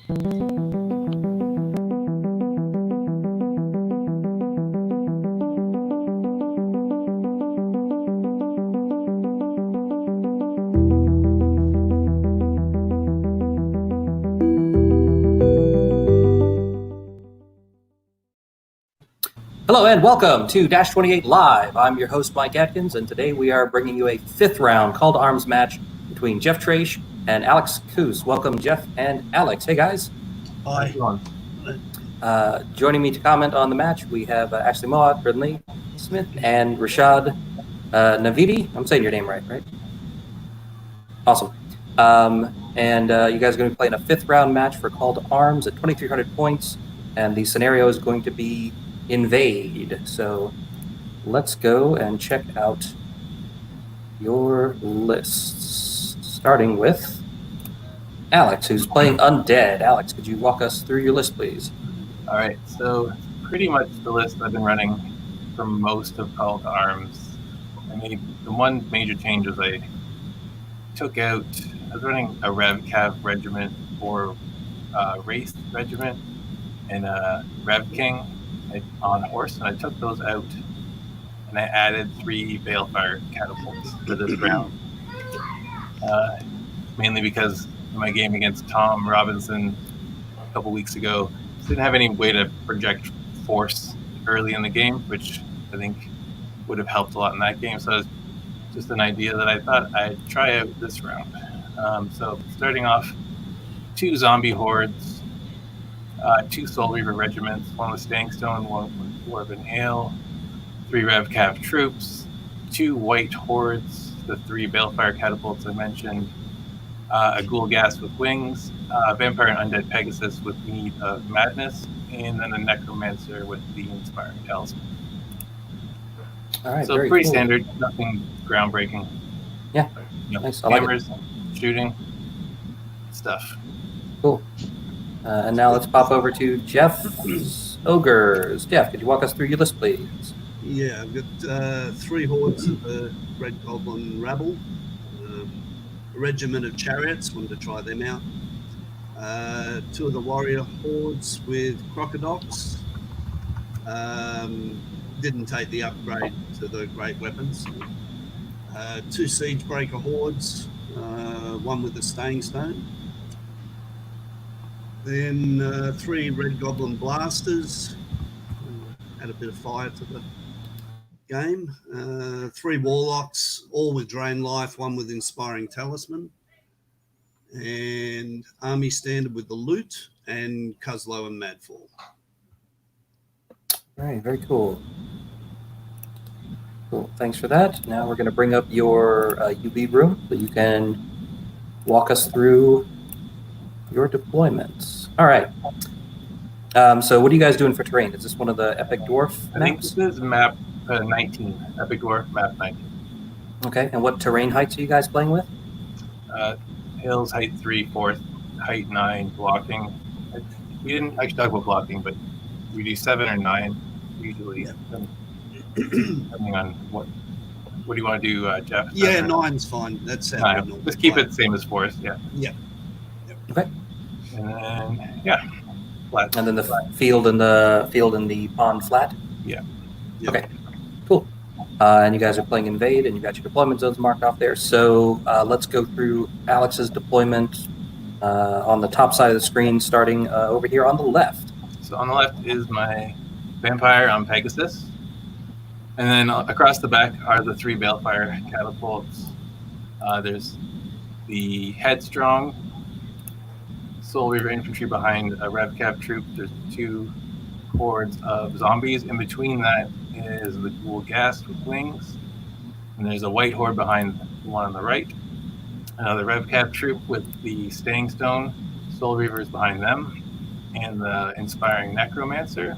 Hello and welcome to Dash 28 Live. I'm your host, Mike Atkins, and today we are bringing you a fifth round Call to Arms match between Jeff Traish and Alex Coos. Welcome, Jeff and Alex. Hey, guys. Hi. Joining me to comment on the match, we have Ashley Maude, Brinley Smith, and Rashad Navidi. I'm saying your name right? Awesome. And you guys are going to be playing a fifth round match for Call to Arms at 2,300 points, and the scenario is going to be Invade. So let's go and check out your lists, starting with Alex, who's playing Undead. Alex, could you walk us through your list, please? All right, so pretty much the list I've been running for most of Call to Arms. I made the one major change was I was running a Rev Cav regiment or Race regiment and a Rev King on horse, and I took those out and I added 3 Balefire catapults for this round. Mainly because in my game against Tom Robinson a couple weeks ago, didn't have any way to project force early in the game, which I think would have helped a lot in that game. So it was just an idea that I thought I'd try out this round. So starting off, 2 zombie hordes, 2 Soul Reaver regiments, 1 with Staying Stone, 1 with Dwarven Ale, 3 Rev Cav troops, 2 white hordes, the 3 Balefire catapults I mentioned, a Ghoul Ghast with wings, Vampire and Undead Pegasus with Need of Madness, and then a Necromancer with the Inspiring Talisman. All right, so pretty standard, nothing groundbreaking. Yeah, nice. Hammers, shooting, stuff. Cool. And now let's pop over to Jeff's Ogres. Jeff, could you walk us through your list, please? Yeah, I've got 3 hordes of the Red Goblin Rabble, a regiment of chariots, wanted to try them out, 2 of the warrior hordes with crocodiles. Didn't take the upgrade to the great weapons. 2 Siegebreaker hordes, 1 with the Staying Stone. Then 3 Red Goblin Blasters, add a bit of fire to the game. 3 Warlocks, all with Drain Life, 1 with Inspiring Talisman. And Army Standard with the Loot, and Cuzlo and Madfall. All right, very cool. Cool, thanks for that. Now we're going to bring up your UB room so you can walk us through your deployments. All right. So what are you guys doing for terrain? Is this one of the Epic Dwarf maps? I think this is map 19, Epic Dwarf map 19. Okay, and what terrain heights are you guys playing with? Hills, height 3, 4th, height 9, blocking. We didn't actually talk about blocking, but we do 7 or 9 usually, depending on what do you want to do, Jeff? Yeah, 9's fine. That's 9. Just keep it the same as 4th, yeah. Yeah. Okay. And then flat. And then the field and the pond flat. Yeah. Okay. Cool. And you guys are playing Invade, and you got your deployment zones marked off there. So let's go through Alex's deployment on the top side of the screen, starting over here on the left. So on the left is my Vampire on Pegasus. And then across the back are the 3 Balefire catapults. There's the Headstrong Soul Reaver infantry behind a Rev Cav troop. There's 2 hordes of zombies. In between that is the Ghoul Ghast with wings. And there's a white horde behind the one on the right. Another Rev Cav troop with the Staying Stone. Soul Reavers behind them. And the Inspiring Necromancer.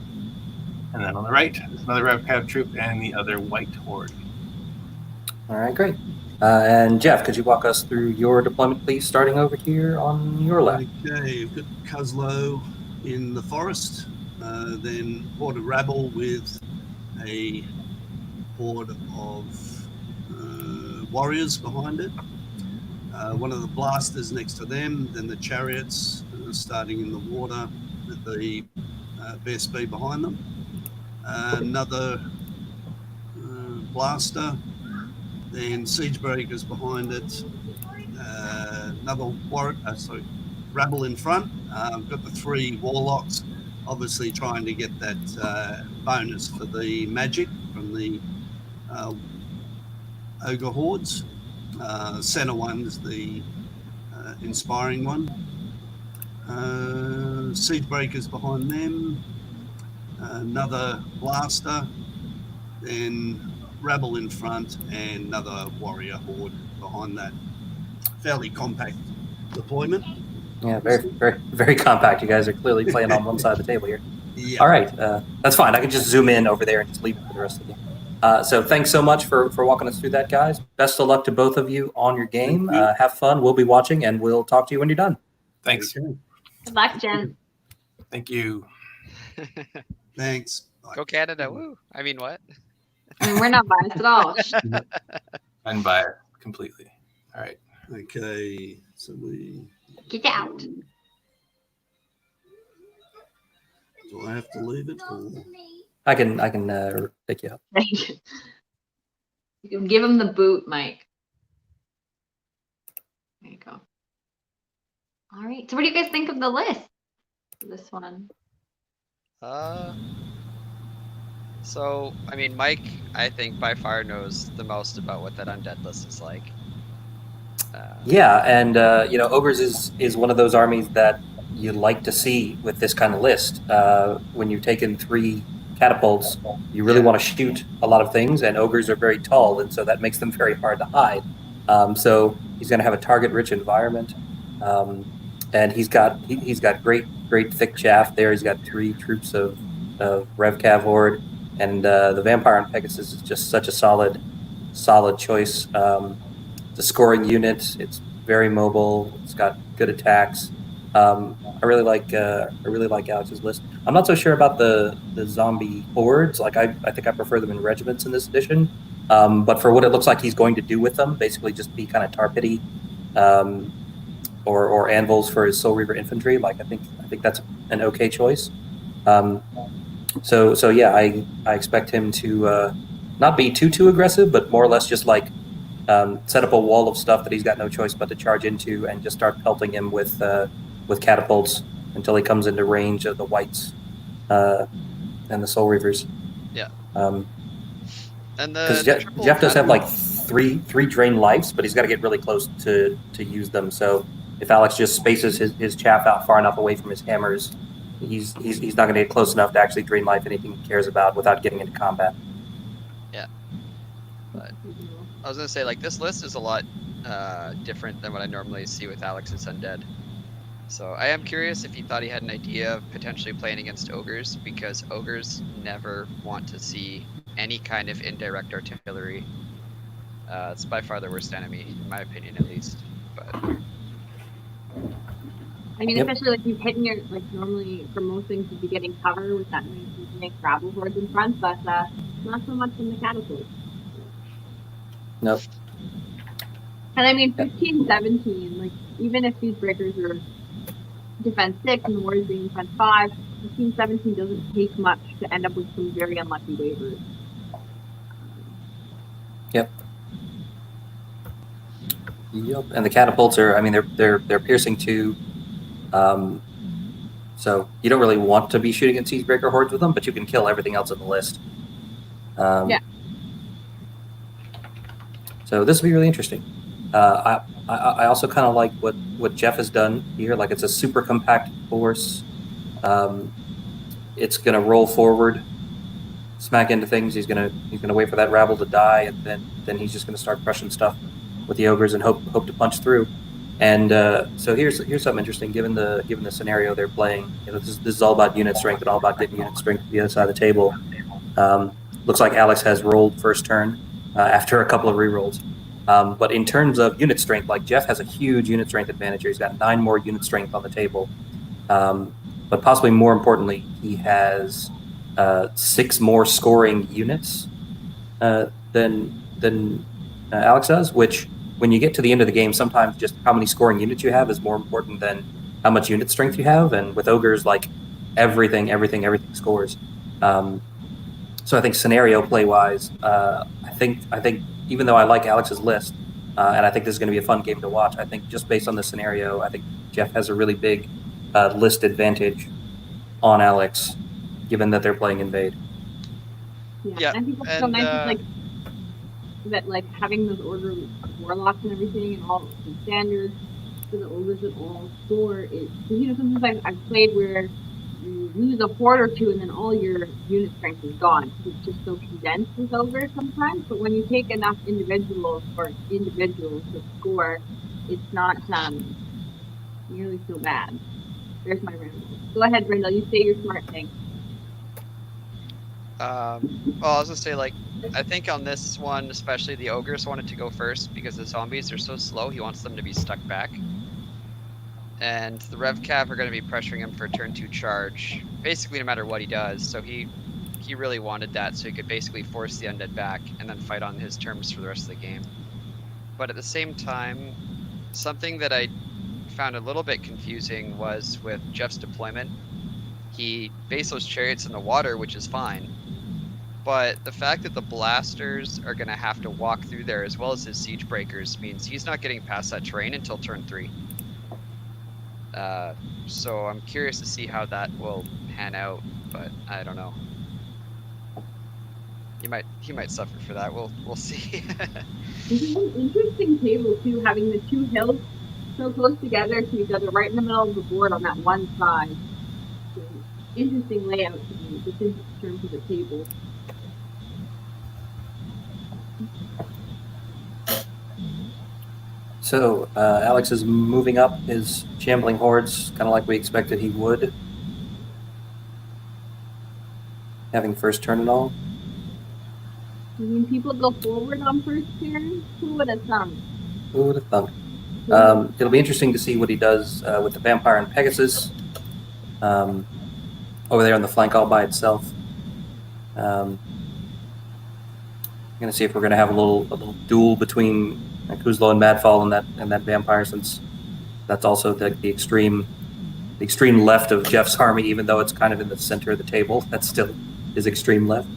And then on the right, there's another Rev Cav troop and the other white horde. All right, great. And Jeff, could you walk us through your deployment, please, starting over here on your left? Okay, we've got Cuzlo in the forest, then horde of rabble with a horde of warriors behind it. One of the blasters next to them, then the chariots, starting in the water with the BSB behind them. Another blaster, then siege breakers behind it. Another rabble in front. Got the 3 warlocks, obviously trying to get that bonus for the magic from the ogre hordes. Center one's the inspiring one. Siege breakers behind them. Another blaster, then rabble in front, and another warrior horde behind that. Fairly compact deployment. Yeah, very compact. You guys are clearly playing on one side of the table here. Yeah. All right, that's fine. I can just zoom in over there and just leave it for the rest of the game. So thanks so much for walking us through that, guys. Best of luck to both of you on your game. Have fun. We'll be watching, and we'll talk to you when you're done. Thanks. Okay. Good luck, Jen. Thank you. Thanks. Go Canada. Woo. I mean, what? I mean, we're not biased at all. Unbiased completely. All right. Okay, so we... Get out. Do I have to leave it? Or... I can pick you up. You can give him the boot, Mike. There you go. All right. So what do you guys think of the list for this one? So, I mean, Mike, I think by far knows the most about what that undead list is like. Yeah, and ogres is one of those armies that you like to see with this kind of list. When you've taken 3 catapults, you really want to shoot a lot of things, and ogres are very tall, and so that makes them very hard to hide. So he's going to have a target-rich environment, and he's got great thick chaff there. He's got 3 troops of Rev Cav Horde, and the Vampire and Pegasus is just such a solid choice. The scoring unit, it's very mobile. It's got good attacks. I really like Alex's list. I'm not so sure about the zombie hordes. Like I think I prefer them in regiments in this edition. But for what it looks like he's going to do with them, basically just be kind of tar pity, or anvils for his Soul Reaver infantry. Like I think that's an okay choice. So yeah, I expect him to not be too aggressive, but more or less just like set up a wall of stuff that he's got no choice but to charge into, and just start pelting him with catapults until he comes into range of the whites and the Soul Reavers. Yeah. And because Jeff does have like three drain lives, but he's got to get really close to use them. So if Alex just spaces his chaff out far enough away from his hammers, he's not going to get close enough to actually drain life anything he cares about without getting into combat. Yeah. But I was going to say, like, this list is a lot different than what I normally see with Alex's Undead. So I am curious if he thought he had an idea of potentially playing against ogres, because ogres never want to see any kind of indirect artillery. It's by far the worst enemy, in my opinion, at least. But I mean, especially like you've hitting your, like normally for most things you'd be getting cover with that nice gravel hordes in front, but not so much in the catapult. Nope. And I mean, 15, 17, like even if these breakers are defense 6 and the warriors being defense 5, 15, 17 doesn't take much to end up with some very unlucky waivers. Yep. And the catapults are, I mean, they're piercing too. So you don't really want to be shooting at Siegebreaker hordes with them, but you can kill everything else on the list. Yeah. So this will be really interesting. I also kind of like what Jeff has done here. Like, it's a super compact force. It's gonna roll forward, smack into things. He's gonna wait for that rabble to die, and then he's just gonna start crushing stuff with the ogres and hope to punch through. And so here's something interesting. Given the scenario they're playing, this is all about unit strength and all about getting unit strength to the other side of the table. Looks like Alex has rolled first turn after a couple of rerolls. But in terms of unit strength, like, Jeff has a huge unit strength advantage here. He's got 9 more unit strength on the table. But possibly more importantly, he has 6 more scoring units than Alex does, which, when you get to the end of the game, sometimes just how many scoring units you have is more important than how much unit strength you have, and with ogres, like everything scores. So I think scenario play wise, I think even though I like Alex's list, and I think this is going to be a fun game to watch, I think just based on the scenario, I think Jeff has a really big list advantage on Alex, given that they're playing Invade. Yeah, I think what's so and, nice is like that, like having those order warlocks and everything, and all the standards for the ogres that all score. It, you know, sometimes I've played where you lose a horde or two, and then all your unit strength is gone because it's just so condensed with ogres sometimes. But when you take enough individuals to score, it's not nearly so bad. There's my Randall. Go ahead, Randall. You say your smart thing. well, I was gonna say, like, I think on this one, especially the ogres wanted to go first because the zombies are so slow. He wants them to be stuck back, and the Rev Cav are going to be pressuring him for a turn 2 charge, basically no matter what he does. So he really wanted that, so he could basically force the undead back and then fight on his terms for the rest of the game. But at the same time, something that I found a little bit confusing was with Jeff's deployment. He based those chariots in the water, which is fine. But the fact that the blasters are going to have to walk through there as well as his siege breakers means he's not getting past that terrain until turn 3. So I'm curious to see how that will pan out, but I don't know. He might suffer for that. We'll see. This is an interesting table too, having the two hills so close together to each other, right in the middle of the board on that one side. So, interesting layout to me, just in terms of the table. So Alex is moving up his shambling hordes, kind of like we expected he would, having first turn and all. I mean, people go forward on first turn. Who would have thunk? Who would have thunk? It'll be interesting to see what he does with the Vampire and Pegasus over there on the flank all by itself. I'm going to see if we're going to have a little duel between Kuzlo and Madfall and that Vampire, since that's also the extreme left of Jeff's army, even though it's kind of in the center of the table. That's still his extreme left.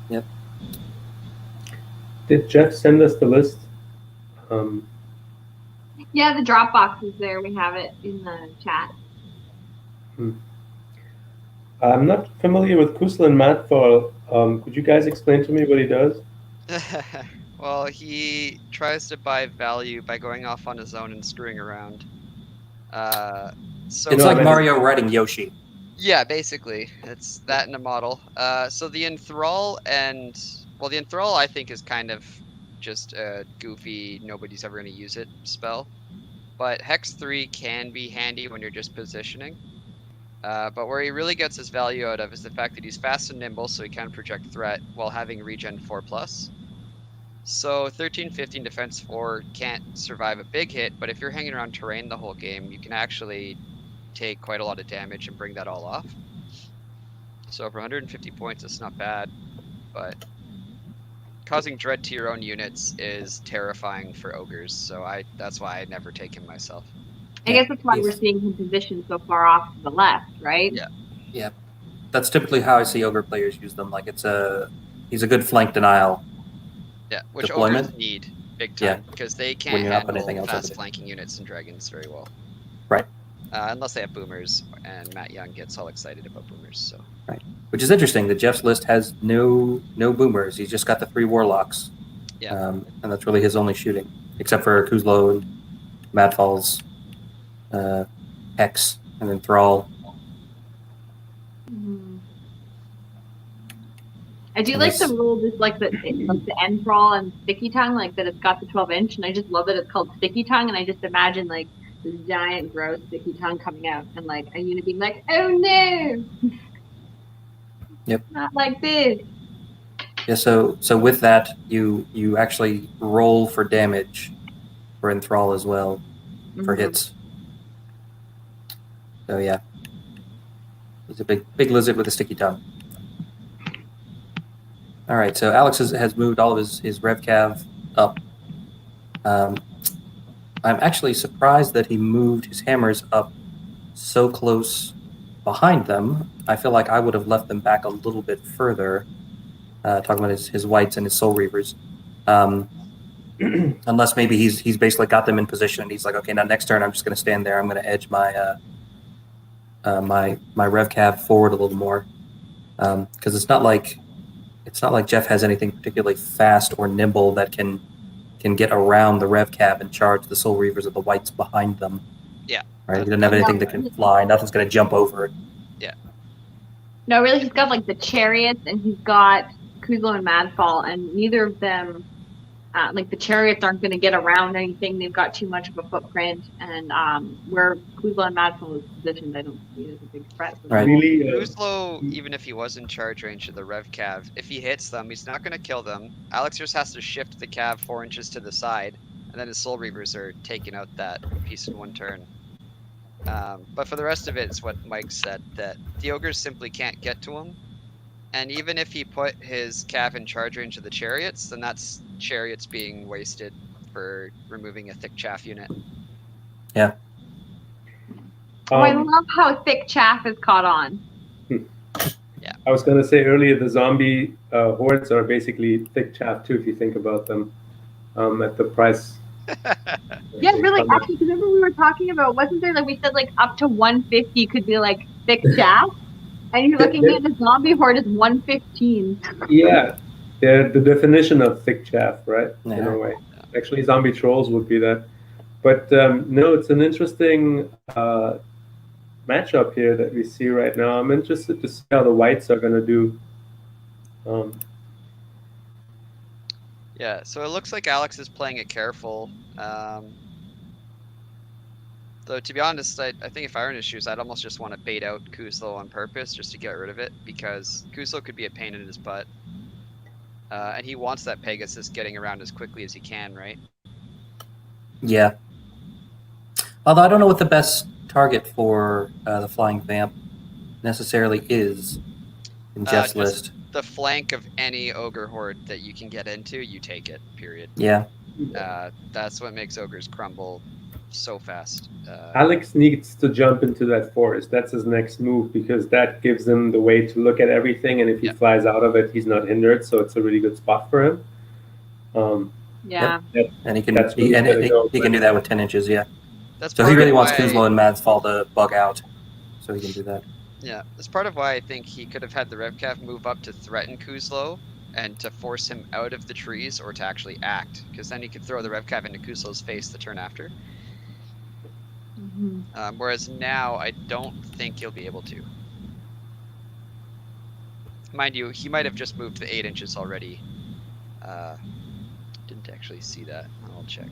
Yep. Did Jeff send us the list? Yeah, the Dropbox is there. We have it in the chat. I'm not familiar with Kusla and Matfall. Could you guys explain to me what he does? Well, he tries to buy value by going off on his own and screwing around. So It's like Mario riding Yoshi. Yeah, basically. It's that in a model. So the Enthrall the Enthrall I think is kind of just a goofy, nobody's ever going to use it spell. But Hex 3 can be handy when you're just positioning. But where he really gets his value out of is the fact that he's fast and nimble, so he can project threat while having regen 4+. So 13, 15, defense 4 can't survive a big hit, but if you're hanging around terrain the whole game, you can actually take quite a lot of damage and bring that all off. So for 150 points, it's not bad, but causing dread to your own units is terrifying for ogres, so that's why I never take him myself. I guess that's why we're seeing him positioned so far off to the left, right? Yeah. That's typically how I see ogre players use them. Like he's a good flank denial. Yeah, which deployment. ogres need big time because they can't handle fast flanking units and dragons very well. Right. Unless they have boomers, and Matt Young gets all excited about boomers. So. Right. Which is interesting that Jeff's list has no boomers. He's just got the 3 warlocks. Yeah. And that's really his only shooting, except for Kuzlo and Madfall's Hex and then Thrall. I do like the rule, just like the Enthrall and Sticky Tongue, like that it's got the 12-inch, and I just love that it's called Sticky Tongue, and I just imagine like this giant gross sticky tongue coming out and like a unit being like, oh no! Yep. Not like this. Yeah, so with that, you actually roll for damage for Enthrall as well, for hits. So yeah. He's a big lizard with a sticky tongue. All right, so Alex has moved all of his Rev Cav up I'm actually surprised that he moved his hammers up so close behind them. I feel like I would have left them back a little bit further. Talking about his whites and his soul reavers. Unless maybe he's basically got them in position and he's like, okay, now next turn I'm just going to stand there. I'm going to edge my my rev cav forward a little more, because it's not like Jeff has anything particularly fast or nimble that can get around the rev cav and charge the soul reavers of the whites behind them. Yeah. Right. He doesn't have anything that can fly. Nothing's going to jump over it. No, really, he's got like the chariots, and he's got Kuzlo and Madfall, and neither of them, like the chariots aren't going to get around anything. They've got too much of a footprint, and where Kuzlo and Madfall is positioned, I don't see it as a big threat. Right. Really, Kuzlo, even if he was in charge range of the rev cav, if he hits them, he's not going to kill them. Alex just has to shift the cav 4 inches to the side, and then his soul reavers are taking out that piece in one turn. But for the rest of it, it's what Mike said, that the ogres simply can't get to him. And even if he put his cav in charge range of the chariots, then that's chariots being wasted for removing a thick chaff unit. Yeah. I love how thick chaff is caught on. I was going to say earlier, the zombie hordes are basically thick chaff too, if you think about them, at the price. Yeah, really, actually, because remember we were talking about, wasn't there, like, we said, like, up to 150 could be, like, thick chaff? And you're looking at the zombie horde is 115. Yeah, they're the definition of thick chaff, right? Yeah. In a way. Actually, zombie trolls would be that. But no, it's an interesting matchup here that we see right now. I'm interested to see how the whites are going to do. Yeah, so it looks like Alex is playing it careful. Though, to be honest, I think if I were in his shoes, I'd almost just want to bait out Kuzlo on purpose just to get rid of it, because Kuzlo could be a pain in his butt. And he wants that Pegasus getting around as quickly as he can, right? Yeah. Although I don't know what the best target for the flying vamp necessarily is in Jeff's Just list. the flank of any ogre horde that you can get into, you take it, period. Yeah. That's what makes ogres crumble so fast. Alex needs to jump into that forest. That's his next move, because that gives him the way to look at everything, and if he flies out of it, he's not hindered, so it's a really good spot for him. Yeah. And he can he can do that with 10 inches, yeah. That's So he really wants Kuzlo and Madsfall to bug out, so he can do that. Yeah, that's part of why I think he could have had the Revcav move up to threaten Kuzlo and to force him out of the trees, or to actually act, because then he could throw the Revcav into Kuzlo's face the turn after. Mm-hmm. Whereas now, I don't think he'll be able to. Mind you, he might have just moved the 8 inches already. Didn't actually see that. I'll check.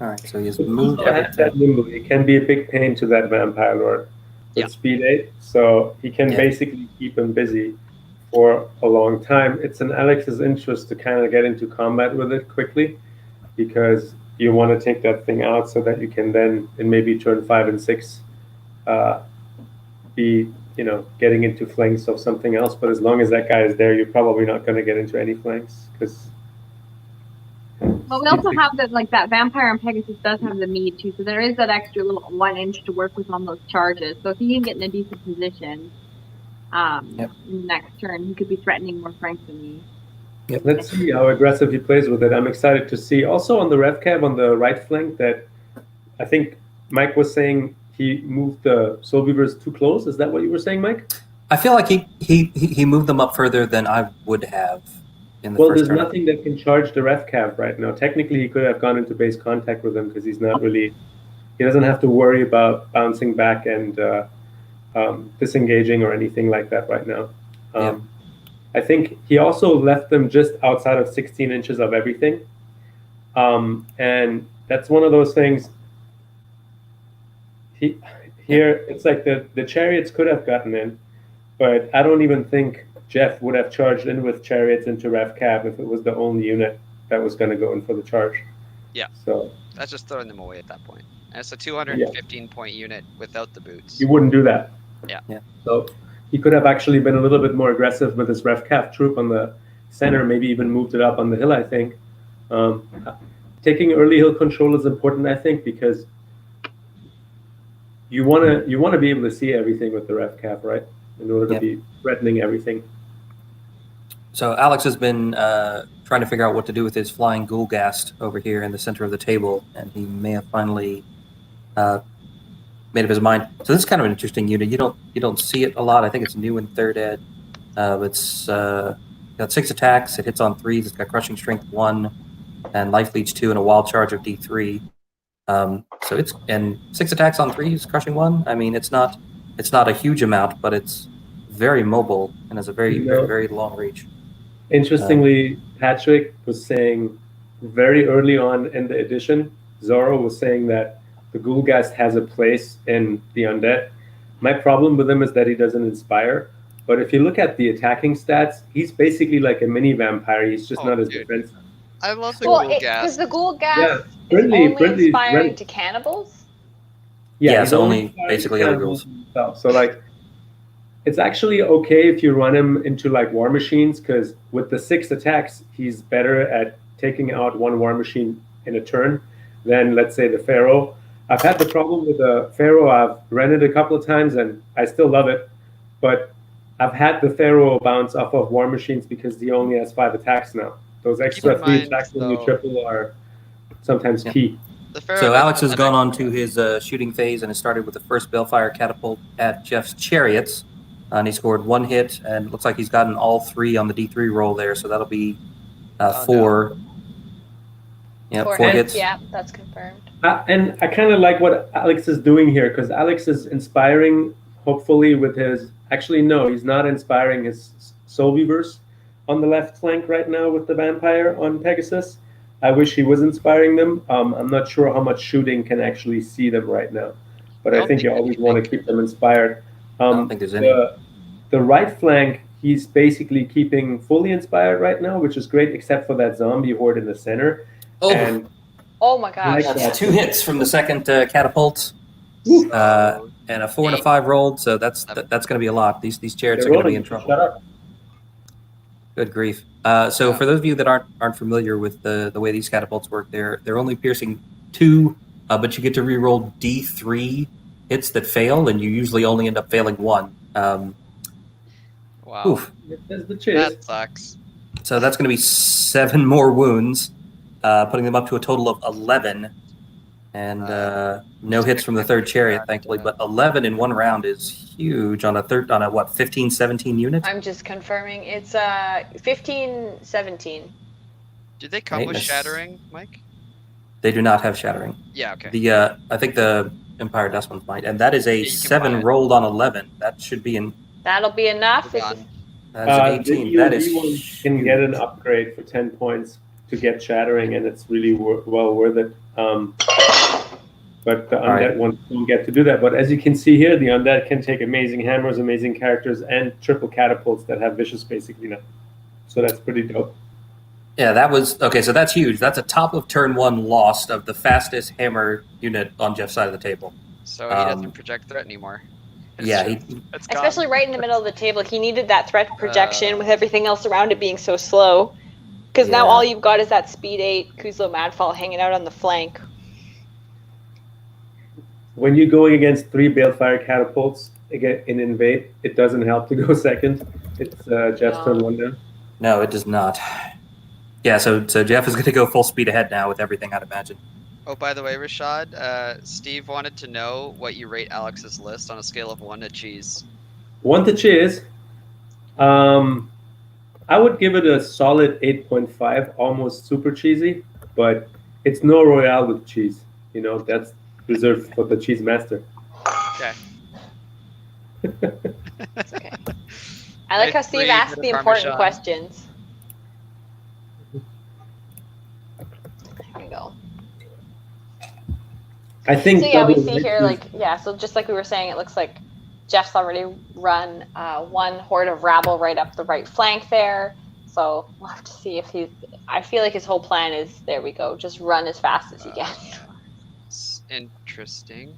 All right, so he's But moved Kuzlo has that everything. nimble. He can be a big pain to that vampire lord with Yeah. speed 8, so he can basically keep him busy for a long time. It's in Alex's interest to kind of get into combat with it quickly, because you want to take that thing out so that you can then, in maybe turn 5 and 6, be getting into flanks of something else. But as long as that guy is there, you're probably not going to get into any flanks, because. But we also have that, like, that vampire and Pegasus does have the mead too, so there is that extra little 1 inch to work with on those charges. So if he can get in a decent position, next turn, he could be threatening more Frank than me. Yep. Let's see how aggressive he plays with it. I'm excited to see. Also on the Revcav on the right flank, that I think Mike was saying he moved the Soul Weavers too close. Is that what you were saying, Mike? I feel like he moved them up further than I would have in the Well, first there's turn. nothing that can charge the Revcav right now. Technically, he could have gone into base contact with him, because he's not really. He doesn't have to worry about bouncing back and disengaging or anything like that right now. I think he also left them just outside of 16 inches of everything. And that's one of those things. Here, it's like the chariots could have gotten in, but I don't even think Jeff would have charged in with chariots into Revcav if it was the only unit that was going to go in for the charge. Yeah. So that's just throwing them away at that point. And it's a 215 point unit without the boots. You wouldn't do that. Yeah. Yeah. So he could have actually been a little bit more aggressive with his Ref Calf troop on the center, maybe even moved it up on the hill, I think. Taking early hill control is important, I think, because you want to be able to see everything with the Ref Calf, right? In order to be threatening everything. So Alex has been trying to figure out what to do with his flying Ghoulgast over here in the center of the table, and he may have finally made up his mind. So this is kind of an interesting unit. You don't see it a lot. I think it's new in third ed. It's got 6 attacks. It hits on 3s. It's got crushing strength 1 and life leech 2 and a wild charge of D3. So it's 6 attacks on 3s, crushing 1. I mean, it's not a huge amount, but it's very mobile and has a very very long reach. Interestingly, Patrick was saying very early on in the edition, Zorro was saying that the Ghoulgast has a place in the undead. My problem with him is that he doesn't inspire. But if you look at the attacking stats, he's basically like a mini vampire. He's just not as defensive. I love the Ghoulgast. Because the Ghoulgast is only inspiring to cannibals? Yeah, it's only basically other ghouls. So like, it's actually okay if you run him into like war machines, because with the 6 attacks, he's better at taking out 1 war machine in a turn than, let's say, the Pharaoh. I've had the problem with the Pharaoh. I've ran it a couple of times and I still love it, but I've had the Pharaoh bounce off of war machines because he only has 5 attacks now. Those extra 3 attacks when you triple are sometimes key. So Alex has gone on to his shooting phase and has started with the first Balefire catapult at Jeff's chariots. And he scored 1 hit, and it looks like he's gotten all 3 on the D3 roll there, so that'll be 4. Yeah, 4 hits. Yeah, that's confirmed. And I kind of like what Alex is doing here, because Alex is inspiring, hopefully, with his... Actually, no, he's not inspiring his Soul Weavers on the left flank right now with the Vampire on Pegasus. I wish he was inspiring them. I'm not sure how much shooting can actually see them right now, but I think you always want to keep them inspired. I don't think there's any. The right flank, he's basically keeping fully inspired right now, which is great, except for that zombie horde in the center. Oh, oh my gosh! That's 2 hits from the second catapult, and a 4 and a 5 rolled. So that's going to be a lot. These chariots are going to be in trouble. Shut up. Good grief! So for those of you that aren't familiar with the way these catapults work, they're only piercing 2, but you get to reroll D3 hits that fail, and you usually only end up failing 1. Wow. Oof. That sucks. So that's going to be 7 more wounds, putting them up to a total of 11. And no hits from the third chariot, thankfully. But 11 in 1 round is huge on a 15, 17 unit? I'm just confirming. It's 15, 17. Do they come with shattering, Mike? They do not have shattering. Yeah, okay. I think the Empire Dust ones might. And that is a 7 rolled on 11. That should be in... That'll be enough. That's an 18. That is can get an upgrade for 10 points to get shattering, and it's really well worth it. But the undead ones don't get to do that. But as you can see here, the undead can take amazing hammers, amazing characters, and triple catapults that have vicious basically now. So that's pretty dope. Yeah, that was... Okay, so that's huge. That's a top of turn 1 lost of the fastest hammer unit on Jeff's side of the table. So he doesn't project threat anymore. Especially right in the middle of the table. He needed that threat projection with everything else around it being so slow. Because now all you've got is that speed 8 Kuzlo Madfall hanging out on the flank. When you're going against 3 Balefire catapults in Invade, it doesn't help to go second. It's Jeff's turn 1 now. No, it does not. Yeah, so Jeff is going to go full speed ahead now with everything, I'd imagine. Oh, by the way, Rashad, Steve wanted to know what you rate Alex's list on a scale of 1 to cheese. 1 to cheese? I would give it a solid 8.5, almost super cheesy, but it's no Royale with cheese. You know, that's reserved for the cheese master. Okay. It's okay. I like how Steve asked the important questions. There we go. I think. So yeah, we see here, like, so just like we were saying, it looks like Jeff's already run 1 horde of rabble right up the right flank there. So we'll have to see if he's... I feel like his whole plan is, there we go, just run as fast as he can. Interesting.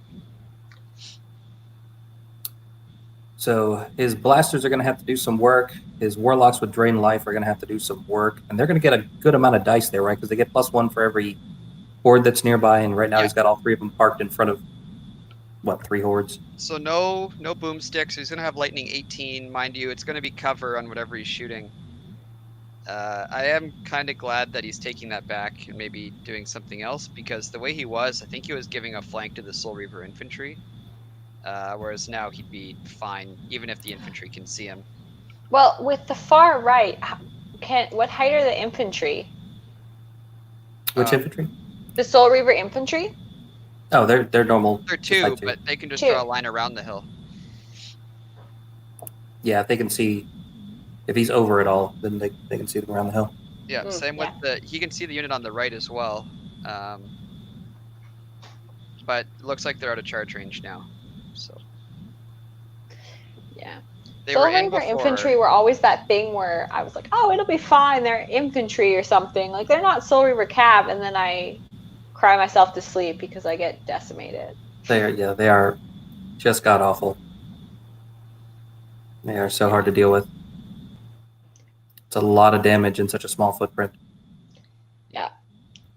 So his blasters are going to have to do some work. His warlocks with drain life are going to have to do some work, and they're going to get a good amount of dice there, right? Because they get +1 for every horde that's nearby, and right now Yeah. he's got all 3 of them parked in front of what, 3 hordes? So no boomsticks. He's gonna have lightning 18, mind you. It's gonna be cover on whatever he's shooting. I am kind of glad that he's taking that back and maybe doing something else, because the way he was, I think he was giving a flank to the Soul Reaver infantry, whereas now he'd be fine even if the infantry can see him. Well, with the far right, what height are the infantry? Which infantry? The Soul Reaver infantry? Oh, they're normal. They're just 2, like 2. but they can just 2. draw a line around the hill. Yeah, if they can see, if he's over it all, then they can see them around the hill. Yeah, same with he can see the unit on the right as well. But it looks like they're out of charge range now. So Yeah. they Soul were in Reaver before. infantry were always that thing where I was like, oh, it'll be fine. They're infantry or something. Like, they're not Soul Reaver cav, and then I cry myself to sleep because I get decimated. They are just god awful. They are so hard to deal with. It's a lot of damage in such a small footprint. Yeah.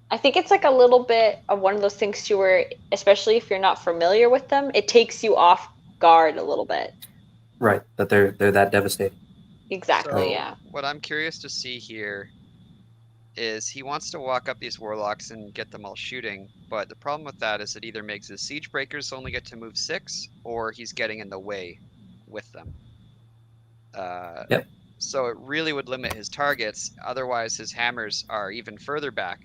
I think it's like a little bit of one of those things too where, especially if you're not familiar with them, it takes you off guard a little bit. Right, that they're that devastating. Exactly, So, yeah. What I'm curious to see here is he wants to walk up these warlocks and get them all shooting, but the problem with that is it either makes his siege breakers only get to move 6, or he's getting in the way with them. Yep. So it really would limit his targets. Otherwise, his hammers are even further back.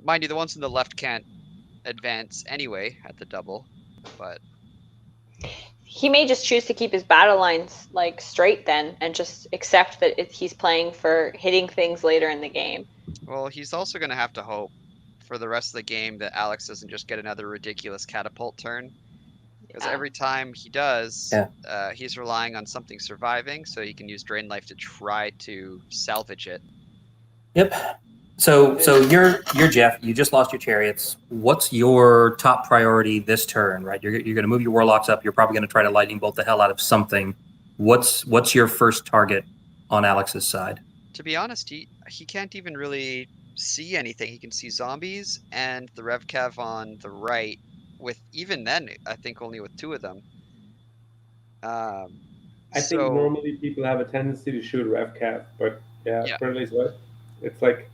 Mind you, the ones on the left can't advance anyway at the double, but He may just choose to keep his battle lines like straight then and just accept that he's playing for hitting things later in the game. well, he's also going to have to hope for the rest of the game that Alex doesn't just get another ridiculous catapult turn. Because every time he does, he's relying on something surviving, so he can use Drain Life to try to salvage it. Yep. So you're Jeff. You just lost your chariots. What's your top priority this turn? Right, you're going to move your warlocks up. You're probably going to try to lightning bolt the hell out of something. What's your first target on Alex's side? To be honest, he can't even really see anything. He can see zombies and the Rev Cav on the right. With even then, I think only with 2 of them. I think normally people have a tendency to shoot Rev Cav, but Friendly's what? It's like,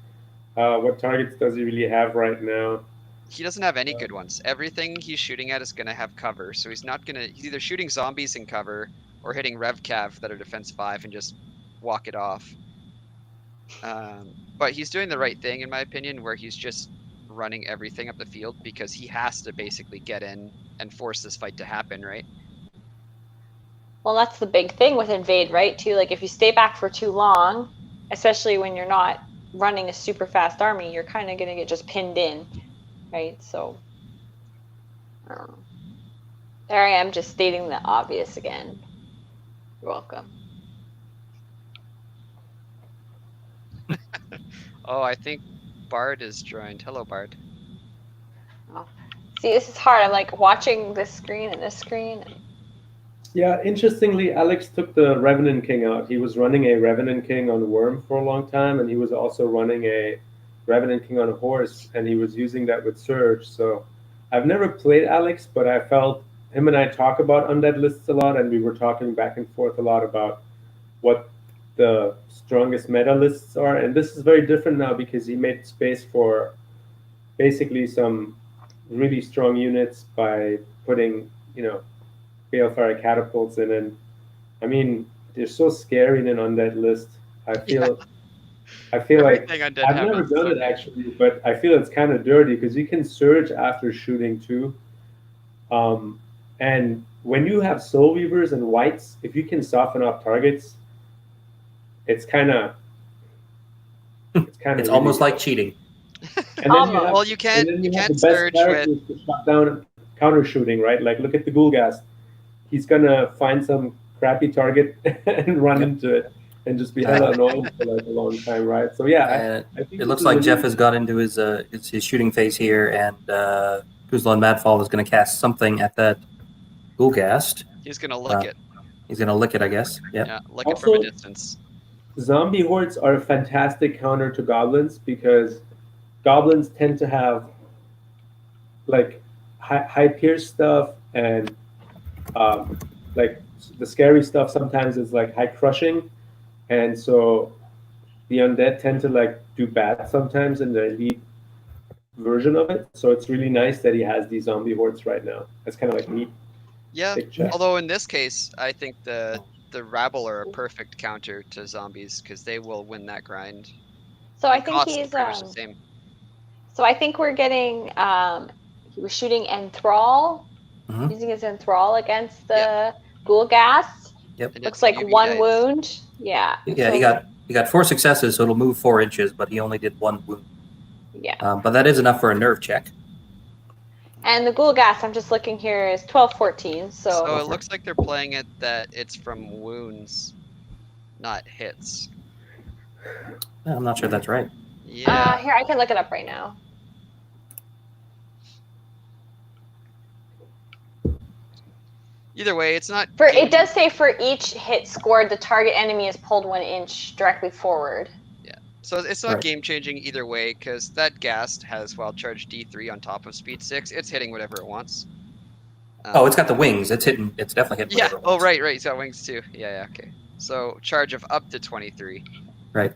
what targets does he really have right now? He doesn't have any good ones. Everything he's shooting at is going to have cover, so he's either shooting zombies in cover or hitting Rev Cav that are defense 5 and just walk it off. But he's doing the right thing, in my opinion, where he's just running everything up the field because he has to basically get in and force this fight to happen, right? Well, that's the big thing with Invade, right? Too, like if you stay back for too long, especially when you're not running a super fast army, you're kind of going to get just pinned in, right? So, I don't know. There I am just stating the obvious again. You're welcome. Oh, I think Bard is joined. Hello, Bard. Oh. See, this is hard. I'm like watching this screen and this screen. Yeah, interestingly, Alex took the Revenant King out. He was running a Revenant King on Worm for a long time, and he was also running a Revenant King on a horse, and he was using that with Surge. So I've never played Alex, but I felt him and I talk about undead lists a lot, and we were talking back and forth a lot about what the strongest meta lists are. And this is very different now because he made space for basically some really strong units by putting, Balefire catapults in. And I mean, they're so scary in an undead list. I feel like I've never done it actually, but I feel it's kind of dirty because you can surge after shooting too. And when you have Soul Weavers and Whites, if you can soften up targets, it's it's almost like cheating. And then you can't the best surge characters to shut down counter shooting, right? Like look at the Ghoulgast. He's gonna find some crappy target and run into it and just be hella annoying for like a long time, right? So I think it looks like Jeff has got into his shooting phase here, and Kuzla and Madfall is going to cast something at that Ghoulgast. He's gonna lick it. He's gonna lick it, I guess. Yep. Yeah, lick it from a Also- distance. Zombie hordes are a fantastic counter to goblins because goblins tend to have like high pierce stuff and like the scary stuff sometimes is like high crushing, and so the undead tend to like do bad sometimes in the elite version of it. So it's really nice that he has these zombie hordes right now. That's kind of like neat. Yeah, Big check. although in this case, I think the rabble are a perfect counter to zombies because they will win that grind. So I And think costs he's pretty much the same. So I think we're getting he was shooting Enthrall, Mhm. using his Enthrall against the Ghoul Ghast. Yep. And Looks it's a like UV one dice. wound. Yeah. Yeah, So- he got 4 successes, so it'll move 4 inches, but he only did 1 wound. Yeah. But that is enough for a nerve check. And the Ghoul Ghast, I'm just looking here, is 12-14. So So it looks like they're playing it that it's from wounds, not hits. I'm not sure that's right. Yeah. here, I can look it up right now. Either way, it's not. It does say for each hit scored, the target enemy is pulled 1 inch directly forward. So it's not Right. game changing either way because that Ghast has wild charge D3 on top of speed 6. It's hitting whatever it wants. Oh, it's got the wings. It's hitting. It's definitely hitting. Yeah. whatever it Oh, wants. right. It's got wings too. Yeah. Okay. So charge of up to 23. Right.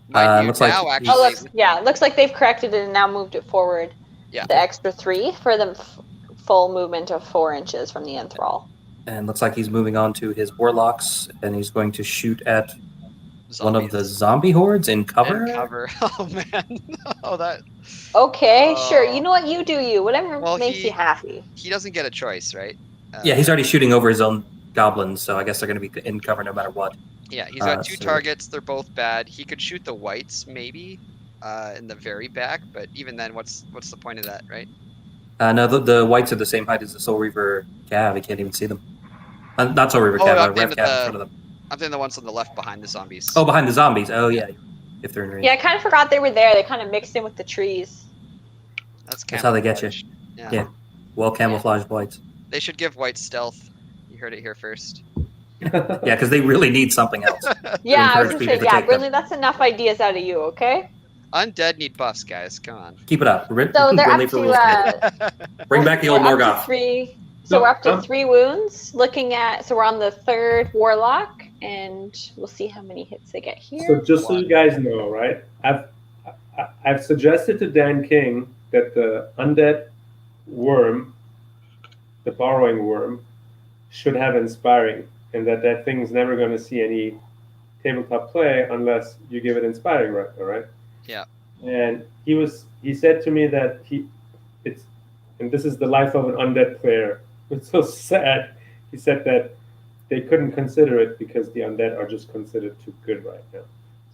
Mind you, looks like now he's- actually. Oh, looks like they've corrected it and now moved it forward. Yeah. The extra 3 for the full movement of 4 inches from the enthrall. And looks like he's moving on to his warlocks, and he's going to shoot at one of the Zombies. zombie hordes in cover. And cover. Oh man. Oh, that. Okay, sure. Oh. You know what? You do you. Whatever Well, makes you happy. He doesn't get a choice, right? Yeah, he's already shooting over his own goblins, so I guess they're going to be in cover no matter what. Yeah, he's got 2 so- targets. They're both bad. He could shoot the whites maybe in the very back, but even then, what's the point of that, right? No, the whites are the same height as the Soul Reaver Cav. He can't even see them. Not Soul Reaver Oh, Cav, I'm Rev thinking Cav in the- front of them. I'm thinking the ones on the left behind the zombies. Oh, behind the zombies. Oh, yeah. If they're in range. Yeah, I kind of forgot they were there. They kind of mixed in with the trees. That's how they get you. camouflage. Yeah. Yeah. Well camouflaged whites. They should give white stealth. You heard it here first. Yeah, because they really need something else. Yeah, I was encourage gonna people say, to yeah, take them. Brinley, that's enough ideas out of you, okay? Undead need buffs, guys. Come on. Keep it up. So they're Brinley up for to rules committee. Bring back the old we're up to Morgoth. 3. So No, we're up to I'm- 3 wounds. Looking at, so we're on the 3rd warlock, and we'll see how many hits they get here. So just so you guys know, right? I've suggested to Dan King that the undead worm, the borrowing worm, should have inspiring, and that thing's never going to see any tabletop play unless you give it inspiring, right? All right. Yeah. And he said to me that and this is the life of an undead player. It's so sad. He said that they couldn't consider it because the undead are just considered too good right now,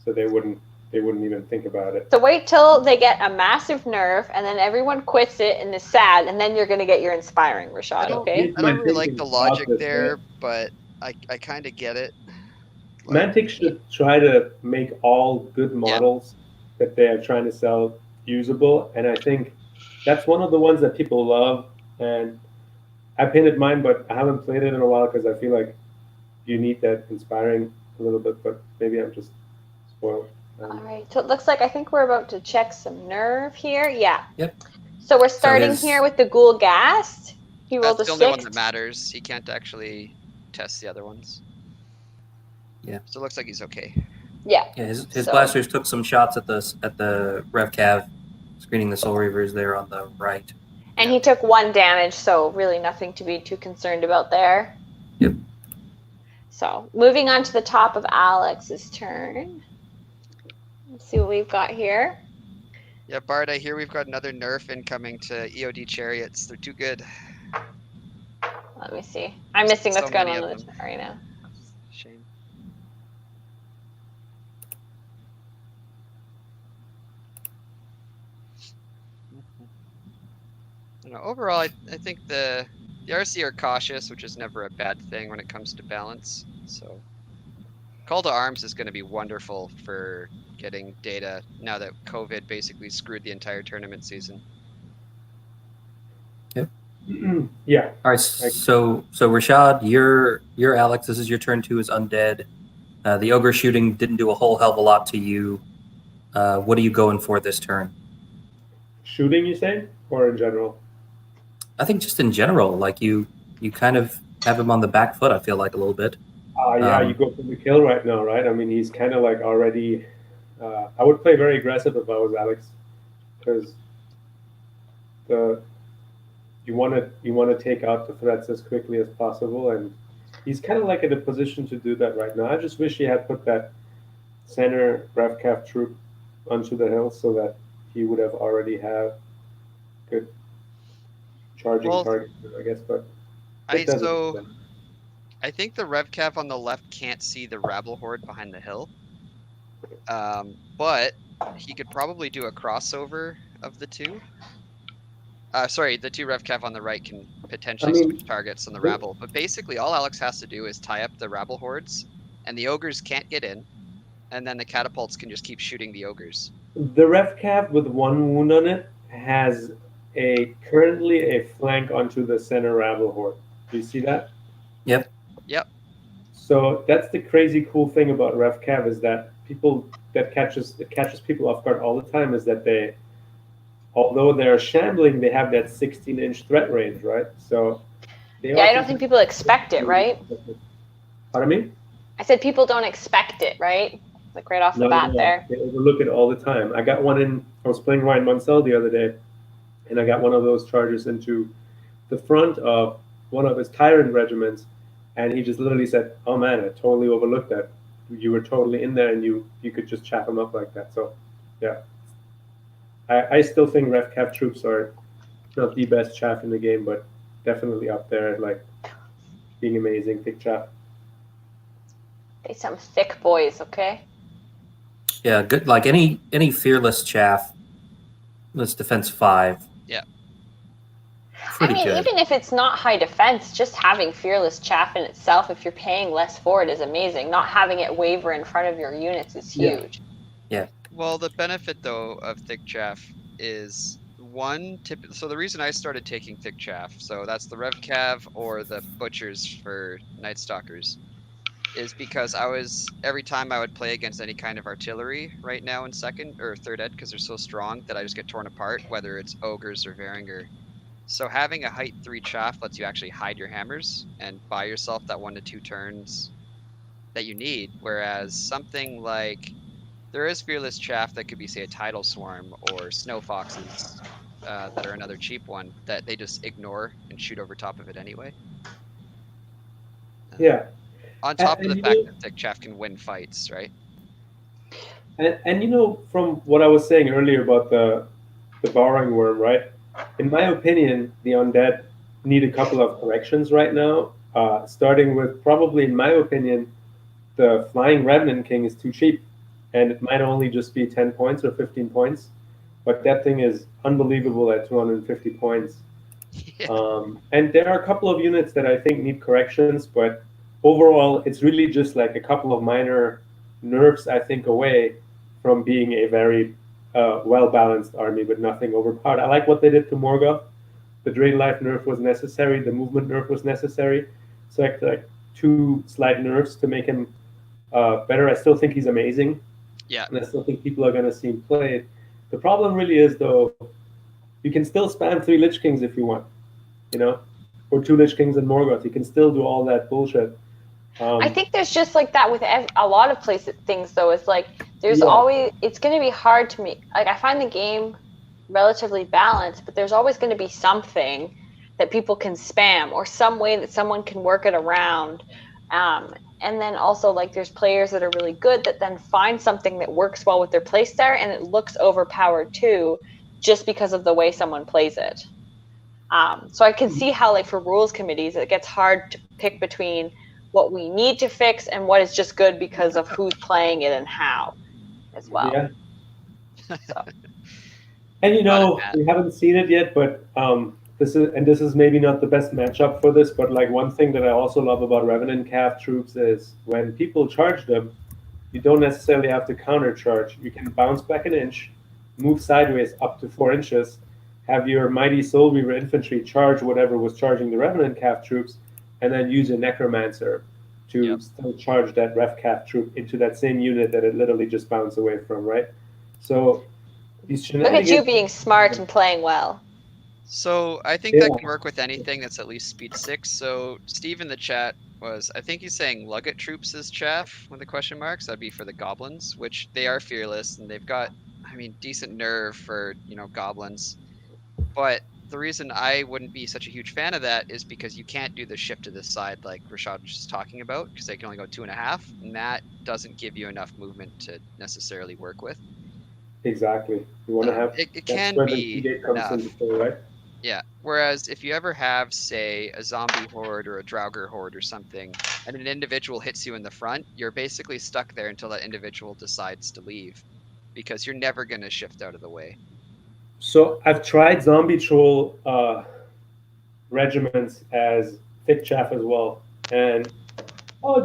so they wouldn't even think about it. So wait till they get a massive nerve, and then everyone quits it and is sad, and then you're going to get your inspiring, Rashad, okay? I don't really like Mantic the is logic opposite, there, right? but I kind of get it. Mantic should try to make all good models that they are trying to sell usable, and I think that's one of the ones that people love. And I painted mine, but I haven't played it in a while because I feel like you need that inspiring a little bit. But maybe I'm just spoiled. All right, so it looks like I think we're about to check some nerve here. Yeah. Yep. So we're starting his- here with the Ghoul Ghast. He rolled That's a the only one 6. that matters. He can't actually test the other ones. Yeah. So it looks like he's okay. Yeah. Yeah, his So- blasters took some shots at the Rev Cav, screening the Soul Reavers there on the right. And he took 1 damage, so really nothing to be too concerned about there. Yep. So moving on to the top of Alex's turn. Let's see what we've got here. Yeah, Bard, I hear we've got another nerf incoming to EOD chariots. They're too good. Let me see. I'm missing what's So going many on of in the them. chat right now. Shame. You know, overall, I think the RC are cautious, which is never a bad thing when it comes to balance. So, Call to Arms is going to be wonderful for getting data now that COVID basically screwed the entire tournament season. Yeah. All right. So Rashad, you're Alex. This is your turn too. Is undead. The ogre shooting didn't do a whole hell of a lot to you. What are you going for this turn? Shooting, you say, or in general? I think just in general, like you kind of have him on the back foot. I feel like a little bit. Yeah, you go for the kill right now, right? I mean, he's kind of like already. I would play very aggressive if I was Alex, because you want to take out the threats as quickly as possible, and he's kind of like in a position to do that right now. I just wish he had put that center RevCav troop onto the hill so that he would have already had good charging targets, I guess. But it doesn't. I think the RevCav on the left can't see the rabble horde behind the hill. But he could probably do a crossover of the two. Sorry, the two RevCav on the right can potentially switch targets on the rabble. But basically, all Alex has to do is tie up the rabble hordes, and the ogres can't get in, and then the catapults can just keep shooting the ogres. The RevCav with one wound on it has currently a flank onto the center rabble horde. Do you see that? Yep. Yep. So that's the crazy cool thing about RevCav is that catches people off guard all the time is that they, although they're shambling, they have that 16-inch threat range, right? So I don't think people expect it, right? Pardon me? I said people don't expect it, right? Like right off the bat there. They overlook it all the time. I was playing Ryan Munsell the other day, and I got one of those charges into the front of one of his tyrant regiments, and he just literally said, "Oh man, I totally overlooked that. You were totally in there, and you could just chap him up like that." So, yeah. I still think RevCav troops are not the best chaff in the game, but definitely up there, like being amazing, thick chaff. They some thick boys, okay? Yeah, good. Like any fearless chaff. That's defense 5. Yeah. Pretty good. Even if it's not high defense, just having fearless chaff in itself, if you're paying less for it, is amazing. Not having it waver in front of your units is huge. Yeah. Well, the benefit though of thick chaff is so the reason I started taking thick chaff, so that's the RevCav or the butchers for Night Stalkers, is because every time I would play against any kind of artillery right now in second or third ed, because they're so strong that I just get torn apart, whether it's ogres or Varinger. So having a height 3 chaff lets you actually hide your hammers and buy yourself that 1 to 2 turns that you need, whereas something like there is fearless chaff that could be, say, a tidal swarm or snow foxes that are another cheap one that they just ignore and shoot over top of it anyway. Yeah. On top of the fact that thick chaff can win fights, right? And from what I was saying earlier about the borrowing worm, right? In my opinion, the undead need a couple of corrections right now. Starting with probably, in my opinion, the Flying Revenant King is too cheap, and it might only just be 10 points or 15 points, but that thing is unbelievable at 250 points. Yeah. And there are a couple of units that I think need corrections, but overall, it's really just like a couple of minor nerfs, I think, away from being a very well-balanced army, but nothing overpowered. I like what they did to Morgoth. The Drain Life nerf was necessary. The movement nerf was necessary. So like 2 slight nerfs to make him better. I still think he's amazing. Yeah. And I still think people are going to see him play. The problem really is, though, you can still spam 3 Lich Kings if you want, or 2 Lich Kings and Morgoth. You can still do all that bullshit. I think there's just like that with a lot of things, though. It's like there's always, it's going to be hard to me. Like I find the game relatively balanced, but there's always going to be something that people can spam or some way that someone can work it around. And then also, like, there's players that are really good that then find something that works well with their playstyle and it looks overpowered too, just because of the way someone plays it. So I can see how, like, for rules committees, it gets hard to pick between what we need to fix and what is just good because of who's playing it and how as well. Yeah. So. And we haven't seen it yet, but this is maybe not the best matchup for this, but like one thing that I also love about Revenant Cav troops is when people charge them, you don't necessarily have to counter charge. You can bounce back an inch, move sideways up to 4 inches, have your Mighty Soul Weaver infantry charge whatever was charging the Revenant Cav troops, and then use a Necromancer to still charge that Rev Cav troop into that same unit that it literally just bounced away from, right? So these Look shenanigans. at you being smart and playing well. So I think that can work with anything that's at least speed 6. So Steve in the chat I think he's saying Luggett troops is chaff with the question marks. That'd be for the goblins, which they are fearless and they've got, I mean, decent nerve for, goblins. But the reason I wouldn't be such a huge fan of that is because you can't do the shift to this side like Rashad was just talking about, because they can only go 2.5, and that doesn't give you enough movement to necessarily work with. Exactly. You want to have it can be enough. Into play, right? Yeah. Whereas if you ever have, say, a zombie horde or a Draugr horde or something, and an individual hits you in the front, you're basically stuck there until that individual decides to leave, because you're never going to shift out of the way. So I've tried zombie troll regiments as thick chaff as well, and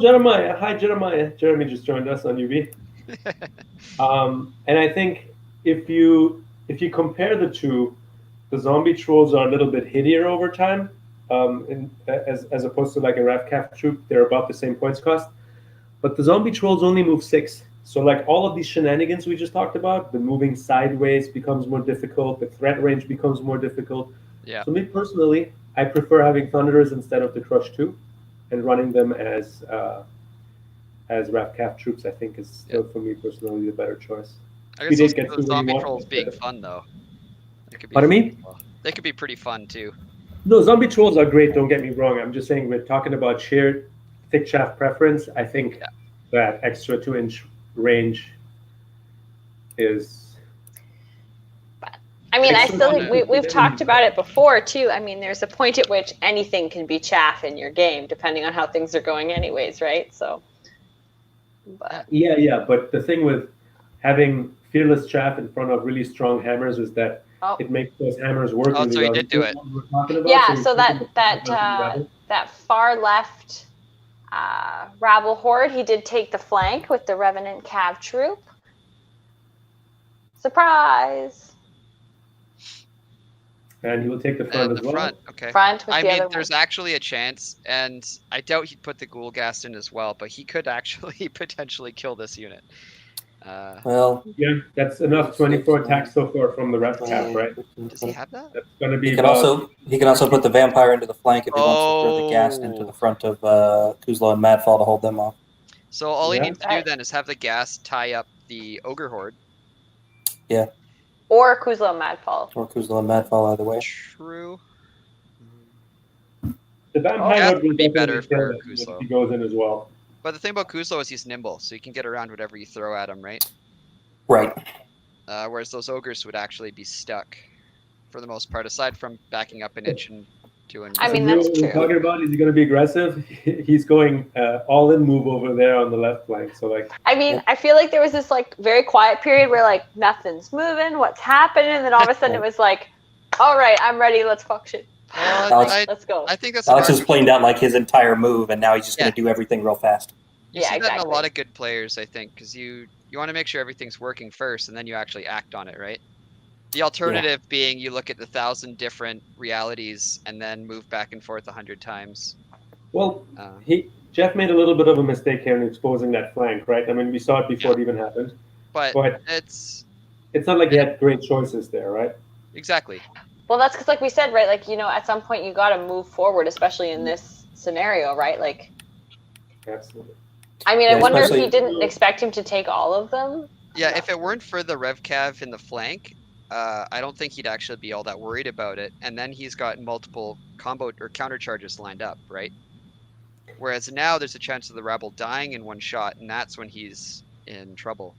Jeremiah, hi Jeremiah. Jeremy just joined us on UV. And I think if you compare the two, the zombie trolls are a little bit hittier over time, as opposed to like a Ravcaf troop. They're about the same points cost, but the zombie trolls only move 6. So like all of these shenanigans we just talked about, the moving sideways becomes more difficult, the threat range becomes more difficult. Yeah. So me personally, I prefer having Thunderers instead of the Crush 2, and running them as Ravcaf troops. I think is still for me personally the better choice. I guess those zombie trolls being fun though. Pardon me? They could be pretty fun too. No, zombie trolls are great. Don't get me wrong. I'm just saying we're talking about shared thick shaft preference. I think that extra 2-inch range is. I mean, I still think we've talked about it before too. I mean, there's a point at which anything can be chaff in your game, depending on how things are going, anyways, right? So. But. Yeah. But the thing with having fearless chaff in front of really strong hammers is that it makes those hammers work. Oh, so you did do it. Yeah, so that far left rabble horde, he did take the flank with the Revenant Cav troop. Surprise! And he will take the front as well. Front, okay. Front with there's actually a chance, and I doubt he'd put the Ghoulgast in as well, but he could actually potentially kill this unit. Yeah, that's enough 24 attacks so far from the Red Cap, right? Does he have that? That's going to be. He can also put the Vampire into the flank if he wants to throw the Ghast into the front of Kuzlo and Madfall to hold them off. So all he needs to do then is have the Ghast tie up the Ogre Horde. Yeah. Or Kuzlo and Madfall. Or Kuzlo and Madfall, either way. True. The Vampire would be better for Kuzlo. If he goes in as well. But the thing about Kuzlo is he's nimble, so you can get around whatever you throw at him, right? Right. Whereas those ogres would actually be stuck for the most part, aside from backing up an inch and doing. I mean, that's true. Talking about is he going to be aggressive? He's going all-in move over there on the left flank. So like. I mean, I feel like there was this like very quiet period where like nothing's moving, what's happening, and then all of a sudden it was like, all right, I'm ready. Let's fuck shit. Let's go. I think that's Alex has planned out like his entire move, and now he's just going to do everything real fast. You see that in a lot of good players, I think, because you want to make sure everything's working first, and then you actually act on it, right? The alternative being you look at the 1,000 different realities and then move back and forth 100 times. Well, Jeff made a little bit of a mistake here in exposing that flank, right? I mean, we saw it before it even happened. But it's not like he had great choices there, right? Exactly. Well, that's because, like we said, right? Like, at some point you got to move forward, especially in this scenario, right? Like, absolutely. I mean, I wonder if he didn't expect him to take all of them. Yeah, if it weren't for the Rev Cav in the flank, I don't think he'd actually be all that worried about it. And then he's got multiple combo or counter charges lined up, right? Whereas now there's a chance of the Rabble dying in one shot, and that's when he's in trouble.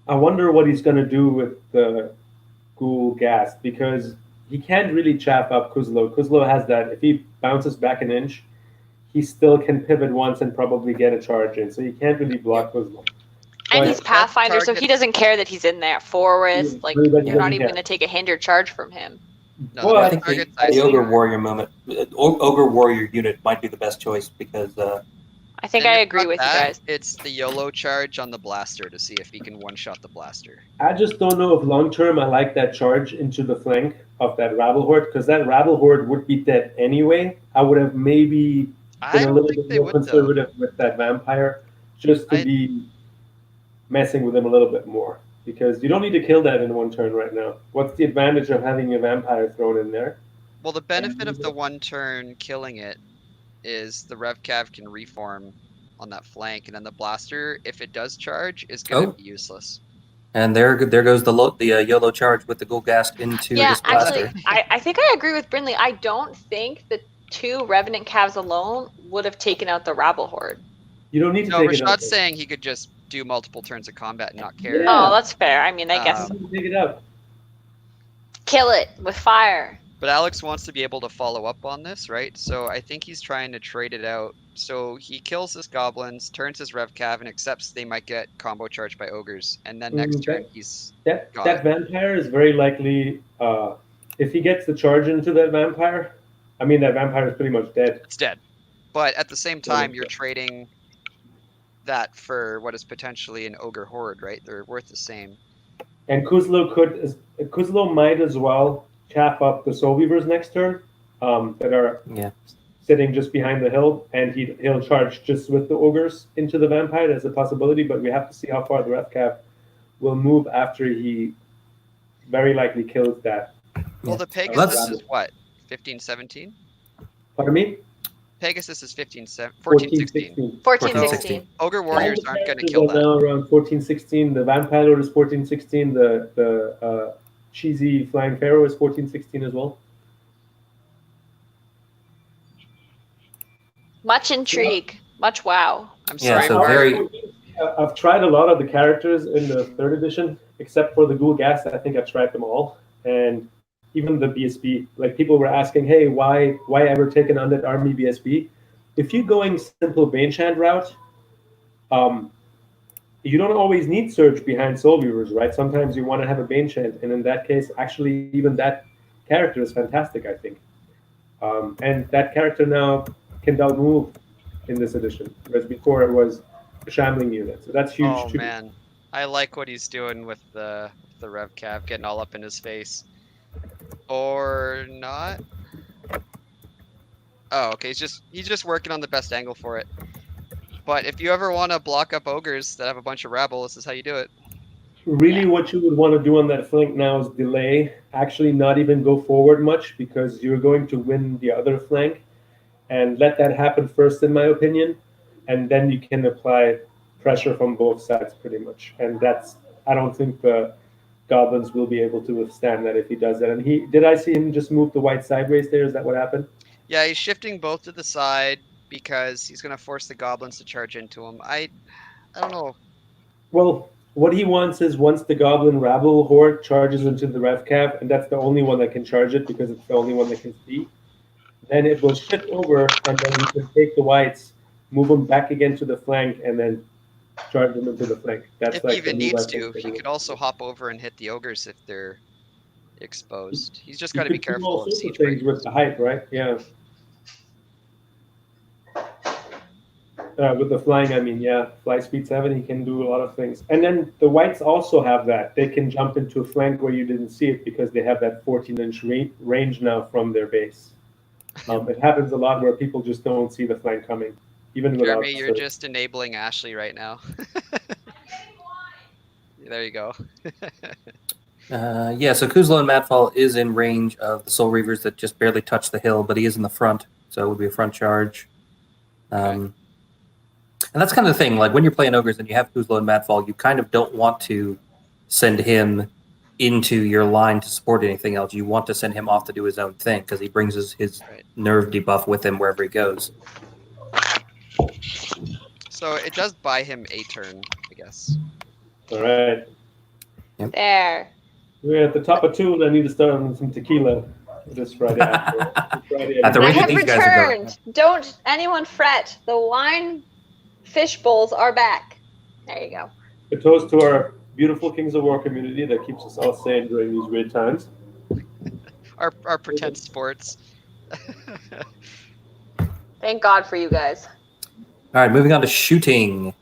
I wonder what he's going to do with the Ghoul Ghast, because he can't really chap up Kuzlo. Kuzlo has that. If he bounces back an inch, he still can pivot once and probably get a charge in. So he can't really block Kuzlo. And he's Pathfinder, so he doesn't care that he's in there forest. Like, you're not even going to take a hinder charge from him. No, well, I think the Ogre Warrior Ogre Warrior unit might be the best choice because I think And I if agree not with you that, guys. It's the YOLO charge on the blaster to see if he can one-shot the blaster. I just don't know if long term I like that charge into the flank of that rabble horde, because that rabble horde would be dead anyway. I would have maybe I been a don't little think bit they more would, though. conservative with that vampire, just to be messing with him a little bit more. Because you don't need to kill that in one turn right now. What's the advantage of having a vampire thrown in there? Well, the benefit of the one turn killing it is the Revcav can reform on that flank, and then the blaster, if it does charge, is going to be useless. And there goes the YOLO charge with the Ghoulgast into this blaster. Actually, I think I agree with Brindley. I don't think the 2 Revenant Calves alone would have taken out the Rabble Horde. You don't need to No, take it out. Rashad's saying he could just do multiple turns of combat and not care. Yeah. Oh, that's fair. I mean, I guess You don't need to take it out. kill it with fire. But Alex wants to be able to follow up on this, right? So I think he's trying to trade it out. So he kills his goblins, turns his Revcav, and accepts they might get combo charged by ogres. And then next turn he's that vampire is very likely, if he gets the charge into that vampire, I mean that vampire is pretty much dead. It's dead. But at the same time, you're trading that for what is potentially an ogre horde, right? They're worth the same. And Kuzlo might as well cap up the Soul Weavers next turn, that are sitting just behind the hill, and he'll charge just with the ogres into the vampire. There's a possibility, but we have to see how far the Revcav will move after he very likely kills that. Well, the Pegasus is what? 15, 17? Pardon me? Pegasus is 14, 16. 14, 16. Ogre Warriors aren't going to kill that. Now around 14, 16. The Vampire Lord is 14, 16. The cheesy Flying Pharaoh is 14, 16 as well. Much intrigue. Much wow. I'm sorry. I've tried a lot of the characters in the 3rd edition, except for the Ghoulgast. I think I've tried them all. And even the BSB, like people were asking, hey, why ever take an Undead Army BSB? If you're going simple Baneshand route, you don't always need Surge behind Soul Weavers, right? Sometimes you want to have a Baneshand, and in that case, actually, even that character is fantastic, I think. And that character now can move in this edition, whereas before it was a Shambling unit, so that's huge too. Oh man, I like what he's doing with the Revcav, getting all up in his face. Or not? Oh, okay. He's just working on the best angle for it. But if you ever want to block up ogres that have a bunch of rabble, this is how you do it. Really, what you would want to do on that flank now is delay. Actually, not even go forward much, because you're going to win the other flank, and let that happen first, in my opinion, and then you can apply pressure from both sides pretty much. And I don't think the Goblins will be able to withstand that if he does that. And did I see him just move the white sideways there? Is that what happened? Yeah, he's shifting both to the side because he's going to force the Goblins to charge into him. I don't know. Well, what he wants is once the Goblin Rabble Horde charges into the Revcav, and that's the only one that can charge it because it's the only one that can see, then it will shift over, and then you can take the whites, move them back again to the flank, and then charge them into the flank. That's if like he even the needs to, he could also hop over and hit the ogres if they're exposed. He's just got to be careful of siege things with the height, right? Yeah. With the flying, I mean, yeah, fly speed 7, he can do a lot of things. And then the whites also have that. They can jump into a flank where you didn't see it because they have that 14-inch range now from their base. It happens a lot where people just don't see the flank coming. Even Jeremy, you're just enabling Ashley right now. There you go. So Kuzlo and Madfall is in range of the Soul Reavers that just barely touch the hill, but he is in the front, so it would be a front charge. And that's kind of the thing, like when you're playing ogres and you have Kuzlo and Madfall, you kind of don't want to send him into your line to support anything else. You want to send him off to do his own thing because he brings his nerve debuff with him wherever he goes. So it does buy him a turn, I guess. All right. Yep. There. We're at the top of 2, and I need to start on some tequila this Friday. At the I rate that have these guys are going. returned. Don't anyone fret. The wine fish bowls are back. There you go. A toast to our beautiful Kings of War community that keeps us all sane during these weird times. Our pretend sports. Thank God for you guys. All right, moving on to shooting.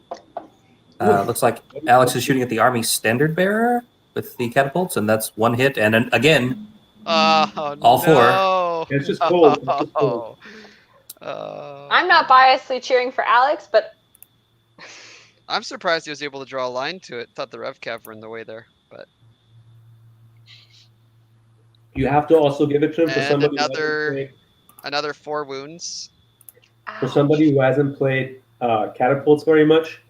Looks like Alex is shooting at the Army Standard Bearer with the catapults, and that's one hit. And then, again, all four. It's just cold. It's just cold. I'm not biasly cheering for Alex, but I'm surprised he was able to draw a line to it. Thought the rev cav were in the way there, but You have to also give it to him for and somebody another 4 wounds. for somebody who hasn't played catapults very much.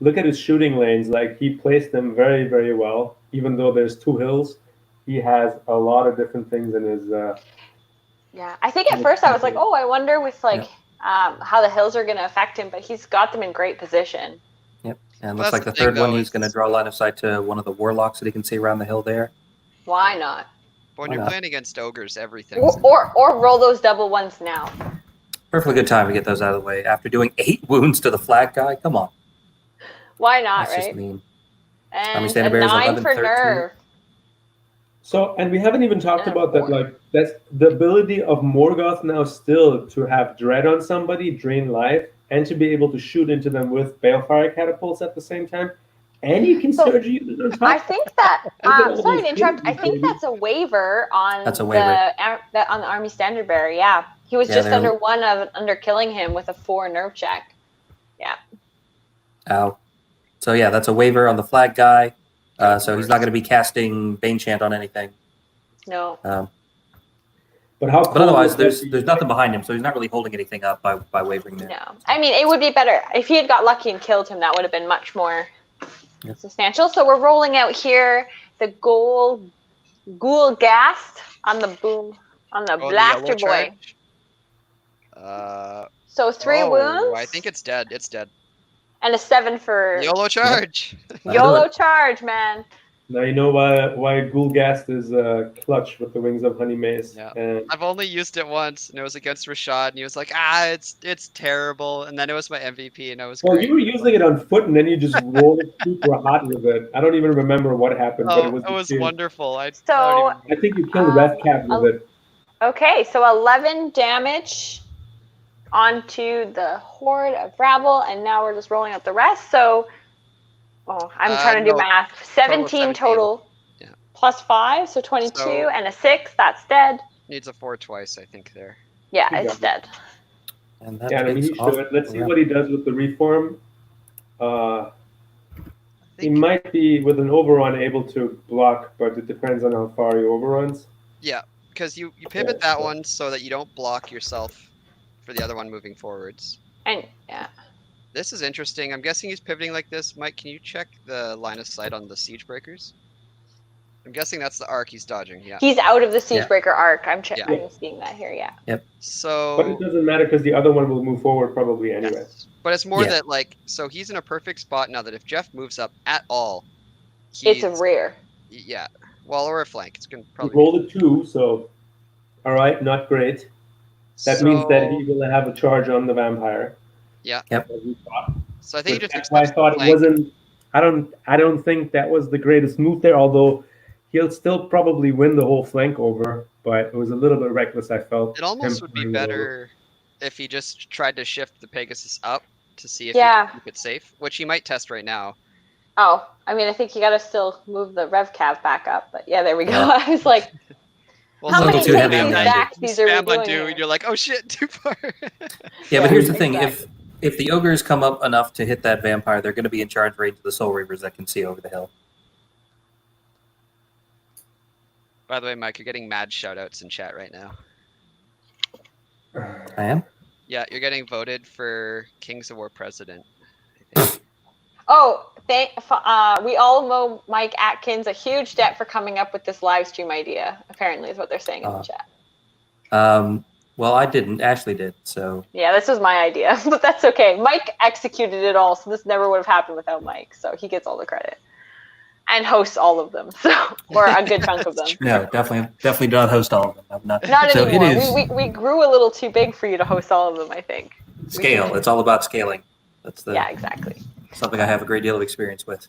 Look at his shooting lanes. Like, he placed them very, very well. Even though there's 2 hills, he has a lot of different things in his. yeah, I think at first I was like, oh, I wonder with how the hills are going to affect him, but he's got them in great position. Yep. And Well, looks like that's the the third thing, one, though, he's going to draw line of sight to one of the warlocks that he can see around the hill there. Why not? But when Why you're not? playing against ogres, everything. Or roll those double ones now. Perfectly good time to get those out of the way after doing 8 wounds to the flat guy. Come on. Why not, That's just right? mean. And a Standard Bear is 9 11, for 13. nerve. So, and we haven't even talked Yeah, about that. boy. Like, that's the ability of Morgoth now still to have dread on somebody, drain life, and to be able to shoot into them with balefire catapults at the same time. And you can So, surge units on top. I think that. Look at all Sorry those to interrupt. I hits, think baby. that's a waiver on That's a waiver. on the Army Standard Bearer. Yeah, he was Yeah, just they're- under 1 under killing him with a 4 nerve check. Ow. So yeah, that's a waiver on the flag guy. So he's not going to be casting Bane Chant on anything. No. But how? But cool otherwise, would that be? there's nothing behind him, so he's not really holding anything up by wavering there. No. I mean, it would be better if he had got lucky and killed him. That would have been much more substantial. So we're rolling out here the Ghoul Ghast on the blaster boy. So 3 wounds. I think it's dead. It's dead. and a 7 for YOLO charge. YOLO charge, man. Now you know why Ghoulghast is clutch with the wings of honey mace. Yeah. And I've only used it once, and it was against Rashad, and he was like, it's terrible. And then it was my MVP, and I was well, great. you were using it on foot, and then you just rolled it super hot with it. I don't even remember what happened, but it was wonderful. I think you killed Rethcap with it. Okay, so 11 damage onto the horde of rabble, and now we're just rolling up the rest. So, I'm trying to do math. 17 total. Yeah. Plus 5, so 22, So- and a 6. That's dead. Needs a 4 twice, I think, there. Yeah, He it's got dead. And that Yeah, I mean, he takes off should. Let's see the what he does with the reform. He I think, might be, with an overrun, able to block, but it depends on how far he overruns. yeah, because you pivot that one so that you don't block yourself for the other one moving forwards. And yeah. This is interesting. I'm guessing he's pivoting like this. Mike, can you check the line of sight on the siege breakers? I'm guessing that's the arc he's dodging. Yeah. He's out of the Yeah. Siegebreaker arc. I'm Yeah. I'm seeing that here, yeah. But So, it doesn't matter because the other one will move forward probably anyway. yes. But it's more Yeah. that like, so he's in a perfect spot now that if Jeff moves up at all, It's a rear. yeah, well, or a flank. It's gonna He probably. rolled a 2, so all right, not great. That means that he will have a charge on the vampire. Yeah. Yep. As we thought. So I think he But just that's why I accepts the thought it flank. wasn't. I don't think that was the greatest move there. Although he'll still probably win the whole flank over, but it was a little bit reckless. I felt. It almost him would be playing it over. better if he just tried to shift the Pegasus up to see if Yeah. he could keep it safe, which he might test right now. Oh, I mean, I think you got to still move the rev cav back up, but yeah, there we go. Yeah. I was like, Well, how a little many too heavy takes on and 90. backsies are we spam doing undo, here? and you're like, oh shit, too far. Yeah, but here's the thing: exactly. if the ogres come up enough to hit that vampire, they're going to be in charge range of the Soul Reavers that can see over the hill. By the way, Mike, you're getting mad shoutouts in chat right now. I am. Yeah, you're getting voted for Kings of War president. I think. Oh, we all owe Mike Atkins a huge debt for coming up with this live stream idea, apparently, is what they're saying in the chat. Well, I didn't. Ashley did. So Yeah, this was my idea, but that's okay. Mike executed it all, so this never would have happened without Mike, so he gets all the credit. And hosts all of them, so or a good chunk of them. no, definitely not host all of them. I'm not. Not so anymore. it is We grew a little too big for you to host all of them, I think. scale. It's all about scaling. That's Yeah, exactly. something I have a great deal of experience with,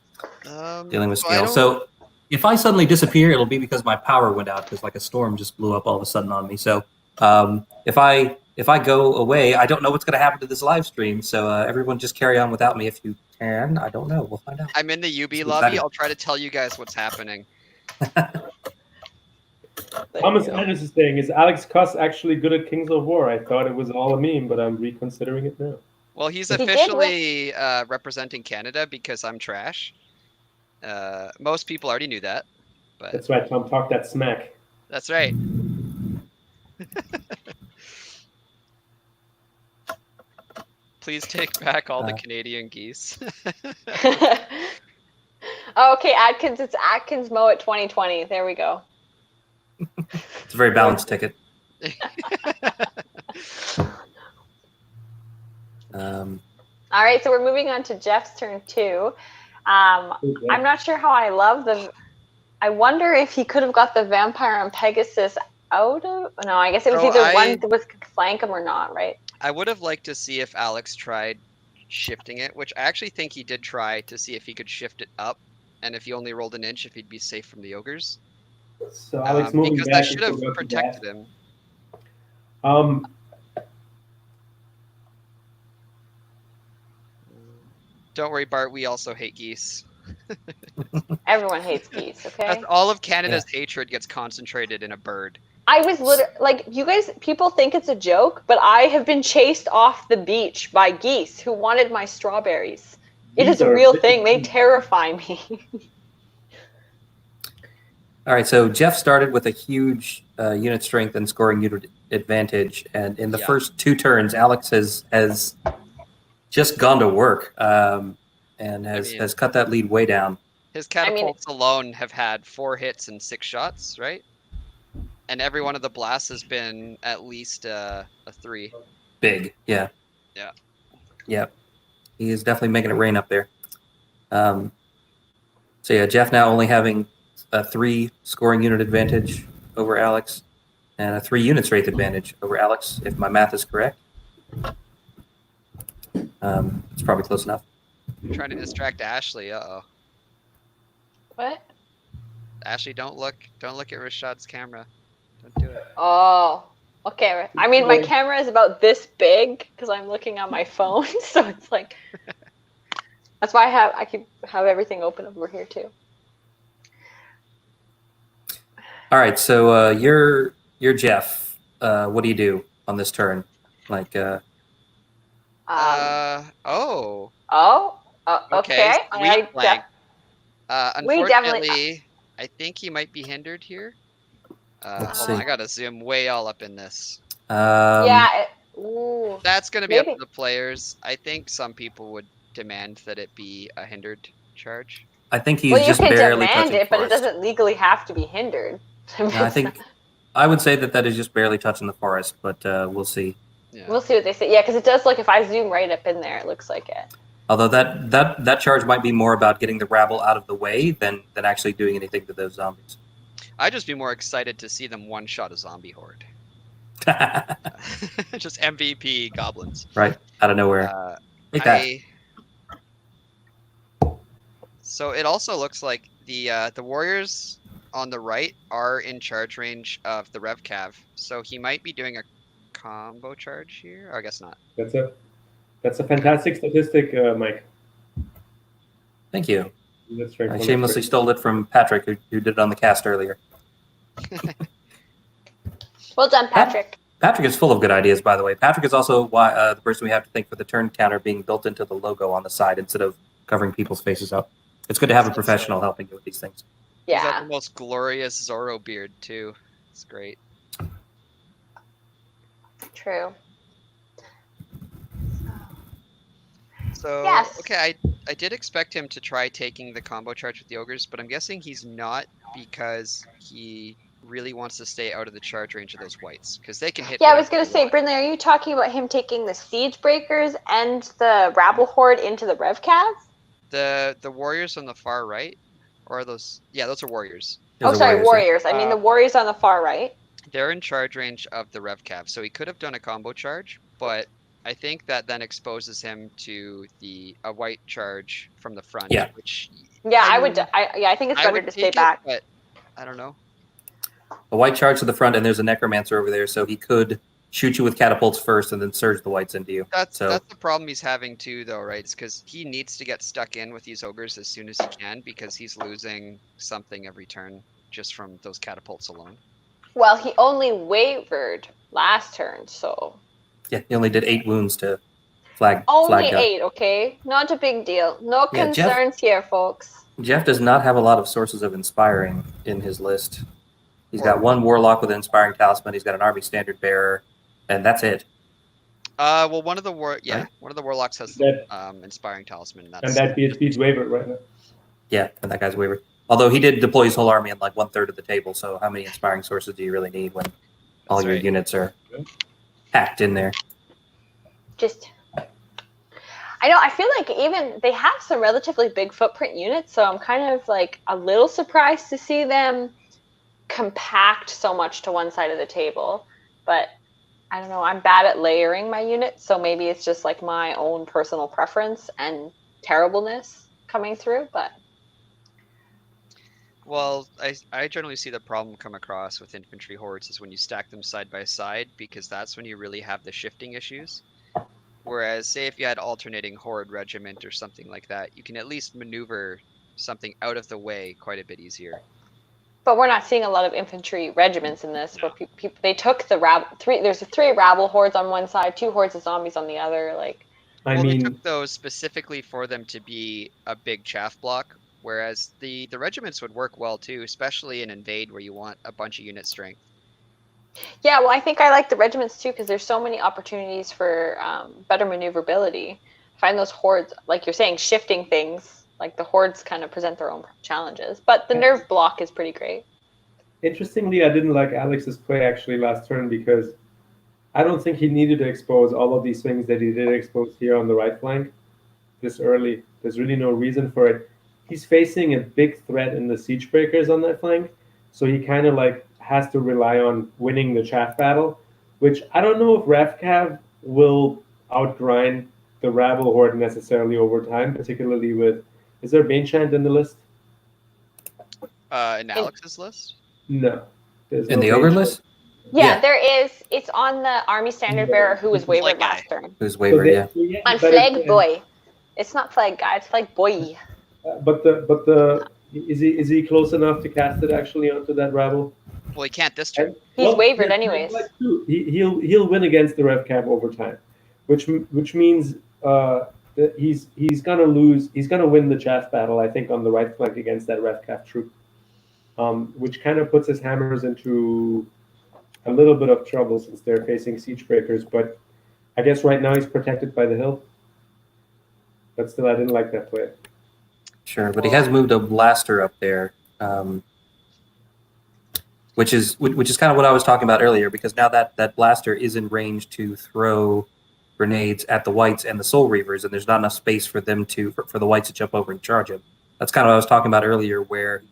dealing with So I scale. don't- So if I suddenly disappear, it'll be because my power went out because like a storm just blew up all of a sudden on me. So if I if I go away, I don't know what's going to happen to this live stream. So everyone just carry on without me if you can. I don't know. We'll find out. I'm in the UB So lobby. excited. I'll try to tell you guys what's happening. Thomas Anders is saying, is Alex Cuss actually good at Kings of War? I thought it was all a meme, but I'm reconsidering it now. Well, he's He did officially representing Canada because I'm trash. Most people already knew that, but That's right, Tom. Talk that smack. that's right. Please take back all the Canadian geese. Okay, Atkins. It's Atkins Mo at 2020. There we go. It's a very balanced ticket. All right, so we're moving on to Jeff's turn too. I'm not sure how I love the. I wonder if he could have got the vampire on Pegasus out of. No, I guess it was either one that was flank him or not, right? I would have liked to see if Alex tried shifting it, which I actually think he did try to see if he could shift it up, and if he only rolled an inch, if he'd be safe from the ogres. So Alex moving because back that should have protected him. Don't worry, Bart. We also hate geese. Everyone hates geese, okay? That's all of Canada's hatred gets concentrated in a bird. I was literally like, you guys, people think it's a joke, but I have been chased off the beach by geese who wanted my strawberries. It is a real thing. They terrify me. All right, so Jeff started with a huge unit strength and scoring unit advantage, and in the first 2 turns, Alex has just gone to work and has cut that lead way down. His catapults alone have had 4 hits and 6 shots, right? And every one of the blasts has been at least a 3. Big, yeah. Yeah. Yeah. He is definitely making it rain up there. So yeah, Jeff now only having a 3 scoring unit advantage over Alex and a 3 unit strength advantage over Alex, if my math is correct. It's probably close enough. I'm trying to distract Ashley. Uh-oh. What? Ashley, don't look at Rashad's camera. Don't do it. Oh, okay. I mean, my camera is about this big because I'm looking on my phone, so it's like that's why I keep have everything open over here too. All right, so you're Jeff. What do you do on this turn? Like, okay. Sweet flank. Unfortunately, I think he might be hindered here. Hold on, I gotta zoom way all up in this. That's gonna be up to the players. I think some people would demand that it be a hindered charge. I think he's just barely touching it, but it doesn't legally have to be hindered. I think I would say that is just barely touching the forest, but we'll see. Yeah. We'll see what they say. Yeah, because it does look. If I zoom right up in there, it looks like it. Although that charge might be more about getting the rabble out of the way than actually doing anything to those zombies. I'd just be more excited to see them one-shot a zombie horde. Just MVP goblins. Right, out of nowhere. Take that. So it also looks like the warriors on the right are in charge range of the Rev Cav. So he might be doing a combo charge here. Or I guess not. That's a fantastic statistic, Mike. Thank you. I shamelessly stole it from Patrick, who did it on the cast earlier. Well done, Patrick. Patrick is full of good ideas, by the way. Patrick is also the person we have to thank for the turn counter being built into the logo on the side instead of covering people's faces up. It's good to have a professional helping you with these things. Yeah. He's got the most glorious Zorro beard, too. It's great. True. So, okay, I did expect him to try taking the combo charge with the ogres, but I'm guessing he's not because he really wants to stay out of the charge range of those whites because they can hit. Yeah, I was going to say, Brindley, are you talking about him taking the siege breakers and the rabble horde into the Rev Cav? The warriors on the far right, or are those? Yeah, those are warriors. Warriors. I mean the warriors on the far right. They're in charge range of the Rev Cav, so he could have done a combo charge, but I think that then exposes him to a white charge from the front. Yeah. I think it's better to stay back. But I don't know. A white charge to the front, and there's a necromancer over there, so he could shoot you with catapults first and then surge the whites into you. That's So the problem he's having too, though, right? It's because he needs to get stuck in with these ogres as soon as he can because he's losing something every turn just from those catapults alone. Well, he only wavered last turn, so yeah, he only did 8 wounds to flag. only flag 8. Okay, not a big deal. No Yeah, concerns here, folks. Jeff does not have a lot of sources of inspiring in his list. He's Or- got 1 warlock with an inspiring talisman. He's got an army standard bearer, and that's it. Well, one of the Right? one of the warlocks has That- inspiring talisman. And that BSB's wavered right now. Yeah, and that guy's wavered. Although he did deploy his whole army in like 1/3 of the table, so how many inspiring sources do you really need when all That's your right. units are packed in there? Just, I know. I feel like even they have some relatively big footprint units, so I'm kind of like a little surprised to see them compact so much to one side of the table. But I don't know. I'm bad at layering my units, so maybe it's just like my own personal preference and terribleness coming through. But Well, I generally see the problem come across with infantry hordes is when you stack them side by side because that's when you really have the shifting issues. Whereas, say if you had alternating horde regiment or something like that, you can at least maneuver something out of the way quite a bit easier. But we're not seeing a lot of infantry regiments in this. Where they took the There's 3 rabble hordes on one side, 2 hordes of zombies on the other. Like, Well, they took those specifically for them to be a big chaff block, whereas the regiments would work well too, especially in invade where you want a bunch of unit strength. yeah, well, I think I like the regiments too because there's so many opportunities for better maneuverability. Find those hordes, like you're saying, shifting things. Like the hordes kind of present their own challenges, but the nerve block is pretty great. Interestingly, I didn't like Alex's play actually last turn because I don't think he needed to expose all of these things that he did expose here on the right flank this early. There's really no reason for it. He's facing a big threat in the siege breakers on that flank, so he kind of like has to rely on winning the chaff battle, which I don't know if RevCav will outgrind the rabble horde necessarily over time, particularly with. Is there Banechant in the list? In Alex's list? No. There's In no the ogre Banechant. list? Yeah, Yeah. there is. It's on the army standard bearer who was wavered guy. last turn. Who's wavered, yeah. On flag boy. It's not flag guy. It's flag boy. But is he close enough to cast it actually onto that rabble? Well, he can't this turn. He's wavered anyways. He'll win against the RevCav over time, which means that he's gonna lose. He's gonna win the chaff battle, I think, on the right flank against that RevCav troop, which kind of puts his hammers into a little bit of trouble since they're facing siege breakers. But I guess right now he's protected by the hill. But still, I didn't like that play. Sure, but he has moved a blaster up there, which is kind of what I was talking about earlier. Because now that blaster is in range to throw grenades at the whites and the soul reavers, and there's not enough space for them for the whites to jump over and charge him. That's kind of what I was talking about earlier, where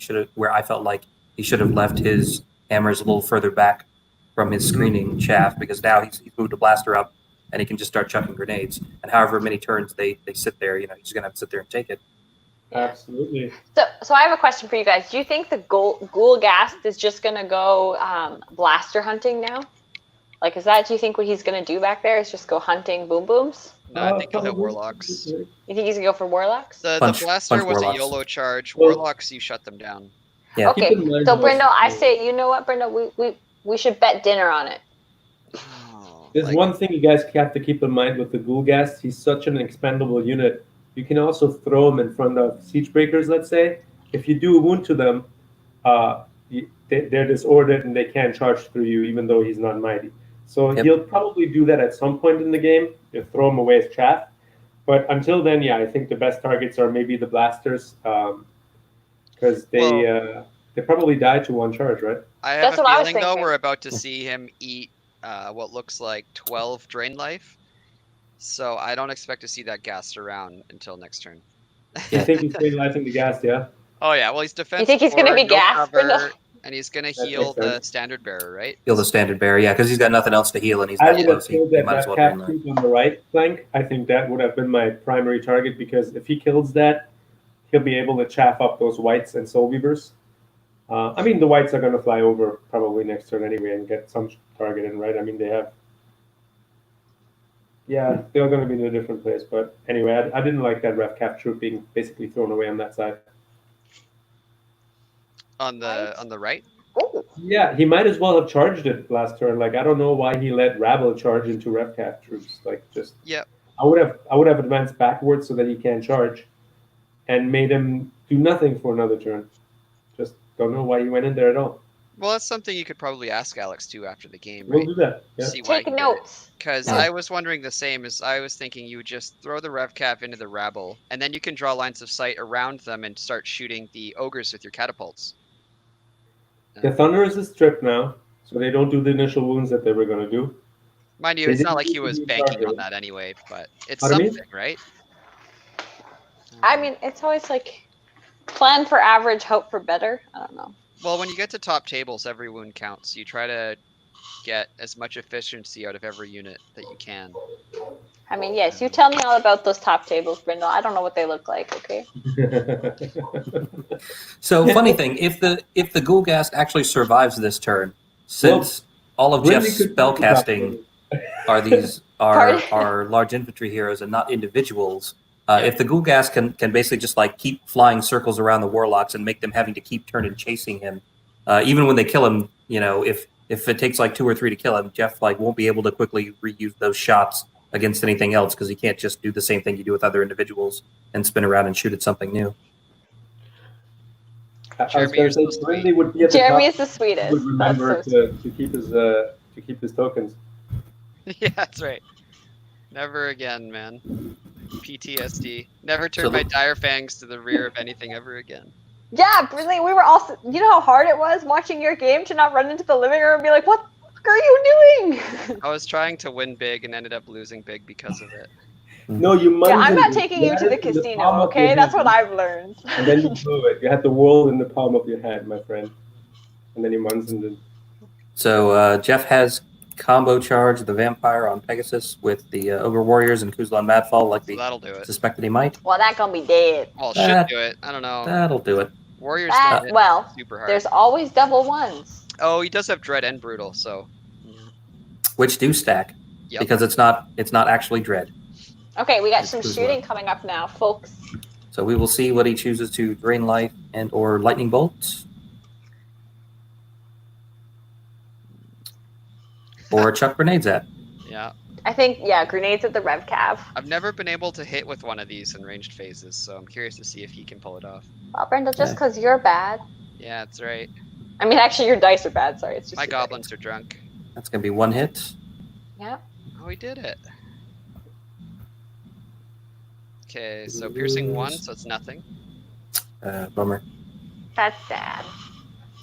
I felt like he should have left his hammers a little further back from his screening shaft, because now he's moved a blaster up and he can just start chucking grenades. And however many turns they sit there, he's gonna have to sit there and take it. Absolutely. So I have a question for you guys. Do you think the ghoul ghast is just gonna go blaster hunting now? Like, do you think what he's gonna do back there is just go hunting boom booms? No, I think he'll hit warlocks. You think he's gonna go for warlocks? The blaster punch was warlocks. a YOLO charge. Well- Warlocks, you shut them down. Yeah. Okay, Keep in mind so also- Brindle, I say, you know what, Brindle, we should bet dinner on it. There's one thing you guys have to keep in mind with the Ghoul Ghast. He's such an expendable unit. You can also throw him in front of siege breakers, let's say. If you do a wound to them, they're disordered and they can't charge through you, even though he's not mighty. So he'll probably do that at some point in the game. You'll throw him away as chaff. But until then, yeah, I think the best targets are maybe the blasters, because they probably die to one charge, right? I have That's a what I was feeling, though, thinking. we're about to see him eat what looks like 12 drain life. So I don't expect to see that ghast around until next turn. You think he's stabilizing the Ghast, yeah? Oh yeah, well he's defense. You think he's gonna be gassed, Brindle? and he's gonna That heal makes the sense. standard bearer, right? Heal the standard bearer, yeah, because he's got nothing else to heal, and he's I got would have close. He killed that might as well cap drain that. troop on the right flank. I think that would have been my primary target, because if he kills that, he'll be able to chaff up those whites and soul weavers. I mean, the whites are going to fly over probably next turn anyway and get some target in, right? I mean, they have Yeah, they're going to be in a different place. But anyway, I didn't like that RevCap troop being basically thrown away on that side. On the right. Ooh. Yeah, he might as well have charged it last turn. Like I don't know why he let Rabble charge into RevCap troops. Like just Yep. I would have advanced backwards so that he can't charge, and made him do nothing for another turn. Just don't know why he went in there at all. Well, that's something you could probably ask Alex too after the game, We'll right? do that. Yeah. See why Take he did it. notes. Because Yeah. I was wondering the same as I was thinking you would just throw the RevCap into the rabble, and then you can draw lines of sight around them and start shooting the ogres with your catapults. The Thunderers is stripped now, so they don't do the initial wounds that they were going to do. Mind you, They it's not didn't like he do was the banking on target. that anyway, but it's Pardon me? something, right? I mean, it's always like plan for average, hope for better. I don't know. Well, when you get to top tables, every wound counts. You try to get as much efficiency out of every unit that you can. I mean, yes, you tell me all about those top tables, Brindle. I don't know what they look like, okay? So funny thing, if the Ghoulgast actually survives this turn, since all of Really Jeff's good spellcasting are these Pardon? are large infantry heroes and not individuals. If the Ghoulgast can basically just like keep flying circles around the warlocks and make them having to keep turning chasing him, even when they kill him, you know, if it takes like 2 or 3 to kill him, Jeff like won't be able to quickly reuse those shots against anything else because he can't just do the same thing you do with other individuals and spin around and shoot at something new. I was Jeremy, going to you're say so Brindley would be at the Jeremy top. is the sweetest. Would remember That's so to keep his tokens. Yeah, that's right. Never again, man. PTSD. Never turn So my dire fangs to the rear of anything ever again. Yeah, Brindley, we were also, you know how hard it was watching your game to not run into the living room and be like, what the fuck are you doing? I was trying to win big and ended up losing big because of it. No, you Yeah, munged I'm not it. taking you had to it the in casino, palm of okay? your That's hand, what I've learned. And then you blew it. You had the world in the palm of your hand, my friend. And then you munzened it. So Jeff has combo charge the vampire on Pegasus with the Ogre Warriors and Kuzlan Madfall like So we that'll do it. suspected he might. Well, that gonna be dead. Well, it should That- do it. I don't know. That'll do it. Warriors That, don't hit well, super hard. there's always double ones. Oh, he does have Dread and Brutal, so. Which do stack Yep. because it's not actually dread. Okay, we got It's some Kuzma. shooting coming up now, folks. So we will see what he chooses to drain life and or lightning bolts. Or chuck grenades at. Yeah. I think, yeah, grenades at the Rev Cav. I've never been able to hit with one of these in ranged phases, so I'm curious to see if he can pull it off. Well, Brenda, just Yeah. because you're bad. Yeah, that's right. I mean, actually, your dice are bad. Sorry, it's just My your goblins are drunk. That's going to be 1 hit. dice. Yeah. Oh, he did it. Okay, so piercing 1, so it's nothing. Bummer. That's sad.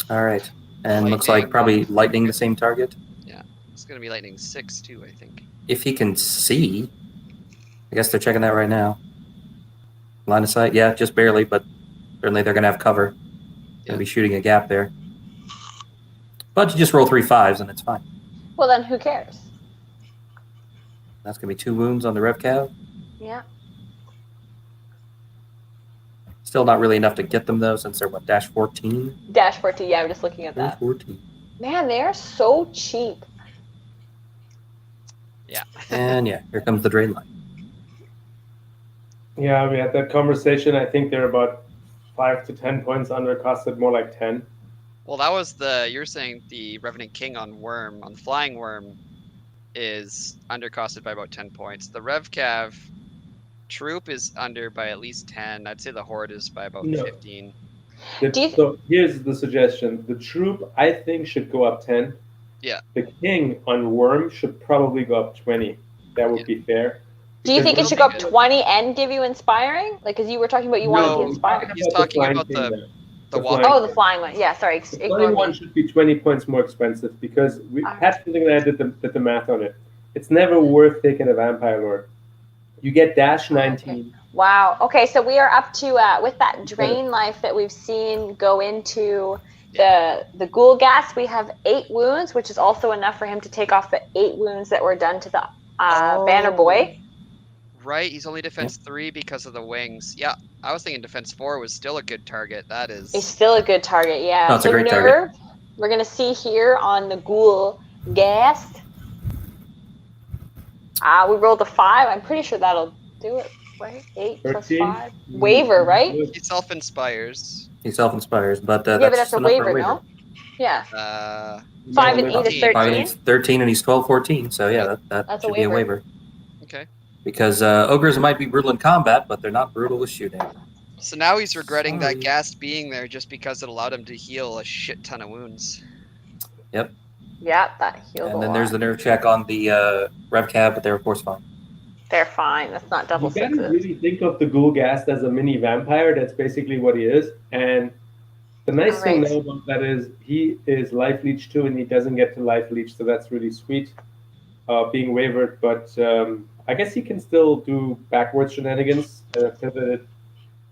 All right. And looks Lightning. like probably lightning the same target. It's gonna be lightning 6 too, I think. If he can see. I guess they're checking that right now. Line of sight? Yeah, just barely, but certainly they're going to have cover. Yeah. Going to be shooting a gap there. But you just roll 3 5s and it's fine. Well, then who cares? That's going to be 2 wounds on the Rev Cav. Yeah. Still not really enough to get them, though, since they're, what, dash 14? Dash 14. Yeah, I'm just looking at Dash that. 14. Man, they are so cheap. Yeah. And yeah, here comes the drain line. Yeah, we had that conversation. I think they're about 5 to 10 points under costed, more like 10. Well, that was you're saying the Revenant King on Worm, on Flying Worm, is undercosted by about 10 points. The Rev Cav troop is under by at least 10. I'd say the Horde is by about No. 15. So here's the suggestion. The troop, I think, should go up 10. Yeah. The king on Worm should probably go up 20. That would be fair. Do you think it Because should go up Good. 20 and give you inspiring? Like, because you were talking about you wanted No, the inspiring. He's talking flying about king the there. the the walk. flying- Oh, the flying one. Yeah, sorry. The Ignore flying one me. should be 20 points more expensive because Alright. Pat Fielding and I did the math on it. It's never worth taking a Vampire Lord. You get dash 19. Wow. Okay, so we are up to with that drain life that we've seen go into the ghoul gas. We have 8 wounds, which is also enough for him to take off the 8 wounds that were done to the Banner Boy. Right, he's only defense 3 because of the wings. Yeah, I was thinking defense 4 was still a good target. That is. It's still a good target, yeah. Oh, it's a so great Nerve, target. we're gonna see here on the ghoul gas. We rolled a 5. I'm pretty sure that'll do it, right? 8 plus 13. 5. Waiver, right? He self-inspires. He self-inspires, but Yeah, but that's that's a enough for waiver, no? Yeah. 5 and 8 is 13. 5 and 13. 8's 13, and he's 12, 14. So yeah, that That's a should be a waiver. waiver. Okay. Because ogres might be brutal in combat, but they're not brutal with shooting. So now he's regretting Sorry. that ghast being there just because it allowed him to heal a shit ton of wounds. Yep. Yeah, that heals And a then lot. there's the nerve check on the Rev Cab, but they're of course fine. They're fine. That's not double You gotta sixes. really think of the Ghoul Ghast as a mini vampire. That's basically what he is. And the nice thing Right. now about that is he is life leech too, and he doesn't get to life leech, so that's really sweet. Being wavered, but I guess he can still do backwards shenanigans. Pivot.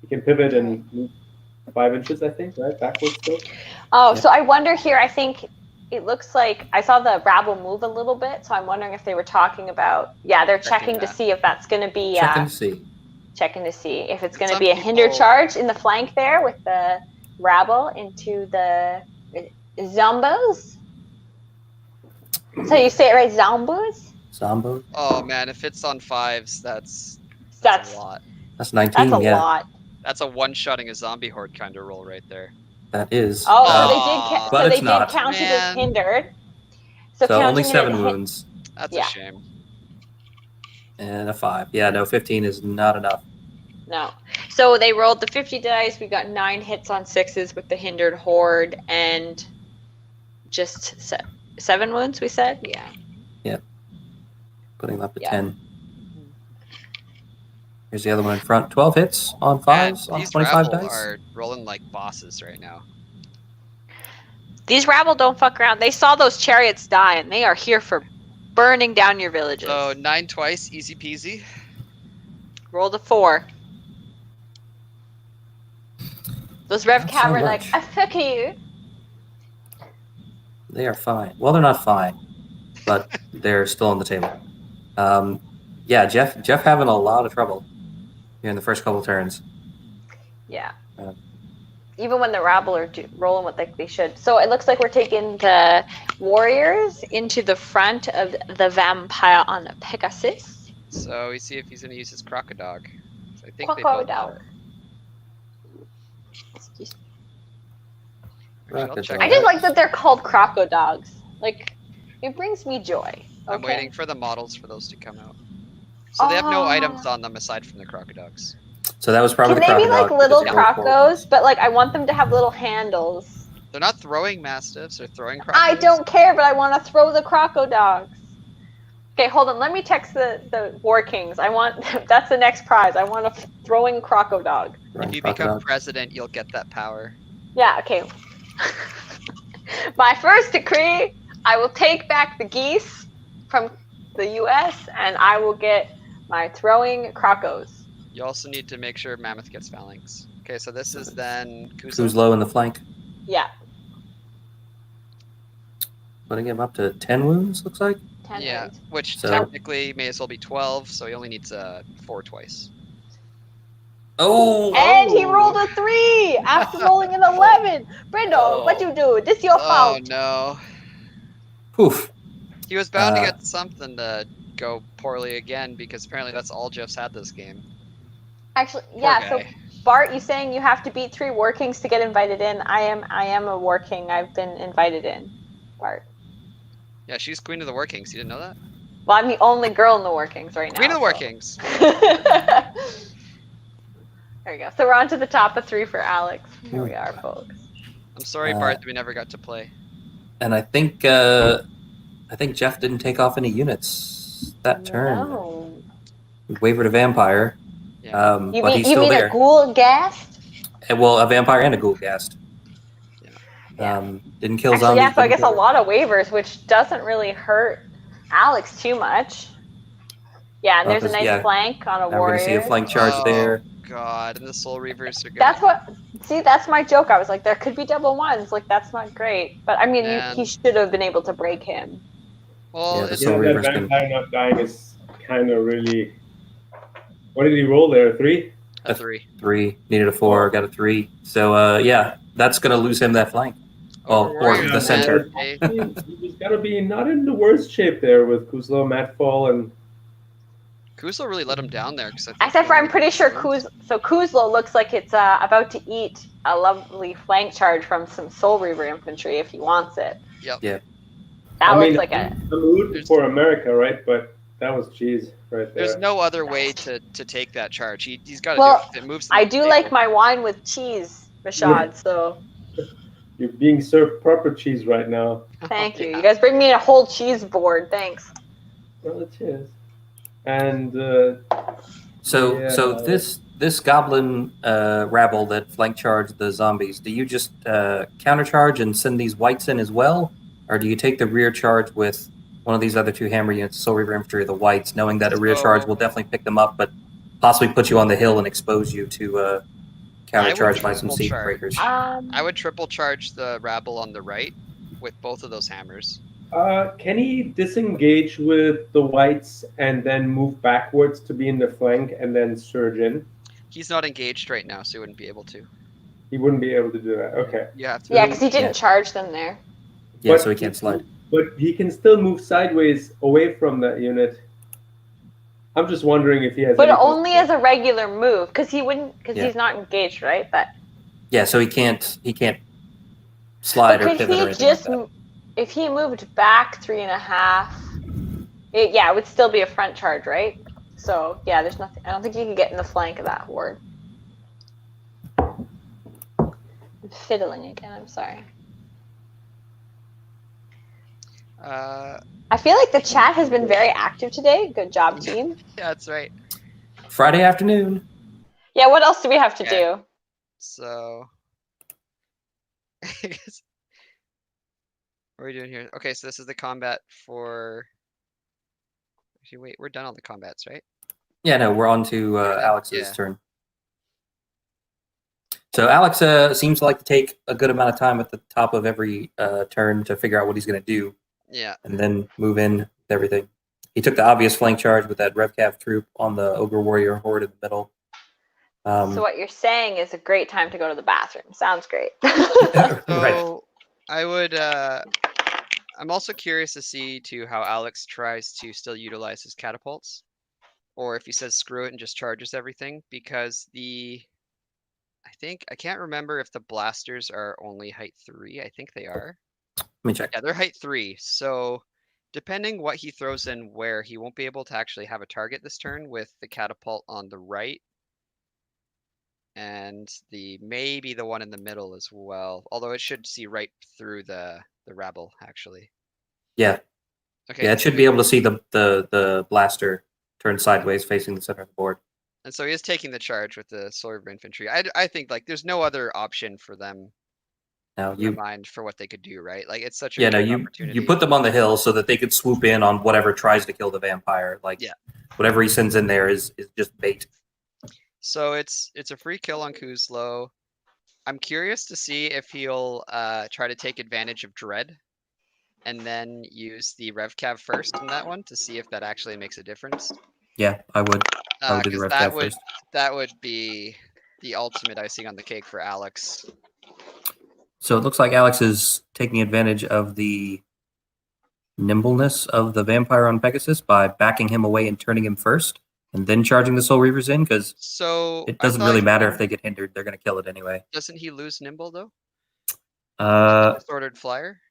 He can pivot and move 5 inches, I think, right? Backwards still. Oh, Yeah. so I wonder here, I think it looks like I saw the rabble move a little bit, so I'm wondering if they were talking about, they're checking to that. see if that's going to be, Checking to see. checking to see if it's going to Some be a hinder people- charge in the flank there with the rabble into the zombos. So you say it right, zombos? Zombo. Oh man, if it's on 5s, that's That's a lot. That's 19. that's a yeah, lot. That's a one-shotting a zombie horde kind of roll right there. that is. Oh, so Aw, they did. but So they it's not. did count it as Man. hindered. So counting only it 7 as wounds That's Yeah. a shame. and a 5. Yeah, no, 15 is not enough. No. So they rolled the 50 dice. We got 9 hits on 6s with the hindered horde and just 7 wounds. We said, yeah. Putting them up to Yeah. 10. Here's the other one in front. 12 hits on 5s Man, on these 25 rabble dice. are rolling like bosses right now. These rabble don't fuck around. They saw those chariots die, and they are here for burning down your villages. So 9 twice, easy peasy. Roll a 4. Those Rev Not Cab so are like, much. I fuck you. They are fine. Well, they're not fine, but they're still on the table. Yeah, Jeff having a lot of trouble here in the first couple turns. Yeah. Yeah. Even when the rabble are rolling what they should. So it looks like we're taking the warriors into the front of the vampire on Pegasus. So we see if he's going to use his crocodog. So I think they both Crocodile. are. Excuse me. Actually, I'll check I Crocodile. just that. like that they're called crocodogs. Like, it brings me joy. I'm Okay. waiting for the models for those to come out. So they have no Oh. items on them aside from the crocodogs. So that was probably Can the they be crocodile like little because they rolled forward. crocos? But like, I want them to have little handles. They're not throwing mastiffs or throwing crocos. I don't care, but I want to throw the crocodogs. Okay, hold on. Let me text the War Kings. I want that's the next prize. I want a throwing crocodog. Right, If you become crocodile. president, you'll get that power. Yeah. Okay. My first decree: I will take back the geese from the U.S. and I will get my throwing crocos. You also need to make sure Mammoth gets phalanx. Okay, so this is then Kuzo. Who's low in the flank? Yeah. Putting him up to 10 wounds, looks like. 10 Yeah, wounds. which So- technically may as well be 12, so he only needs 4 twice. Oh! And he rolled a 3 after rolling an 11. Brendo, what you do? This your Oh fault. no. Poof. He was bound to Uh, get something to go poorly again because apparently that's all Jeff's had this game. Actually, Poor yeah. So guy. Bart, you saying you have to beat 3 War Kings to get invited in? I am a War King. I've been invited in. Bart. Yeah, she's Queen of the War Kings. You didn't know that? Well, I'm the only girl in the War Kings right now. Queen of the War so- Kings. There we go. So we're on to the top of 3 for Alex. Here we are, folks. I'm sorry, Bart, that we never got to play. And I think Jeff didn't take off any units that turn. No. He wavered a vampire, Yeah. but he's still mean there. a ghoul ghast? Well, a vampire and a ghoul ghast. Didn't kill Actually, zombies. yeah, so I didn't guess a kill- lot of waivers, which doesn't really hurt Alex too much. Yeah, and Oh, there's a 'cause, nice yeah, flank on a Now we're warrior. gonna see a flank charge Oh, there. God, and the Soul Reavers are good. That's my joke. I was like, there could be double ones. Like, that's not great. But I mean, Man. he should have been able to break him. Well, Yeah, the it's, Soul that Reavers can- vampire not dying is kind of really. What did he roll there? 3? a 3. 3 needed a 4, got a 3. So yeah, that's gonna lose him that flank. Oh, or Warrior the Man, center. hey, He's got to be not in the worst shape there with Kuzlo, Matfall, and Kuzlo really let him down there. Except for I'm pretty sure Kuzlo looks like it's about to eat a lovely flank charge from some Soul Reaver infantry if he wants it. Yep. Yeah. That looks mean, like I'm rooting for America, right? But that was cheese right there. There's no other way to take that charge. He's got to Well, do it. It moves. I do like my wine with cheese, Rashad. So You're being served proper cheese right now. thank you. You guys bring me a whole cheese board. Thanks. Well, it is. And So this goblin rabble that flank charged the zombies, do you just countercharge and send these whites in as well, or do you take the rear charge with one of these other 2 hammer units, Soul Reaver infantry, or the whites, knowing that a rear charge will definitely pick them up, but possibly put you on the hill and expose you to countercharge by some siege breakers? I would triple charge the rabble on the right with both of those hammers. Can he disengage with the whites and then move backwards to be in the flank and then surge in? He's not engaged right now, so he wouldn't be able to. He wouldn't be able to do that. Okay. You have to. Yeah, because he didn't charge them there. Yeah, so he can't slide. But he can still move sideways away from that unit. I'm just wondering if he has. But only as a regular move, because he wouldn't, because he's not engaged, right? But yeah, so he can't slide or pivot or anything like that. If he moved back 3.5, it would still be a front charge, right? So yeah, there's nothing. I don't think you can get in the flank of that horde. I'm fiddling again. I'm sorry. I feel like the chat has been very active today. Good job, team. Yeah, that's right. Friday afternoon. Yeah, what else do we have to do? So, what are we doing here? Okay, so this is the combat for. Actually, wait, we're done on the combats, right? Yeah, no, we're on to Alex's turn. So Alex seems to like to take a good amount of time at the top of every turn to figure out what he's going to do. Yeah. And then move in with everything. He took the obvious flank charge with that RevCav troop on the Ogre Warrior horde in the middle. So what you're saying is a great time to go to the bathroom. Sounds great. So I would. I'm also curious to see too how Alex tries to still utilize his catapults, or if he says screw it and just charges everything, because I can't remember if the blasters are only height 3. I think they are. Let me check. Yeah, they're height 3. So depending what he throws in where, he won't be able to actually have a target this turn with the catapult on the right. And maybe the one in the middle as well. Although it should see right through the rabble, actually. Yeah. Okay. Yeah, it should be able to see the blaster turn sideways facing the center of the board. And so he is taking the charge with the Soul Reaver infantry. I think like there's no other option for them. Now mind for what they could do, right? Like it's such a good opportunity. You put them on the hill so that they could swoop in on whatever tries to kill the vampire. Like whatever he sends in there is just bait. So it's a free kill on Kuzlo. I'm curious to see if he'll try to take advantage of Dread and then use the RevCav first in that one to see if that actually makes a difference. Yeah, I would do the RevCav first. That would be the ultimate icing on the cake for Alex. So it looks like Alex is taking advantage of the nimbleness of the vampire on Pegasus by backing him away and turning him first, and then charging the Soul Reavers in, because it doesn't really matter if they get hindered. They're going to kill it anyway. Doesn't he lose nimble, though? Disordered flyer?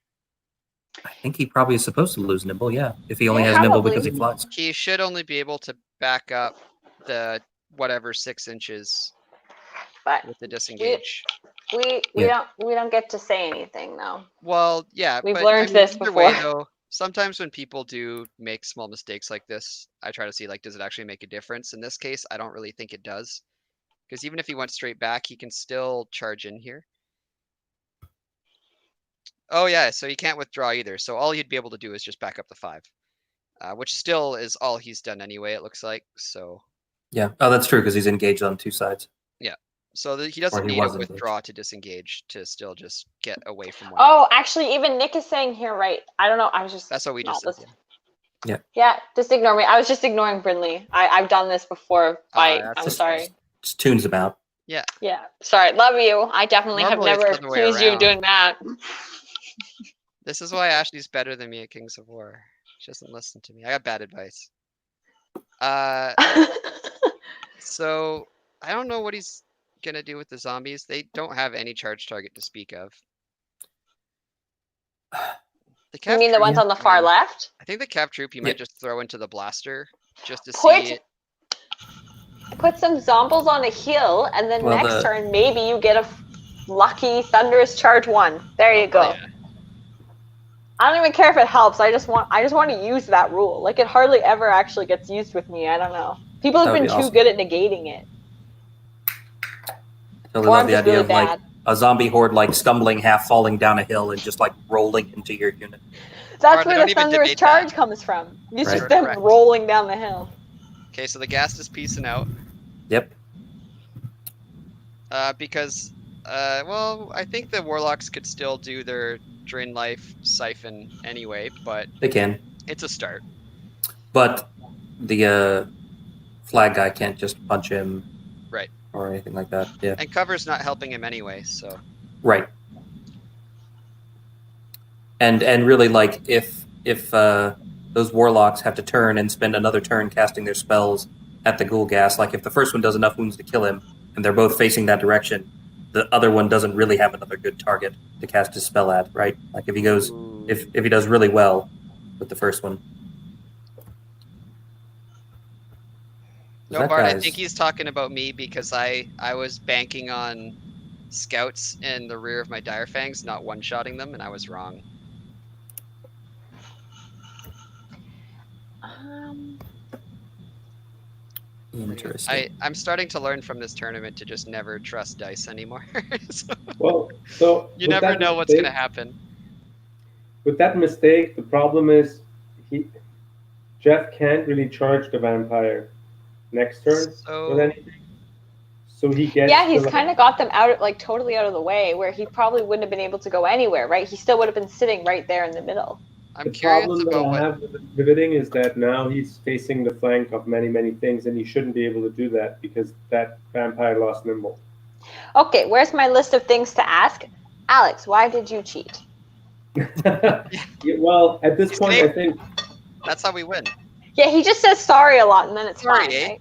I think he probably is supposed to lose nimble, yeah. If he only has nimble because he flies. He should only be able to back up the whatever 6 inches with the disengage. We don't get to say anything though. Well, yeah, we've learned this before. Way, though, sometimes when people do make small mistakes like this, I try to see like, does it actually make a difference? In this case, I don't really think it does, because even if he went straight back, he can still charge in here. Oh yeah, so he can't withdraw either. So all he'd be able to do is just back up the 5, which still is all he's done anyway. It looks like so. Yeah. Oh, that's true because he's engaged on 2 sides. Yeah. So he doesn't need to withdraw to disengage to still just get away from one. Oh, actually, even Nick is saying here, right? I don't know. I was just. That's what we just said. Yeah. Yeah, just ignore me. I was just ignoring Brindley. I've done this before. I'm sorry. Just tunes him out. Yeah. Yeah. Sorry. Love you. I definitely have never accused you of doing that. This is why Ashley's better than me at Kings of War. She doesn't listen to me. I got bad advice. So I don't know what he's gonna do with the zombies. They don't have any charge target to speak of. The You mean the ones on the far left? I think the cav troop you might Yep. just throw into the blaster just to Put- see. Put some zombies on a hill, and then Well, next turn maybe you get a lucky thunderous charge 1. There you go. Yeah. I don't even care if it helps. I just want to use that rule. Like, it hardly ever actually gets used with me. I don't know. People have That would been be too awesome. good at negating it. Totally Or love I'm the just idea really of like bad. a zombie horde like stumbling, half falling down a hill, and just like rolling into your unit. That's Or where don't the even thunderous debate charge that. comes from. It's Right. just them Correct. rolling down the hill. Okay, so the ghast is piecing out. Yep. Because, well, I think the warlocks could still do their drain life siphon anyway, but They can, it's a start. but the flag guy can't just punch him, Right. or anything like that. Yeah. And cover's not helping him anyway, so. Right. And really, like, if those warlocks have to turn and spend another turn casting their spells at the ghoul gas, like if the first one does enough wounds to kill him, and they're both facing that direction, the other one doesn't really have another good target to cast his spell at, right? Like if he goes, if he does really well with the first one. No, That Bart, I guy's- think he's talking about me because I was banking on scouts in the rear of my dire fangs, not one-shotting them, and I was wrong. Interesting. I'm starting to learn from this tournament to just never trust dice anymore. So So you with never that know what's mistake- going to happen. With that mistake, the problem is Jeff can't really charge the vampire next turn with So anything. So he gets. Yeah, he's the, kind of got them out, like totally out of the way, where he probably wouldn't have been able to go anywhere, right? He still would have been sitting right there in the middle. I'm The curious problem that about I what. have with pivoting is that now he's facing the flank of many things, and he shouldn't be able to do that because that vampire lost nimble. Okay, where's my list of things to ask? Alex, why did you cheat? Yeah, well, at this He's point, I think That's how we win. Yeah, he just says sorry a lot, and then it's Sorry, fine, eh? right?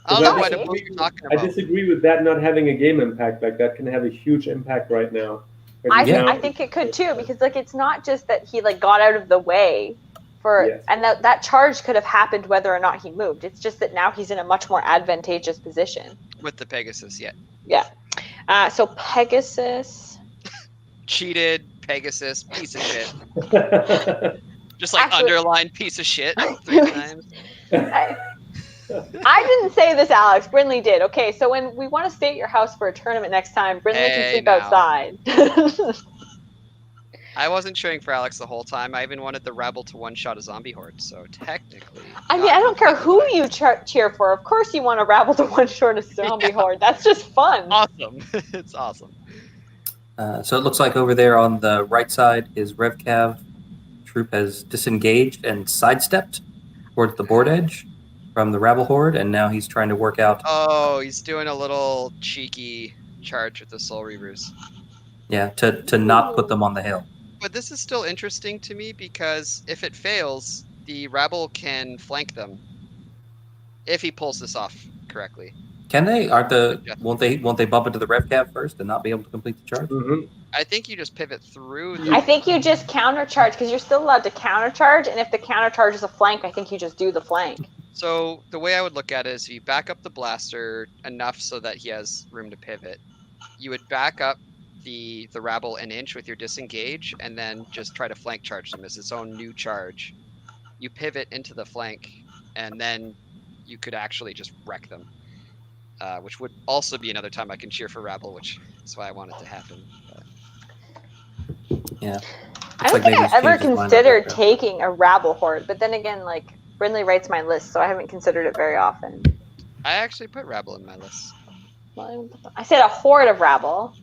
I don't know Sorry. what what you're talking I about. disagree with that not having a game impact. Like that can have a huge impact right now. I think it could too, because like it's not just that he like got out of the way for, Yes. and that charge could have happened whether or not he moved. It's just that now he's in a much more advantageous position. With the Pegasus, yeah. Yeah. So Pegasus. Cheated, Pegasus, piece of shit. Yes. Just like Actually- underlined piece of shit 3 times. I didn't say this, Alex. Brinley did. Okay, so when we want to stay at your house for a tournament next time, Brinley can Hey, sleep now. outside. I wasn't cheering for Alex the whole time. I even wanted the Rebel to one-shot a zombie horde, so technically. I mean, not I don't care who completely you cheer for. Of course, you want to rabble to one short a zombie horde. That's just fun. awesome. It's awesome. So it looks like over there on the right side, his RevCav troop has disengaged and sidestepped towards the board edge from the rabble horde, and now he's trying to work out. Oh, he's doing a little cheeky charge with the Soul Reavers. Yeah, to not put them on the hill. But this is still interesting to me because if it fails, the Rabble can flank them. If he pulls this off correctly. Can they? Yeah. Won't they bump into the RevCav first and not be able to complete the charge? Mhm. I think you just pivot through I the think you just countercharge because you're still allowed to countercharge, and if the countercharge is a flank, I think you just do the flank. So the way I would look at it is you back up the blaster enough so that he has room to pivot. You would back up the Rabble an inch with your disengage and then just try to flank charge them as its own new charge. You pivot into the flank and then you could actually just wreck them. Which would also be another time I can cheer for Rabble, which is why I want it to happen. But Yeah. I don't like think maybe I've he's ever changed his mind on considered that, though. taking a rabble horde, but then again, like Brinley writes my list, so I haven't considered it very often. I actually put Rabble in my list. Well, I said a horde of rabble.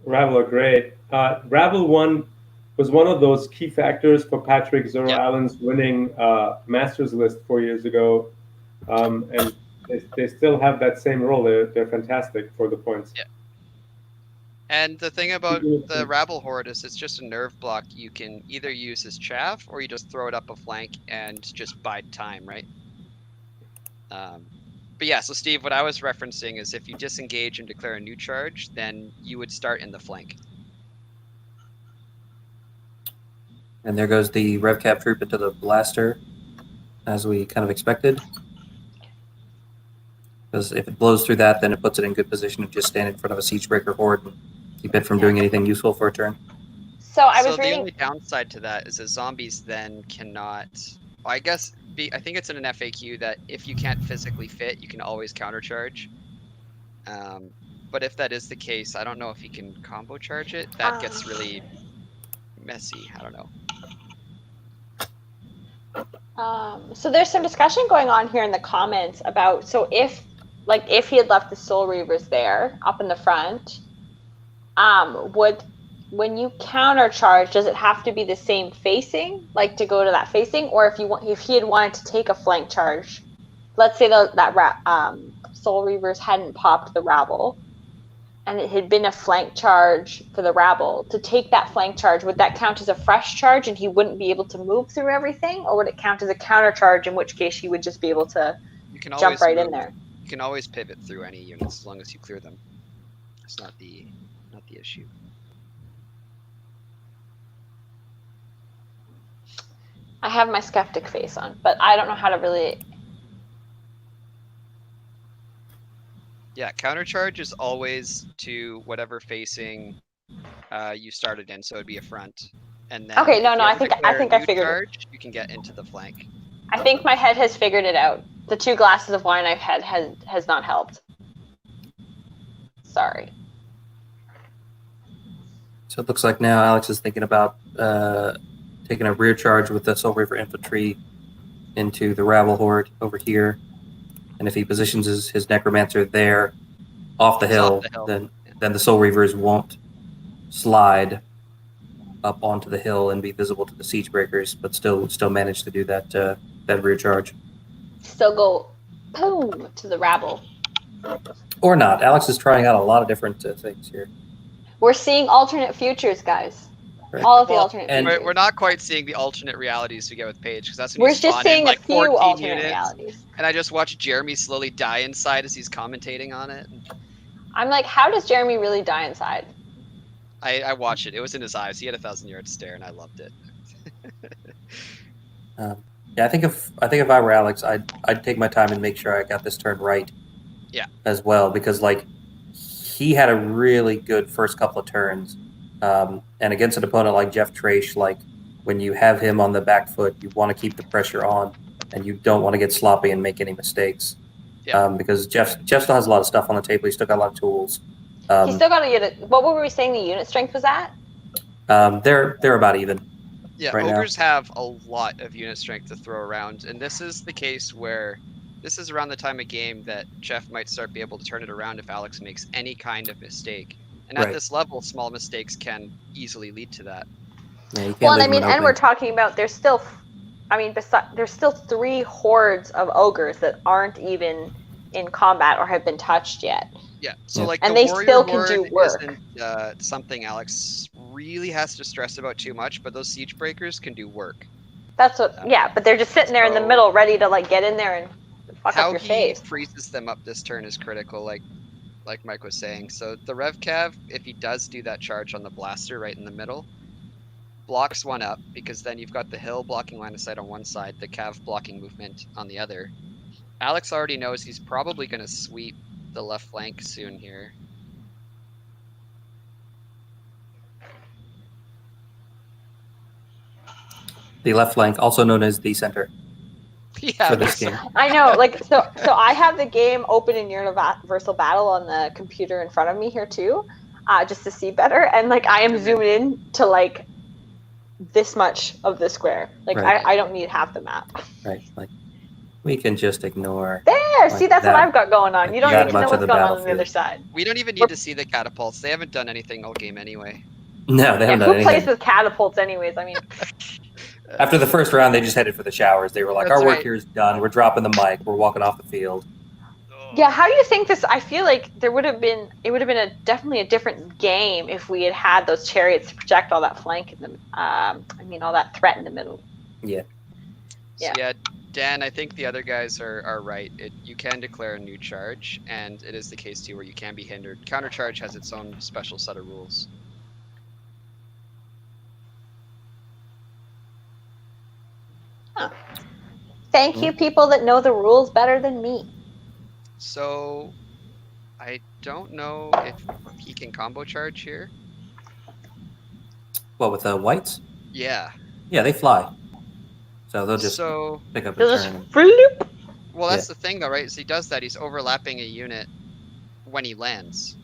Rabble are great. Rabble was one of those key factors for Patrick Zoro Yep. Allen's winning Masters list 4 years ago, and they still have that same role. They're fantastic for the points. Yeah. And the thing about the Rabble Horde is it's just a nerve block you can either use as chaff or you just throw it up a flank and just bide time, right? But yeah, so Steve, what I was referencing is if you disengage and declare a new charge, then you would start in the flank. And there goes the RevCap troop into the blaster, as we kind of expected. Because if it blows through that, then it puts it in good position to just stand in front of a Siegebreaker horde and keep it from doing anything useful for a turn. So I was the reading. only downside to that is that zombies then cannot. I guess I think it's in an FAQ that if you can't physically fit, you can always countercharge. But if that is the case, I don't know if you can combo charge it. That gets really messy. I don't know. So there's some discussion going on here in the comments about, so if he had left the Soul Reavers there up in the front, when you countercharge, does it have to be the same facing, like to go to that facing, or if he had wanted to take a flank charge, let's say that Soul Reavers hadn't popped the rabble, and it had been a flank charge for the rabble, to take that flank charge, would that count as a fresh charge and he wouldn't be able to move through everything, or would it count as a counter charge, in which case he would just be able to jump right in there? You can always pivot through any units as long as you clear them. It's not the issue. I have my skeptic face on, but I don't know how to really. Yeah, countercharge is always to whatever facing you started in, so it'd be a front. And then okay, no, I think I figured charge, you can get into the flank. I think my head has figured it out. The 2 glasses of wine I've had has not helped. Sorry. So it looks like now Alex is thinking about taking a rear charge with the Soul Reaver infantry into the rabble horde over here. And if he positions his necromancer there off the hill, then the Soul Reavers won't slide up onto the hill and be visible to the Siegebreakers, but still manage to do that rear charge. Still go boom to the rabble. Or not. Alex is trying out a lot of different things here. We're seeing alternate futures, guys. Right. All of the alternate futures. We're not quite seeing the alternate realities we get with Paige, because that's when we're just seeing like a few alternate units, realities. And I just watched Jeremy slowly die inside as he's commentating on it. I'm like, how does Jeremy really die inside? I watched it. It was in his eyes. He had a 1,000-yard stare, and I loved it. Yeah, I think if I were Alex, I'd take my time and make sure I got this turn right. Yeah. As well, because like he had a really good first couple of turns, and against an opponent like Jeff Traish, like when you have him on the back foot, you want to keep the pressure on, and you don't want to get sloppy and make any mistakes. Yeah. Because Jeff still has a lot of stuff on the table. He's still got a lot of tools. He's still got a unit. What were we saying the unit strength was at? They're about even. Yeah, right ogres have a lot of unit strength to throw around, and this is the case where this is around the time of game that Jeff might start be able to turn it around if Alex makes any kind of mistake. And at this level, small mistakes can easily lead to that. Yeah, well, and I mean, and we're talking about there's still 3 hordes of ogres that aren't even in combat or have been touched yet. Yeah, so like, and the they still warrior can do horde work. Isn't something Alex really has to stress about too much, but those siege breakers can do work. That's what, but they're just sitting there in the middle, ready to like get in there and fuck up your face. How he freezes them up this turn is critical, like Mike was saying. So the Rev Cav, if he does do that charge on the blaster right in the middle, blocks one up, because then you've got the hill blocking line of sight on one side, the Cav blocking movement on the other. Alex already knows he's probably going to sweep the left flank soon here. The left flank, also known as the center. Yeah, for this game. I know, like, so I have the game open in Universal Battle on the computer in front of me here too, just to see better, and like I am zoomed in to like this much of the square. Like I don't need half the map. Right, like we can just ignore. There, like see, that's that, what I've got going on. You don't that need to know much of what's the going on the other side. We don't even need to see the catapults. They haven't done anything all game anyway. No, they haven't done who anything. plays with catapults anyways? I mean, After the first round, they just headed for the showers. They were like, That's our work right. here is done. We're dropping the mic. We're walking off the field. yeah. How do you think this? I feel like it would have been definitely a different game if we had had those chariots to project all that flank in the, all that threat in the middle. Yeah. So Yeah. Dan, I think the other guys are right. You can declare a new charge, and it is the case too where you can be hindered. Countercharge has its own special set of rules. Thank you, people that know the rules better than me. So, I don't know if he can combo charge here. What, with the whites? Yeah. Yeah, they fly. So they'll just So pick up a They'll just turn. floop. well, that's the thing though, right? So he does that. He's overlapping a unit when he lands,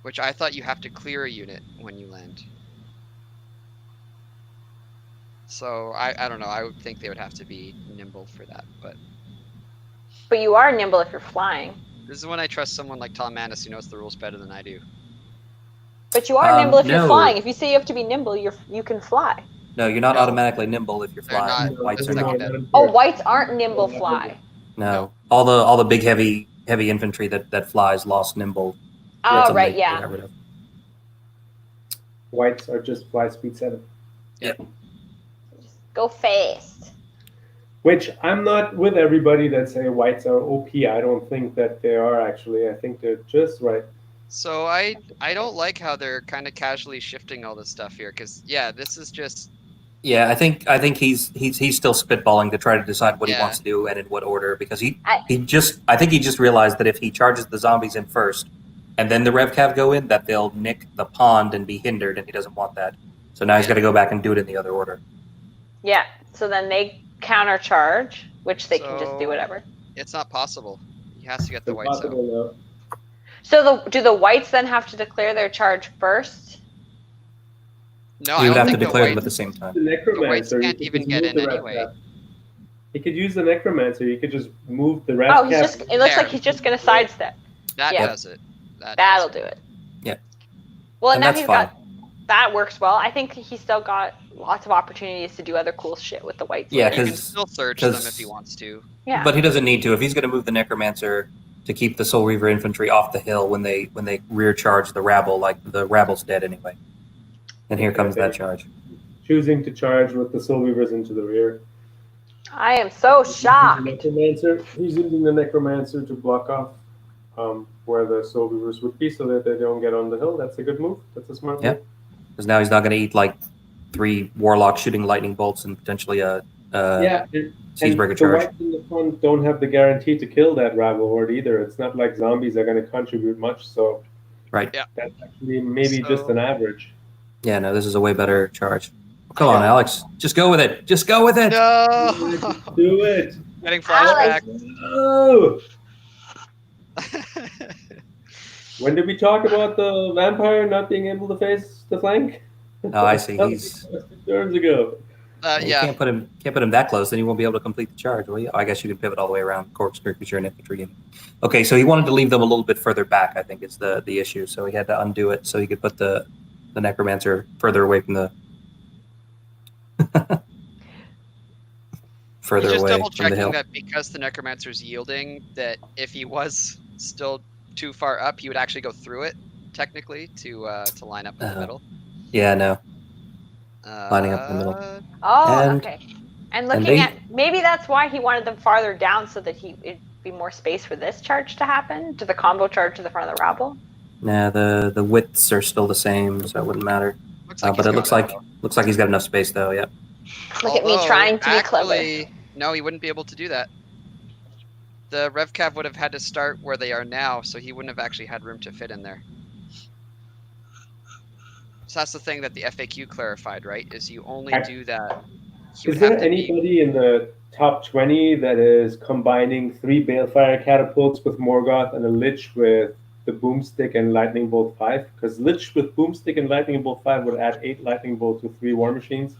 which I thought you have to clear a unit when you land. So I don't know. I would think they would have to be nimble for that, but But you are nimble if you're flying. this is when I trust someone like Tom Mannis who knows the rules better than I do. But you are nimble if you're no. flying. If you say you have to be nimble, you can fly. No, you're not No. automatically nimble if you're They're flying. not. Whites It's are like not. that. Oh, whites aren't nimble fly. No, all the big heavy infantry that flies lost nimble. That's Oh, something right, they yeah. got rid of. Whites are just fly speed 7. Go fast. Which I'm not with everybody that say whites are OP. I don't think that they are actually. I think they're just right. So I don't like how they're kind of casually shifting all this stuff here, because yeah, this is just Yeah, I think he's still spitballing to try to decide what he Yeah. wants to do and in what order, because I I- think he just realized that if he charges the zombies in first and then the Rev Cav go in, that they'll nick the pond and be hindered, and he doesn't want that. So now he's got to go back and do it in the other order. Yeah. So then they countercharge, which they can just do So- whatever. it's not possible. He has to get the It's whites out. possible though. So do the whites then have to declare their charge first? No, He I would don't have to think the declare them at whites. the same time. The necromancer. can't you could even just get move in the Rev anyway. Cap. He could use the necromancer. You could just move the Rev Oh, he's Cap. just. It looks There. like he's just gonna sidestep. That Yeah. does it. That'll do it. Yeah. Well, And now that's he's fine. got. That works well. I think he's still got lots of opportunities to do other cool shit with the whites. Yeah, later. He can 'cause- still surge them 'cause- if he wants to. Yeah. But he doesn't need to. If he's going to move the Necromancer to keep the Soul Reaver infantry off the hill when they rear charge the rabble, like the rabble's dead anyway. And here comes that charge. Choosing to charge with the Soul Reavers into the rear. I am so shocked. Necromancer. He's using the Necromancer to block off where the Soul Reavers would be, so that they don't get on the hill. That's a good move. That's a smart Yeah. move. Because now he's not going to eat like 3 warlocks shooting lightning bolts and potentially a Siegebreaker the charge. whites in the front don't have the guarantee to kill that rabble horde either. It's not like zombies are going to contribute much, so Right. Yeah. that's actually maybe just an average. Yeah, no, this is a way better charge. Come on, Alex. Just go with it. Just go with it. No. Do it! Getting Alex. flashback. Oh! When did we talk about the vampire not being able to face the flank? Oh, I see. That He's was 2 turns ago. you Yeah. can't put him that close, then you won't be able to complete the charge, will you? I guess you can pivot all the way around corkscrew because you're an infantry unit. Okay, so he wanted to leave them a little bit further back, I think is the issue. So he had to undo it so he could put the necromancer further away from the further He's just away double from the checking hill. that because the necromancer's yielding, that if he was still too far up, he would actually go through it technically to line up in the middle. Yeah, no. Lining up in the middle. Oh, And- okay. And looking they- at maybe that's why he wanted them farther down so that it'd be more space for this charge to happen, to the combo charge to the front of the rabble. Nah, the widths are still the same, so it wouldn't matter. Looks like But he's it got looks like he's got enough space though. Yeah. Look at me Although, trying to be clever. actually, no, he wouldn't be able to do that. The RevCav would have had to start where they are now, so he wouldn't have actually had room to fit in there. So that's the thing that the FAQ clarified, right? Is you only do that. He Is would have there to be. anybody in the top 20 that is combining 3 Balefire catapults with Morgoth and a Lich with the Boomstick and Lightning Bolt 5? Because Lich with Boomstick and Lightning Bolt 5 would add 8 Lightning Bolts with 3 War Machines.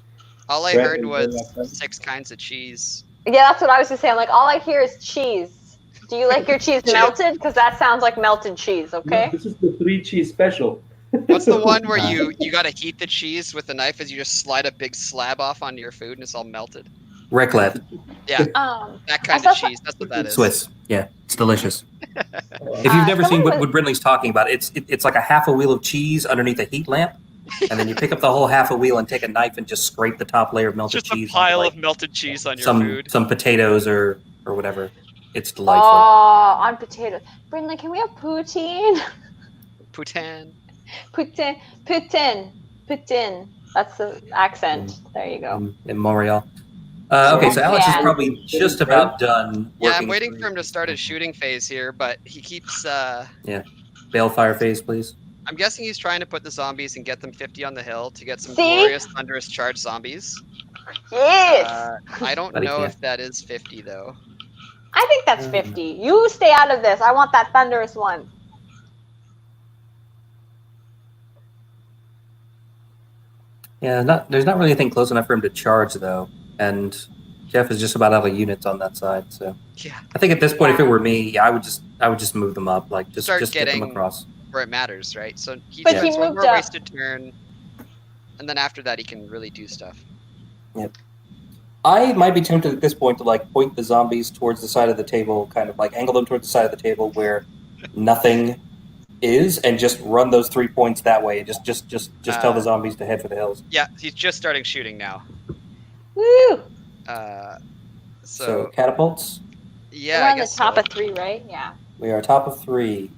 All I Red heard and was blue. 6 kinds of cheese. Yeah, that's what I was gonna say. I'm like, all I hear is cheese. Do you like your cheese melted? Because that sounds like melted cheese. Okay. No, this is the 3 cheese special. What's the one where you gotta heat the cheese with a knife as you just slide a big slab off onto your food and it's all melted? Raclette, Yeah, that kind of cheese. That's what that is. Swiss. Yeah, it's delicious. If you've never seen someone what Brindley's talking about, it's like a half a wheel of cheese underneath a heat lamp, and then you pick up the whole half a wheel and take a knife and just scrape the top layer of melted Just a cheese. pile onto, of melted cheese on your some food. some potatoes or whatever. It's delightful. Oh, on potatoes. Brindley, can we have poutine? Putan. Putin. That's the accent. There you go. in Montreal. Okay, so Alex is Yeah. probably just about done. Yeah, I'm working waiting through for him to his- start his shooting phase here, but he keeps. balefire phase, please. I'm guessing he's trying to put the zombies and get them 50 on the hill to get some See? glorious thunderous charged zombies. Yes. I don't But he know can't. if that is 50 though. I think that's 50. You stay out of this. I want that thunderous one. Yeah, there's not really anything close enough for him to charge though, and Jeff is just about out of units on that side. So Yeah. I think at this point, if it were me, I would just move them up, like just Start get them getting- across. Where it matters, right? So he But he starts one moved more up. wasted turn, and then after that he can really do stuff. I might be tempted at this point to like point the zombies towards the side of the table, kind of like angle them towards the side of the table where nothing is, and just run those 3 points that way. Just tell the zombies to head for the hills. Yeah, he's just starting shooting now. Woo! So catapults. Yeah, We're I on the guess top so. of 3, right? Yeah. We are top of 3.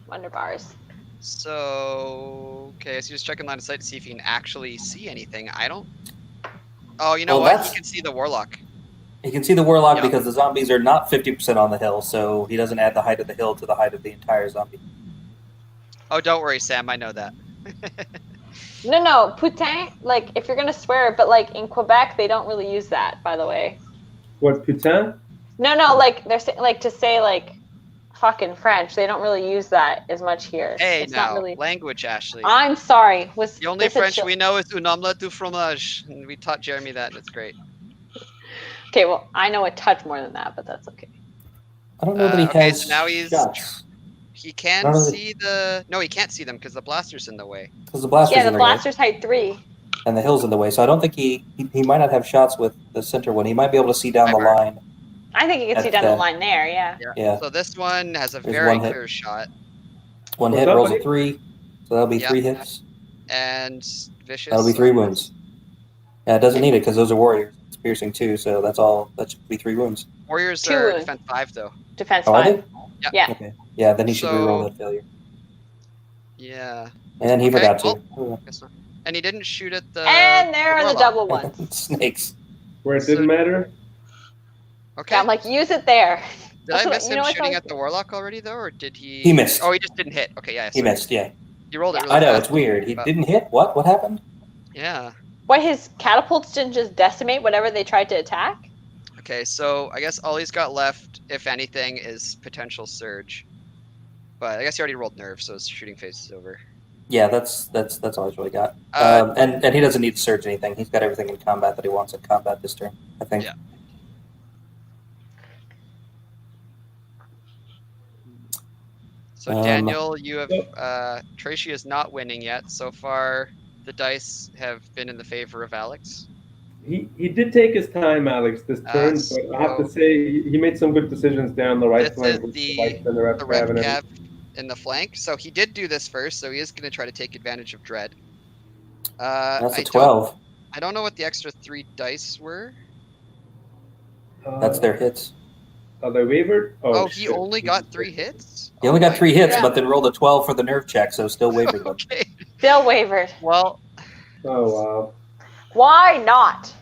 Wonder bars. So okay, so he's checking line of sight to see if he can actually see anything. I don't. Oh, you know Well, what? that's- He can see the warlock. You can see the warlock Yeah. because the zombies are not 50% on the hill, so he doesn't add the height of the hill to the height of the entire zombie. Oh, don't worry, Sam. I know that. No, putain, like, if you're gonna swear, but, like, in Quebec, they don't really use that, by the way. What, putain? No, like, they're saying, like, to say, like, fucking French, they don't really use that as much here. Hey, it's now not really. language, Ashley. I'm sorry. Was The only this a French chill- we know is un omelette du fromage, and we taught Jeremy that, and it's great. Okay, well, I know a touch more than that, but that's okay. I don't know that he Okay, has so now he's- shots. He can Not really. see the. No, he can't see them because the blaster's in the way. Because the blaster's Yeah, in the the way, blaster's height 3. and the hill's in the way, so I don't think he might not have shots with the center one. He might be able to see down the Ever. line. I think you can see That's down the the- line there, yeah. Yeah. So this one has a There's very one hit. clear shot, One What's hit up, rolls a buddy? 3, so that'll be Yeah. 3 hits. and vicious. That'll be 3 wounds. Yeah, it doesn't need it because those are warriors. It's piercing 2, so that's all. That should be 3 wounds. Warriors 2 are wounds. defense 5 though. Defense Oh, are 5. they? Yeah. Yeah. Okay. Yeah, then he should So- reroll that failure. Yeah. And he Okay, forgot to. Guess not. And he didn't shoot at the. And there are the warlock. double ones. Snakes. Where it So- didn't matter? Okay. Yeah, I'm like, use it there. Did I That's what- miss you him know what's shooting always- at the warlock already though, or did he? He missed. Oh, he just didn't hit. Okay, yeah. He sorry. missed, yeah. He rolled it really I know, fast. it's weird. He But- didn't hit? What? What happened? Yeah. Why, his catapults didn't just decimate whatever they tried to attack? Okay, so I guess all he's got left, if anything, is potential surge. But I guess he already rolled nerve, so his shooting phase is over. Yeah, that's all he's really got. Uh, And he doesn't need to search anything. He's got everything in combat that he wants in combat this turn, I think. Yeah. So Daniel, you have Traish is not winning yet. So far, the dice have been in the favor of Alex. He did take his time, Alex, this turn, but I have to so- say he made some good decisions down the right This flank is with the- spikes and the rep The cab red and cap in the flank. So he did do this first, so he is going to try to take advantage of dread. That's I a 12. I don't know what the extra 3 dice were. everything. That's their hits. Are they wavered? Oh, he shit. only got 3 hits? He only Oh got my 3 hits, Yeah. but then rolled a 12 for the nerve check, so still wavered them. Okay. Still wavered. Well, Oh, wow. Why not?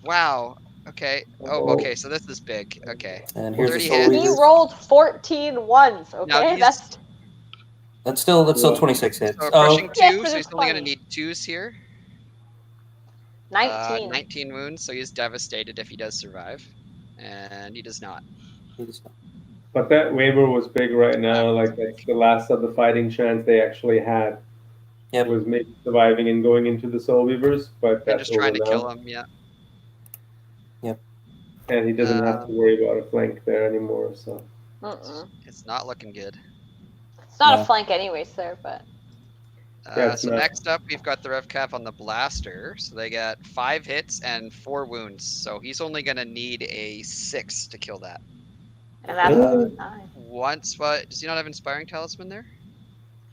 wow. Okay. Oh, Uh-oh. okay. So this is big. Okay. And here's the 30 soul hits. He reaver. rolled 14 ones, Now okay? he's- That's That's still 26 hits. So Oh, crushing 2, Yes, but so it's he's only going to funny. need 2s here. 19. 19 wounds, so he's devastated if he does survive. And he does not. But that waiver was big right now. Like, that's the last of the fighting chance they actually had. Yep. Was maybe surviving and going into the Soul Weavers, but And that's just trying to over now. kill him, yeah. And he doesn't have to worry about a flank there anymore. So Mm-mm. It's not looking good. It's not No. a flank anyway, sir, but Yeah, it's So not. next up, we've got the Rev Cap on the Blaster. So they got 5 hits and 4 wounds. So he's only going to need a 6 to kill that. and that's Uh, nine. Once, but does he not have Inspiring Talisman there?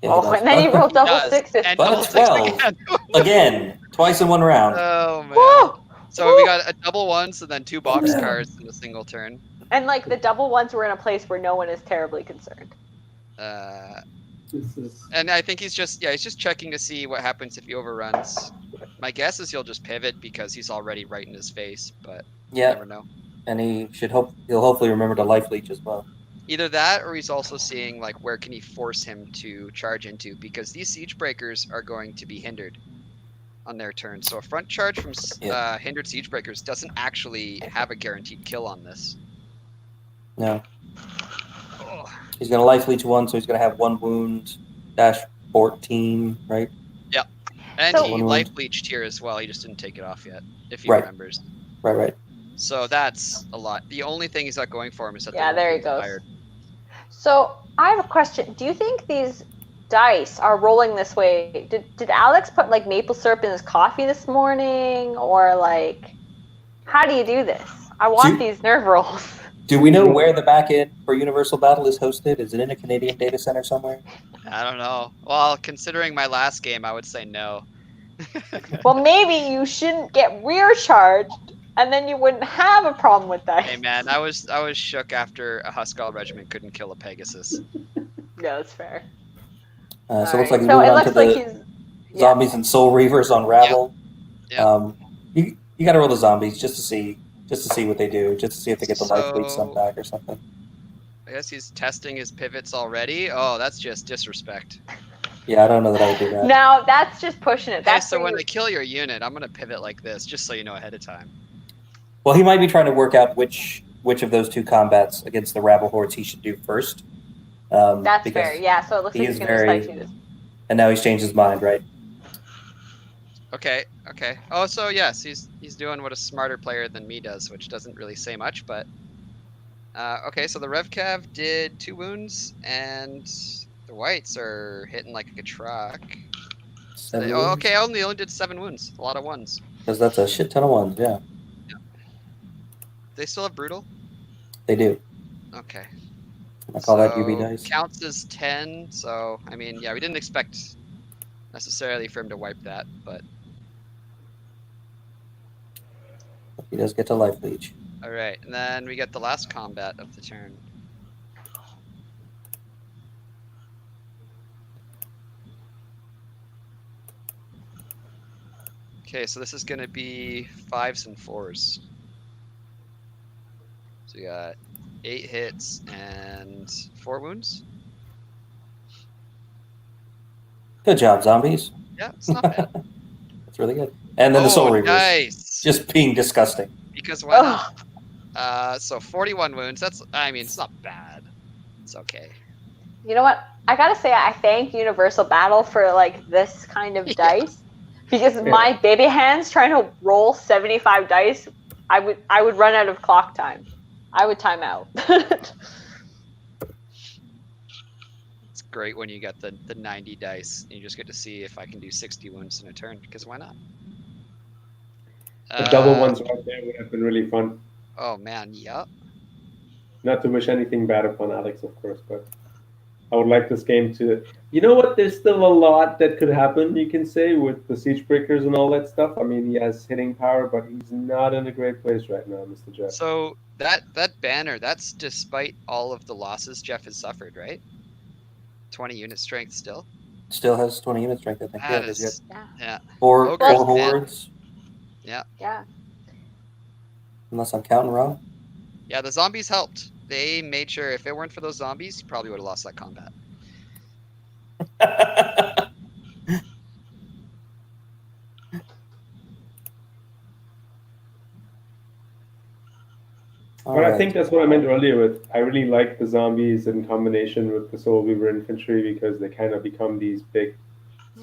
Yeah, Oh, he and then he rolled double Does. sixes. And But double it's six 12. again. Again, twice in one round. Oh man. Woo! So we got a double ones and then 2 box Yeah. cards in a single turn. And like the double ones were in a place where no one is terribly concerned. This is And I think he's just checking to see what happens if he overruns. My guess is he'll just pivot because he's already right in his face, but you Yeah, never know. and he'll hopefully remember to life leech as well. Either that or he's also seeing like where can he force him to charge into, because these siege breakers are going to be hindered on their turn. So a front charge from hindered siege breakers doesn't actually have a guaranteed kill on this. No, Oh. he's gonna life leech 1, so he's gonna have 1 wound dash 14, right? And So- he One life wound. leeched here as well. He just didn't take it off yet, if he Right. remembers. Right. So that's a lot. The only thing he's got going for him is that Yeah, they there won't he be goes. expired. So I have a question. Do you think these dice are rolling this way? Did Alex put like maple syrup in his coffee this morning, or like how do you do this? I want these nerve rolls. Do we know where the back end for Universal Battle is hosted? Is it in a Canadian data center somewhere? I don't know. Well, considering my last game, I would say no. Well, maybe you shouldn't get rear charged, and then you wouldn't have a problem with that. Hey man, I was shook after a Huskarl regiment couldn't kill a Pegasus. Yeah, that's fair. So it looks like he's So moving it on to looks like the he's zombies and soul reavers on Rabble. Yep. You got to roll the zombies just to see what they do, just to see if they get the life leech So- some back or something. I guess he's testing his pivots already. Oh, that's just disrespect. Yeah, I don't know that I would do that. Now that's just pushing it. Hey, That's so where when you- I kill your unit, I'm gonna pivot like this, just so you know ahead of time. Well, he might be trying to work out which of those 2 combats against the Rabble hordes he should do first. that's because fair. Yeah. So it looks he like is he's gonna very- just like do this. And now he's changed his mind, right? Okay. Oh, so yes, he's doing what a smarter player than me does, which doesn't really say much, but okay. So the Rev Cav did 2 wounds, and the whites are hitting like a truck. Oh, okay, I only did 7 wounds. A lot of ones. Because that's a shit ton of ones, yeah. They still have brutal. They do. Okay. I call that So, UV dice. Counts as 10. So I mean, yeah, we didn't expect necessarily for him to wipe that, but He does get to life leech. all right. And then we get the last combat of the turn. Okay, so this is going to be 5s and 4s. So we got 8 hits and 4 wounds. Good job, zombies. Yeah, it's not bad. That's really good. And then the soul reavers. Nice. Just being disgusting. Because why Ugh. not? So 41 wounds. I mean, it's not bad. It's okay. You know what? I gotta say, I thank Universal Battle for like this kind of Yeah. dice, because my baby hands trying to roll 75 dice, I would run out of clock time. I would time out. It's great when you get the 90 dice and you just get to see if I can do 60 wounds in a turn, because why not? the double ones right there would have been really fun. Oh man, yep. Not to wish anything bad upon Alex, of course, but I would like this game to. You know what? There's still a lot that could happen, you can say, with the siege breakers and all that stuff. I mean, he has hitting power, but he's not in a great place right now, Mr. Jeff. So that banner, that's despite all of the losses Jeff has suffered, right? 20 unit strength still. Still has 20 unit strength, I think. That Yeah, is, Yeah. yeah. four Ogres, man. hordes, Yeah. unless I'm counting wrong. Yeah, the zombies helped. They made sure if it weren't for those zombies, you probably would have lost that combat. But I think that's what I meant earlier with, I really like the zombies in combination with the Soul Weaver infantry, because they kind of become these big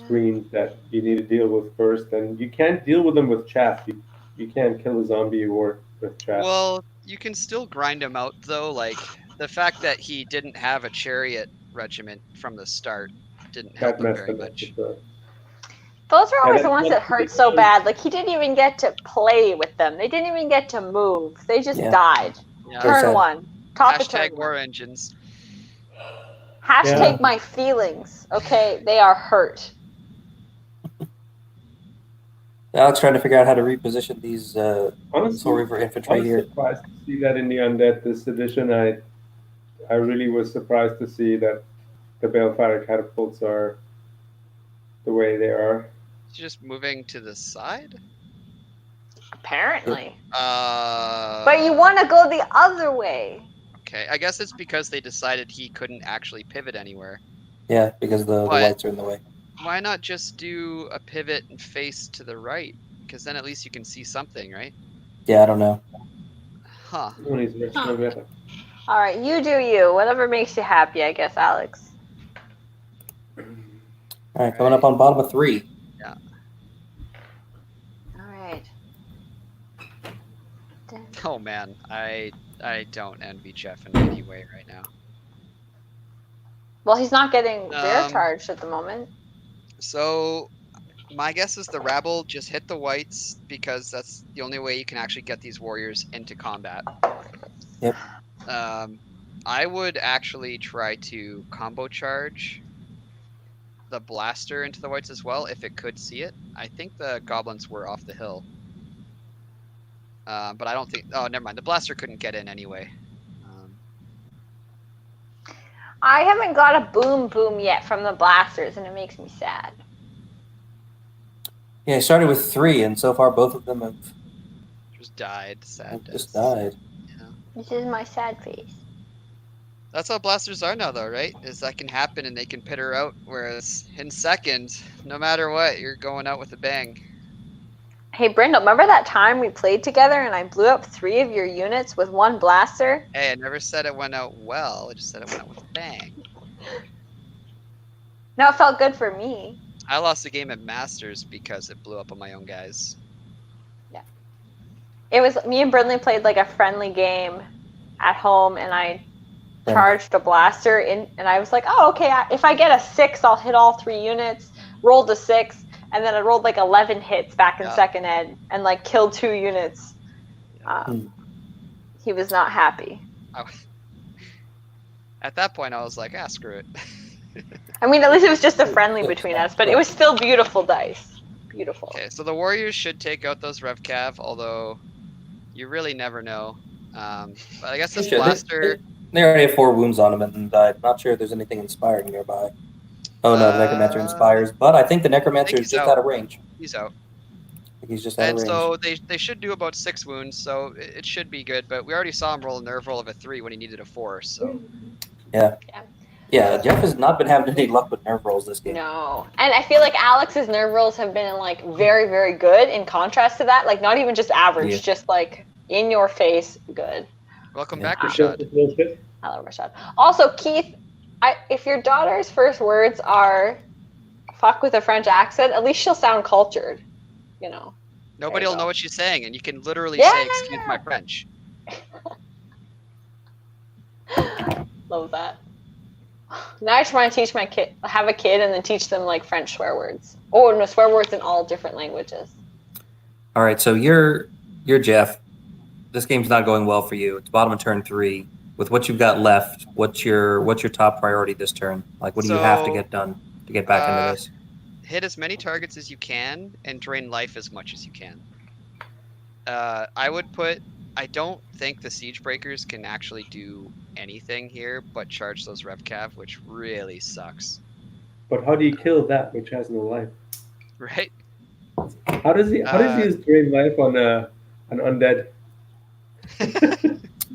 screens that you need to deal with first, and you can't deal with them with chaff. You can't kill a zombie or with chaff. Well, you can still grind him out though. Like the fact that he didn't have a chariot regiment from the start didn't help That him messed very them up much. for sure. Those are always Yeah, the ones that hurt so bad. Like he didn't even get to play with them. They didn't even get to move. They just Yeah. died. Yeah. Very Turn sad. one. Top of Hashtag turn war one. engines. Hashtag my feelings. Okay, they are hurt. Alex trying to figure out how to reposition these Soul Honestly, Reaver I infantry was here. surprised to see that in the undead this edition. I really was surprised to see that the Balefire catapults are the way they are. Just moving to the side. Apparently. But you want to go the other way. Okay, I guess it's because they decided he couldn't actually pivot anywhere. Yeah, because the whites are in the way. Why not just do a pivot and face to the right? Because then at least you can see something, right? Yeah, I don't know. Huh. All right, you do you. Whatever makes you happy, I guess, Alex. All right, coming up on bottom of 3. Yeah. All right. Oh man, I don't envy Jeff in any way right now. Well, he's not getting rear charged at the moment. So my guess is the rabble just hit the whites because that's the only way you can actually get these warriors into combat. Yep. I would actually try to combo charge the blaster into the whites as well if it could see it. I think the goblins were off the hill. But I don't think... Oh, never mind. The blaster couldn't get in anyway. I haven't got a boom yet from the blasters, and it makes me sad. Yeah, I started with 3, and so far both of them have just died. Sad. Just died. Yeah. This is my sad face. That's how blasters are now, though, right? Is that can happen and they can pit her out, whereas in second, no matter what, you're going out with a bang. Hey, Brindle, remember that time we played together and I blew up 3 of your units with 1 blaster? Hey, I never said it went out well. I just said it went out with a bang. No, it felt good for me. I lost a game at Masters because it blew up on my own guys. Yeah. It was me and Brindley played like a friendly game at home, and I charged a blaster in, and I was like, oh, okay, if I get a 6, I'll hit all 3 units. Rolled a 6. And then I rolled like 11 hits back in second ed and like killed 2 units. He was not happy. At that point, I was like, screw it. I mean, at least it was just a friendly between us, but it was still beautiful dice. Beautiful. Okay, so the Warriors should take out those Rev Cav, although you really never know. But I guess this blaster... They already have 4 wounds on him and died. Not sure if there's anything inspiring nearby. Oh no, the Necromancer inspires, but I think the Necromancer is just out of range. He's out. He's just out of range. And so they should do about 6 wounds, so it should be good. But we already saw him roll a nerve roll of a 3 when he needed a 4. So yeah, Jeff has not been having any luck with nerve rolls this game. No, and I feel like Alex's nerve rolls have been like very, very good. In contrast to that, like not even just average, just like in your face good. Welcome back, Rashad. Hello, Rashad. Also, Keith. If your daughter's first words are "fuck" with a French accent, at least she'll sound cultured, you know. Nobody will know what she's saying, and you can literally say, "Excuse my French." Love that. Now I just want to teach my kid, have a kid, and then teach them like French swear words. Oh no, swear words in all different languages. All right, so you're Jeff. This game's not going well for you. It's bottom of turn 3. With what you've got left, what's your top priority this turn? Like, what do you have to get done to get back into this? Hit as many targets as you can and drain life as much as you can. I would put... I don't think the Siege Breakers can actually do anything here but charge those Rev Cav, which really sucks. But how do you kill that which has no life? Right? How does he use drain life on an undead?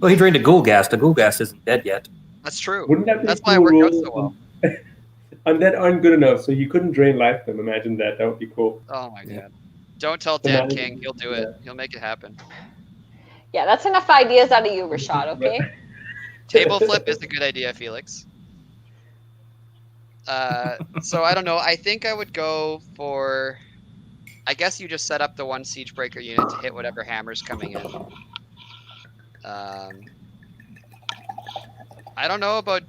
Well, he drained a ghoul ghast. The ghoul ghast isn't dead yet. That's true. Wouldn't that be That's cool why it worked out so well. Undead aren't good enough, so you couldn't drain life them. Imagine that. That would be cool. Oh my god. Don't tell Dan King. He'll do it. He'll make it happen. Yeah, that's enough ideas out of you, Rashad, okay? Table flip is a good idea, Felix. So I don't know. I think I would go for... I guess you just set up the 1 Siege Breaker unit to hit whatever hammer's coming in. I don't know about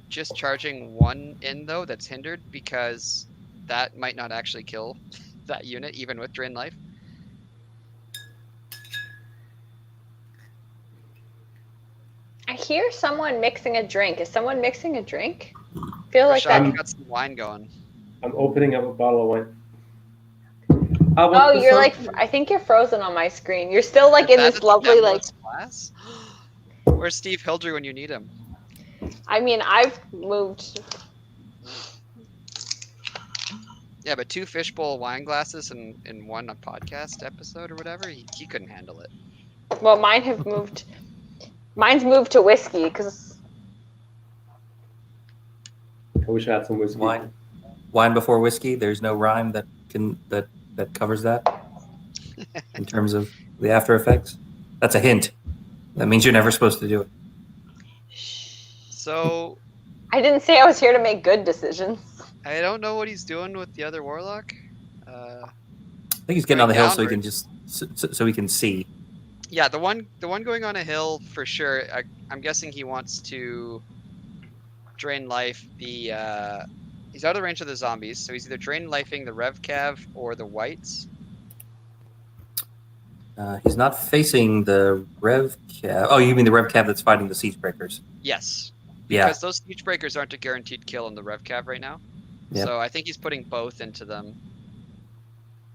just charging 1 in, though, that's hindered, because that might not actually kill that unit, even with Drain Life. hear someone mixing a drink. Is someone mixing a drink? I feel like Rashad that. got some wine going. I'm opening up a bottle of wine. Oh, you're like, I think you're frozen on my screen. You're still like in That this is lovely like. stemless glass? Where's Steve Hildry when you need him? I mean, I've moved. Yeah, but 2 fishbowl wine glasses in one podcast episode or whatever, he couldn't handle it. Well, mine have moved. Mine's moved to whiskey because. I wish I had some whiskey. Wine before whiskey. There's no rhyme that covers that in terms of the after effects. That's a hint. That means you're never supposed to do it. So I didn't say I was here to make good decisions. I don't know what he's doing with the other warlock. I think he's getting on the hill so he can just so he can see. Yeah, the one going on a hill for sure. I'm guessing he wants to drain life the. He's out of range of the zombies, so he's either drain lifing the Rev Cav or the Whites. He's not facing the Rev Cav. Oh, you mean the Rev Cav that's fighting the Siege Breakers? Yes. Yeah. Because those Siege Breakers aren't a guaranteed kill in the Rev Cav right now. Yep. So I think he's putting both into them.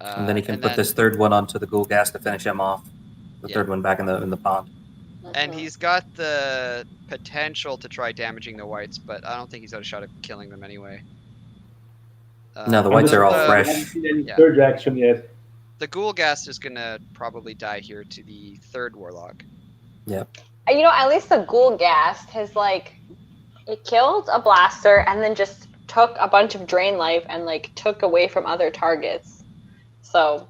And then he can put this third one onto the Ghoul Gas to finish him off. The third one back in the pond. And he's got the potential to try damaging the Whites, but I don't think he's got a shot at killing them anyway. No, the Whites are all fresh. I haven't seen any surge action yet. The Ghoul Gas is gonna probably die here to the third Warlock. Yep. You know, at least the Ghoul Ghast has like, it killed a blaster and then just took a bunch of drain life and like took away from other targets. So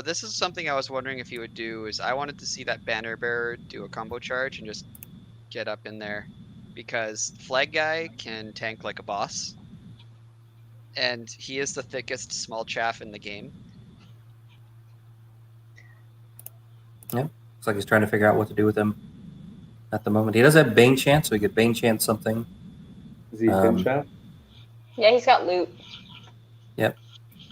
this is something I was wondering if he would do. Is I wanted to see that Banner Bearer do a combo charge and just get up in there, because Flag Guy can tank like a boss, and he is the thickest small chaff in the game. Yep. Looks like he's trying to figure out what to do with him at the moment. He does have Bane Chant, so he could Bane Chant something. Is he fin trap? yeah, he's got loot. Yep.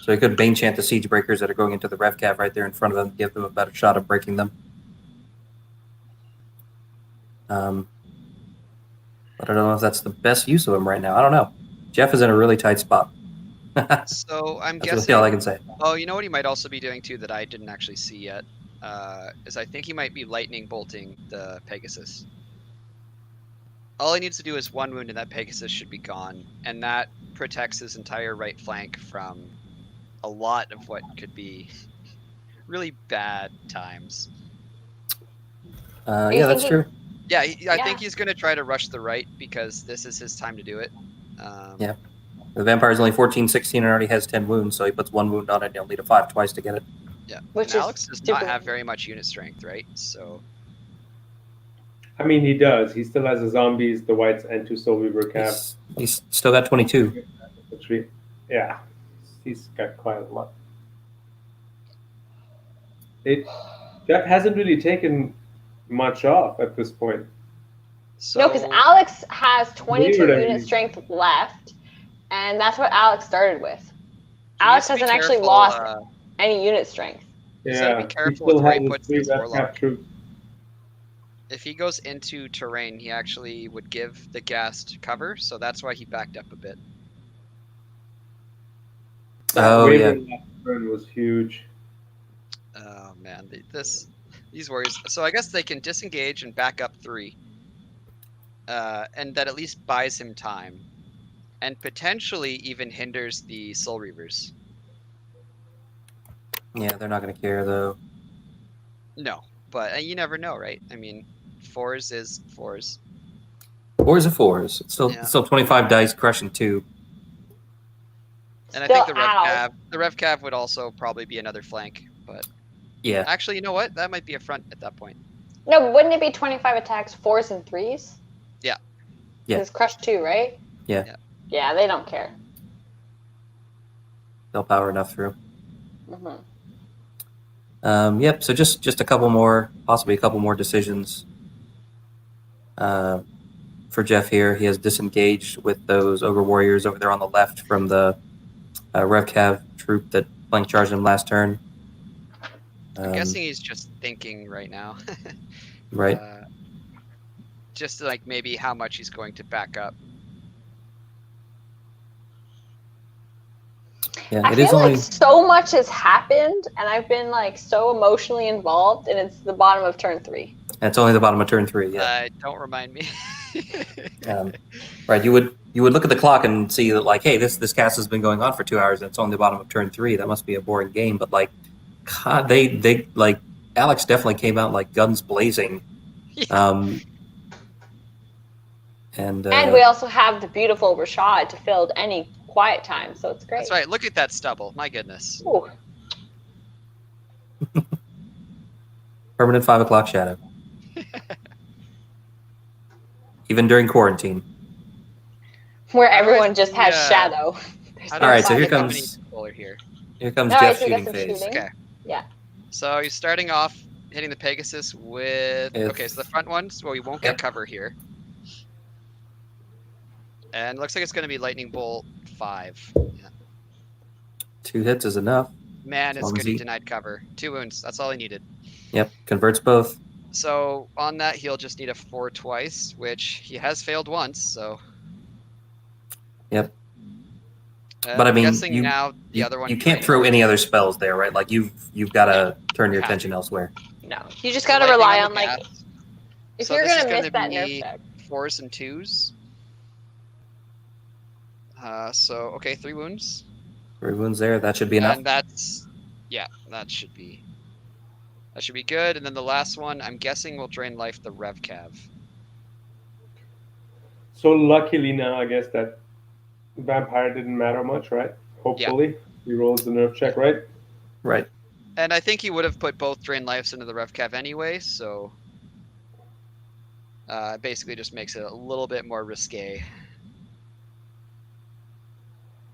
So he could Bane Chant the Siege Breakers that are going into the Rev Cav right there in front of them, give them a better shot of breaking them. But I don't know if that's the best use of him right now. I don't know. Jeff is in a really tight spot. So I'm That's guessing. all I can say. Oh, you know what he might also be doing too that I didn't actually see yet, is I think he might be lightning bolting the Pegasus. All he needs to do is 1 wound and that Pegasus should be gone, and that protects his entire right flank from a lot of what could be really bad times. Yeah, that's true. Yeah, I think he's going to try to rush the right because this is his time to do it. Yeah. The vampire's only 14, 16 and already has 10 wounds, so he puts 1 wound on it and he'll need a 5 twice to get it. Yeah. Which and is Alex does not super- have very much unit strength, right? So I mean, he does. He still has the zombies, the Whites, and 2 Soul Reaver Cav. He's still got 22. Yeah, he's got quite a lot. Jeff hasn't really taken much off at this point. So No, because Alex has 22 Weird, I unit mean. strength left, and that's what Alex started with. Alex needs to be hasn't actually careful, lost any unit strength. He's gotta be Yeah, careful he still with where has he his puts 3 his Red Warlock. Cap troops. if he goes into terrain, he actually would give the Ghast cover, so that's why he backed up a bit. Oh, Wave yeah. last turn was huge. Oh man, these warriors. So I guess they can disengage and back up 3, and that at least buys him time, and potentially even hinders the Soul Reavers. Yeah, they're not going to care, though. No, but you never know, right? I mean, 4s is 4s. 4s are 4s. It's still, Yeah. still 25 dice, crushing 2. And I Still think out. the Rev Cav would also probably be another flank, but Yeah. actually, you know what? That might be a front at that point. No, but wouldn't it be 25 attacks, 4s and 3s? Yeah. Yeah. It's crush 2, right? Yeah. Yeah. Yeah, they don't care. They'll power enough through. hmm Yep, so just a couple more, possibly a couple more decisions for Jeff here. He has disengaged with those Ogre Warriors over there on the left from the Rev Cav troop that flank charged him last turn. I'm guessing he's just thinking right now. Right. just like maybe how much he's going to back up. Yeah, I it is feel only. like so much has happened, and I've been like so emotionally involved, and it's the bottom of turn 3. It's only the bottom of turn 3. Yeah. Don't remind me. Right. You would look at the clock and see that like, hey, this cast has been going on for 2 hours and it's only the bottom of turn 3. That must be a boring game. But like, God, they like Alex definitely came out like guns blazing. And we also have the beautiful Rashad to fill any quiet time, so it's great. That's right. Look at that stubble. My goodness. Ooh. permanent 5 o'clock shadow. Even during quarantine. Where How do I everyone just see, has shadow. How do All I right, so see here the company comes controller here. here comes No, I Jeff's see we got shooting some phase. shooting. Okay. Yeah. So he's starting off hitting the Pegasus with. Okay, so the front ones. Well, we won't get cover here. And looks like it's going to be Lightning Bolt 5. Yeah. 2 hits is enough. Man, As it's long good as he he- denied cover. 2 wounds. That's all he needed. Yep, converts both. So on that, he'll just need a 4 twice, which he has failed once. So. Yep. And But I I'm mean, guessing now the other one. you can't throw any other spells there, right? Like you've got to turn your have attention elsewhere. No, you just So gotta lightning rely the on like gas. if So you're this is gonna miss gonna that nerf be check. 4s and 2s. So okay, 3 wounds. 3 wounds there. That should be enough. And that's that should be good. And then the last one, I'm guessing will drain life the Rev Cav. So luckily now, I guess that vampire didn't matter much, right? Hopefully, he rolls the nerf check, right? Right. And I think he would have put both drain lives into the Rev Cav anyway, so it basically just makes it a little bit more risque.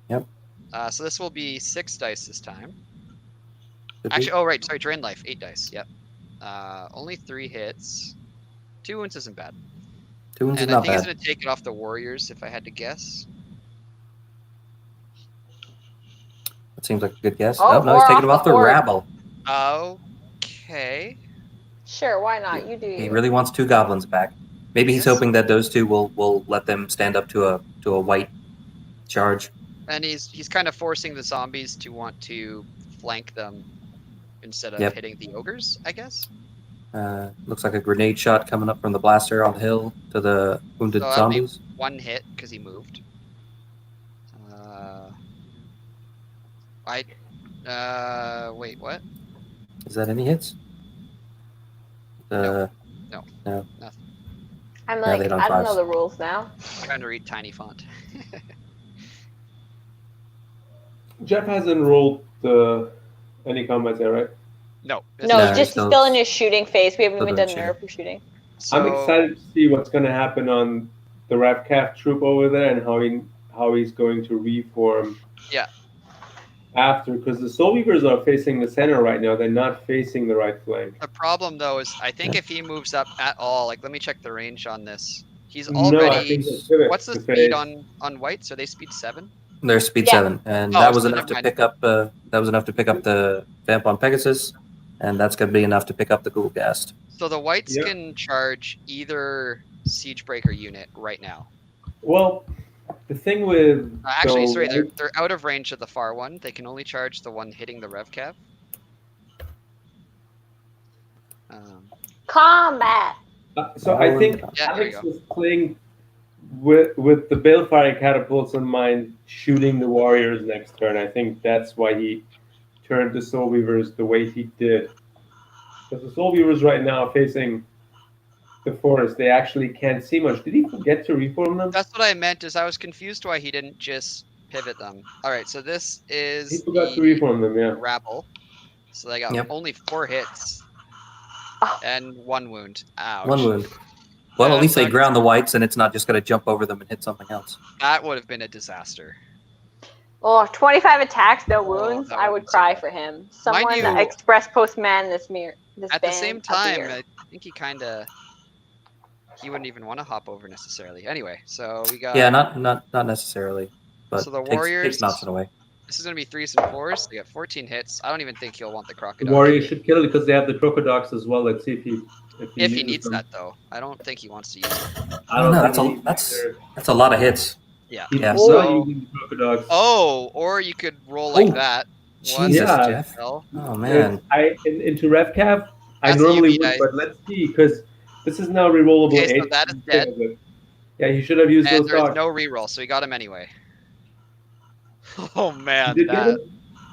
Yep. So this will be 6 dice this time. Could be. Actually, oh right, sorry, drain life, 8 dice. Yep. Only 3 hits. 2 wounds isn't bad. 2 wounds is And I not think he's bad. gonna take it off the Warriors if I had to guess. That seems like a good guess. Oh, Oh, no, he's or taking him off off the the board. rabble. Okay. Sure, why not? You do. He you. really wants 2 goblins back. Maybe he's Yes. hoping that those 2 will let them stand up to a white charge. And he's kind of forcing the zombies to want to flank them instead of Yep. hitting the ogres, I guess. Looks like a grenade shot coming up from the blaster on the hill to the wounded So that'll be zombies. 1 hit because he moved. Wait, what? Is that any hits? No. No. Nothing. I'm Yeah, like, they don't I don't fives. know the rules now. I'm trying to read tiny font. Jeff hasn't rolled any combats yet, right? No. No, No, just still- still in his shooting phase. We haven't still even doing done shooting. nerf for shooting. So, I'm excited to see what's going to happen on the Ravcaf troop over there and how he's going to reform. Yeah. After, because the Soul Weavers are facing the center right now. They're not facing the right flank. The problem though is I think if he moves up at all, like let me check the range on this. He's No, I already. think they'll pivot What's the to speed phase. on whites? Are they speed 7? They're speed Yeah. 7, and Oh, that was so enough never to mind. pick up. That was enough to pick up the vamp on Pegasus, and that's going to be enough to pick up the Ghoulgast. So the whites Yep. can charge either Siegebreaker unit right now. Well, the thing with Actually, the sorry, white- they're out of range of the far one. They can only charge the one hitting the Rev Cav. Combat. so I think Yeah, there you Alex go. was playing with the Balefire catapults in mind, shooting the warriors next turn. I think that's why he turned the Soul Weavers the way he did. Because the Soul Weavers right now are facing the forest. They actually can't see much. Did he forget to reform them? That's what I meant. Is I was confused why he didn't just pivot them. All right, so this is He forgot to the reform them, yeah. rabble. So they got Yep. only 4 hits Oh. and 1 wound. Ouch. 1 wound. Well, Yeah, at least they sucks. ground the whites, and it's not just going to jump over them and hit something else. That would have been a disaster. Oh, 25 attacks, no Oh, wounds. that I would would be so cry bad. for him. Mind Someone you- express postman this At the band same of time, beer. I think he wouldn't even want to hop over necessarily. Anyway, so we got. Yeah, not necessarily, but So the takes Warriors- Notson away. This is going to be 3s and 4s. They got 14 hits. I don't even think he'll want the The crocodile. warriors should kill it because they have the Crocodox as well. Let's see if he If he uses needs them. that though, I don't think he wants to use it. I don't know. think That's he a needs that's either. that's a lot of hits. Yeah. He's Yeah. not So, using the Poké Dogs. or you could roll like Oh, that. What Jesus, Yeah. Jeff. the hell? Oh man. Into RevCav, I That's a normally UV would, dice. but let's see, because this is now rerollable Okay, so 8. that is dead. Yeah, he should have used And those there's dogs. no reroll, so he got him anyway. Oh You man, did get him?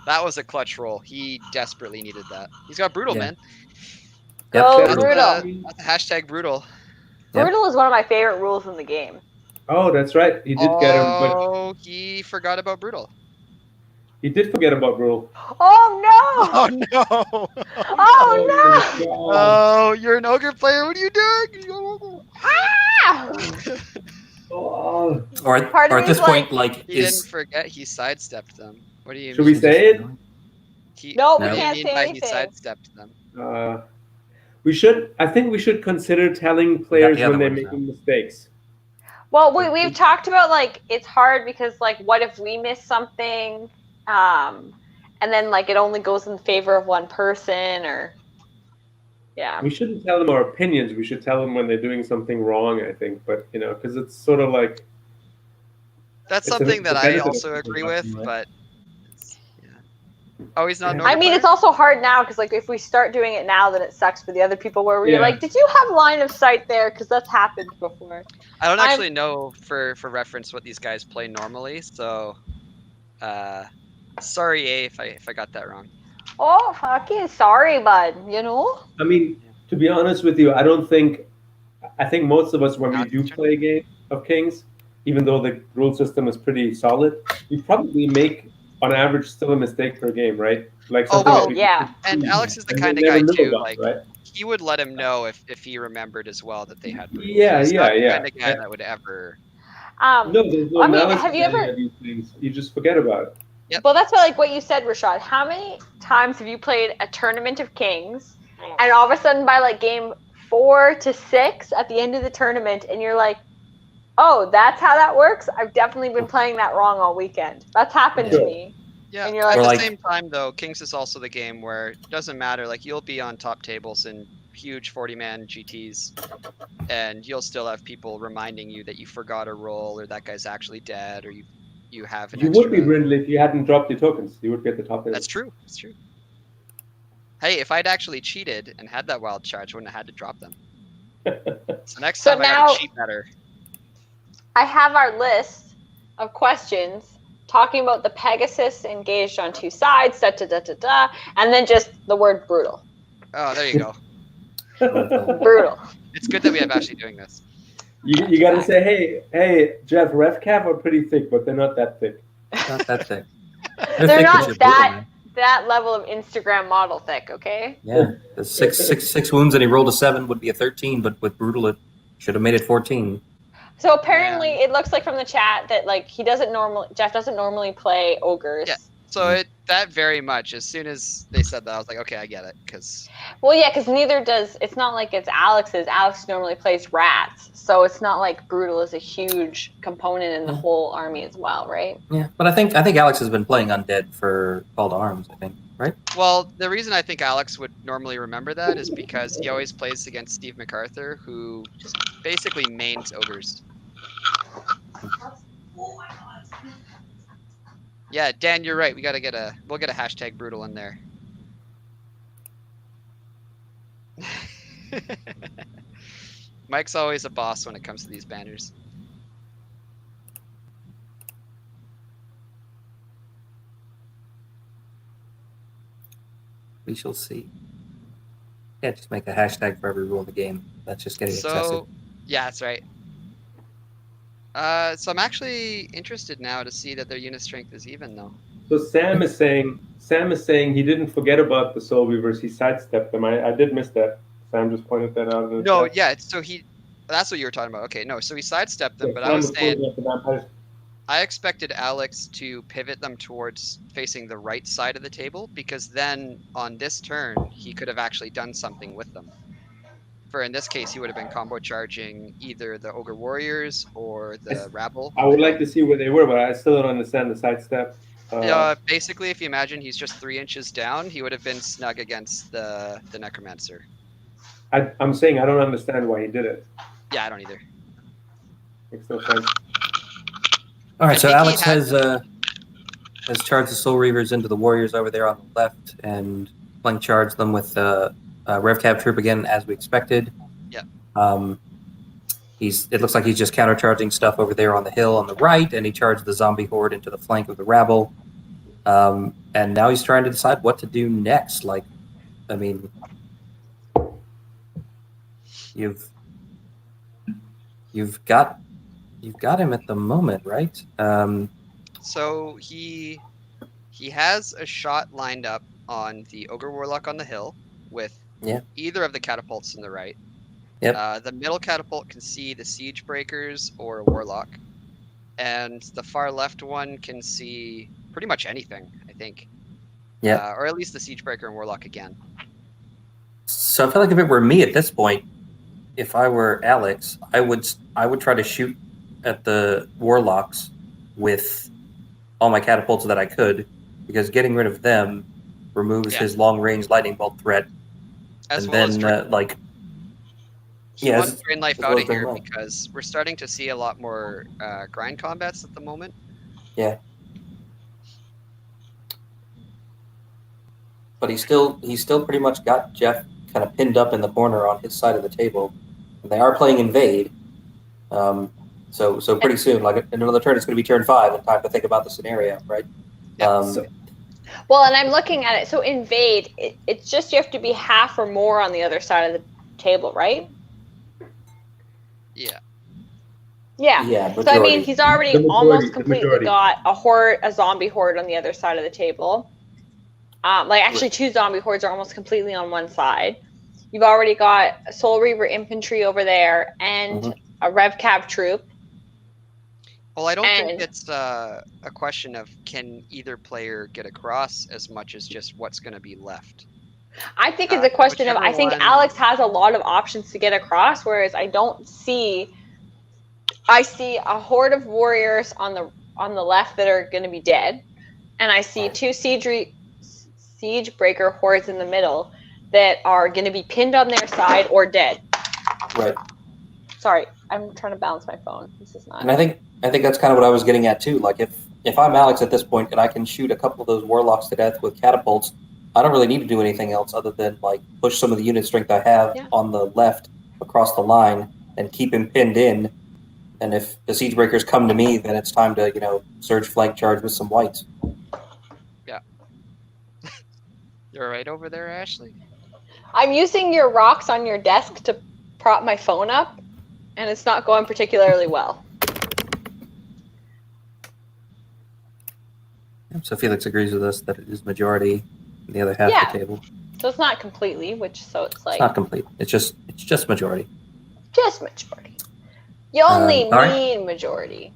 that was a clutch roll. He desperately needed that. He's got brutal, Yeah. man. Yep. Go That's, brutal. that's a hashtag brutal. Yep. Brutal is one of my favorite rules in the game. Oh, that's right. He did get him, but Oh, he forgot about brutal. he did forget about Rule. Oh no! Oh no! Oh no! Oh, you're an ogre player. What are you doing? Ah! Oh. Or Part of at me this is point, like, He didn't is forget. He sidestepped them. What do you Should mean? we say it? No, No. we What do you can't mean say by anything. he sidestepped them? I think we should consider telling players when they're making mistakes. Well, we've talked about, like, it's hard because, like, what if we miss something, and then, like, it only goes in favor of one person, or yeah. We shouldn't tell them our opinions. We should tell them when they're doing something wrong, I think. But, because it's sort of like... That's It's something that the I benefit of also people agree watching, with, right? but yeah. Oh, he's not an Yeah. ogre I mean, player? it's also hard now because, like, if we start doing it now, then it sucks for the other people where we're Yeah. like, did you have line of sight there? Because that's happened before. I don't actually know for reference what these guys play normally, so sorry, A, if I got that wrong. Oh, fucking sorry, bud. I mean, to be honest with you, I think most of us, when we Alex, do your turn. play a game of Kings, even though the rule system is pretty solid, we probably make, on average, still a mistake per game, right? Like something Oh, that we yeah. And Alex is the and kind we of never guy know too, about, like right? he would let him know if he remembered as well that they had brutal. Yeah, He's not the yeah. kind of guy that would ever. No, there's no I mean, malice have in you any ever- of these things. You just forget about it. Yep. Well, that's like what you said, Rashad. How many times have you played a tournament of Kings, and all of a sudden by like game 4 to 6 at the end of the tournament, and you're like, oh, that's how that works? I've definitely been playing that wrong all weekend. That's happened to Sure. me. Yeah. And you're At like- the Or like- same time, though, Kings is also the game where it doesn't matter. Like you'll be on top tables in huge 40-man GTs, and you'll still have people reminding you that you forgot a roll, or that guy's actually dead, or you have an You extra. would be Brindley if you hadn't dropped your tokens. You would get the top. That's true. That's true. Hey, if I'd actually cheated and had that wild charge, I wouldn't have had to drop them. So next So time I now- gotta cheat better. I have our list of questions talking about the Pegasus engaged on two sides, and then just the word brutal. Oh, there you go. Brutal. It's good that we have Ashley doing this. You got to say, hey, Jeff, RevCav are pretty thick, but they're not that thick. not that thick. They're not that level of Instagram model thick, okay? Yeah, the six wounds and he rolled a 7 would be a 13, but with brutal it should have made it 14. So apparently, it looks like from the chat that like Jeff doesn't normally play ogres. Yeah. So that very much, as soon as they said that, I was like, okay, I get it, because Well, yeah, because neither does. It's not like it's Alex's. Alex normally plays rats, so it's not like brutal is a huge component in the whole army as well, right? Yeah, but I think Alex has been playing undead for Call to Arms, I think, right? well, the reason I think Alex would normally remember that is because he always plays against Steve MacArthur, who basically mains ogres. Yeah, Dan, you're right. We'll get a hashtag brutal in there. Mike's always a boss when it comes to these banners. We shall see. Yeah, just make a hashtag for every rule in the game. That's just getting excessive. Yeah, that's right. So I'm actually interested now to see that their unit strength is even, though. So Sam is saying he didn't forget about the Soul Weavers. He sidestepped them. I did miss that. Sam just pointed that out. In the No, chat. yeah. So that's what you were talking about. Okay, no. So he sidestepped them, Yeah, but Sam I was pointing saying out the vampires. I expected Alex to pivot them towards facing the right side of the table, because then on this turn he could have actually done something with them. For in this case, he would have been combo charging either the Ogre Warriors or the Rabble. I would like to see where they were, but I still don't understand the sidestep. Basically, if you imagine he's just 3 inches down, he would have been snug against the Necromancer. I'm saying I don't understand why he did it. Yeah, I don't either. Makes no sense. All right, I so think he Alex has charged the Soul Reavers into the warriors over there on the left and flank charged them with Rev Cav troop again, as we expected. Yeah. It looks like he's just countercharging stuff over there on the hill on the right, and he charged the zombie horde into the flank of the rabble. And now he's trying to decide what to do next. Like, I mean, you've got him at the moment, right? So he has a shot lined up on the Ogre Warlock on the hill with either of the catapults in the right. Yep. The middle catapult can see the Siege Breakers or a Warlock. And the far left one can see pretty much anything, I think. Yeah. Or at least the Siege Breaker and Warlock again. So I feel like if it were me at this point, if I were Alex, I would try to shoot at the Warlocks with all my catapults that I could, because getting rid of them removes his long-range lightning bolt threat. As and well then, as he wants to drain life as out well of as drain here life. because we're starting to see a lot more grind combats at the moment. Yeah. But he's still pretty much got Jeff kind of pinned up in the corner on his side of the table. And they are playing invade. So pretty soon, like in another turn, it's going to be turn 5 and time to think about the scenario, right? Yeah. Well, and I'm looking at it. So invade, it's just you have to be half or more on the other side of the table, right? Yeah. Yeah. Yeah. So I mean, he's already almost completely majority. got a zombie horde on the other side of the table. Like actually, 2 zombie hordes are almost completely on one side. You've already got a Soul Reaver infantry over there and a Rev Cav troop. Well, I don't think it's a question of can either player get across as much as just what's going to be left. I think it's a question of, I think one... Alex has a lot of options to get across, whereas I see a horde of warriors on the left that are going to be dead, and I see 2 siege breaker hordes in the middle that are going to be pinned on their side or dead. Right. Sorry, I'm trying to balance my phone. This is not. And I think that's kind of what I was getting at too. Like if I'm Alex at this point and I can shoot a couple of those warlocks to death with catapults, I don't really need to do anything else other than like push some of the unit strength I have on the left across the line and keep him pinned in. And if the siege breakers come to me, then it's time to surge flank charge with some whites. Yeah. You're right over there, Ashley. I'm using your rocks on your desk to prop my phone up, and it's not going particularly well. So Felix agrees with us that it is majority in the other half of the table. So it's not completely, so it's like... It's not complete. It's just majority. Just majority. You only need majority.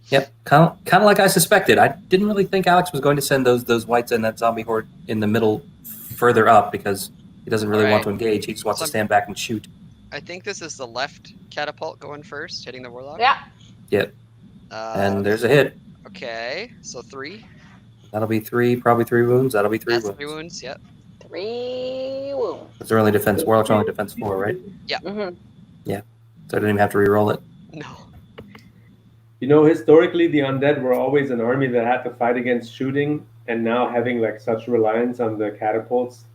Yep, kind of like I suspected. I didn't really think Alex was going to send those whites and that zombie horde in the middle further up because he doesn't really want to engage. He just wants to stand back and shoot. I think this is the left catapult going first, hitting the warlock. Yeah. Yep. And there's a hit. Okay, so 3. That'll be 3, probably 3 wounds. That'll be 3 wounds. 3 wounds, yep. 3 wounds. It's only defense. Warlock's only defense 4, right? Yeah. Yeah. So I didn't even have to re-roll it. No. Historically, the undead were always an army that had to fight against shooting, and now having like such reliance on the catapults.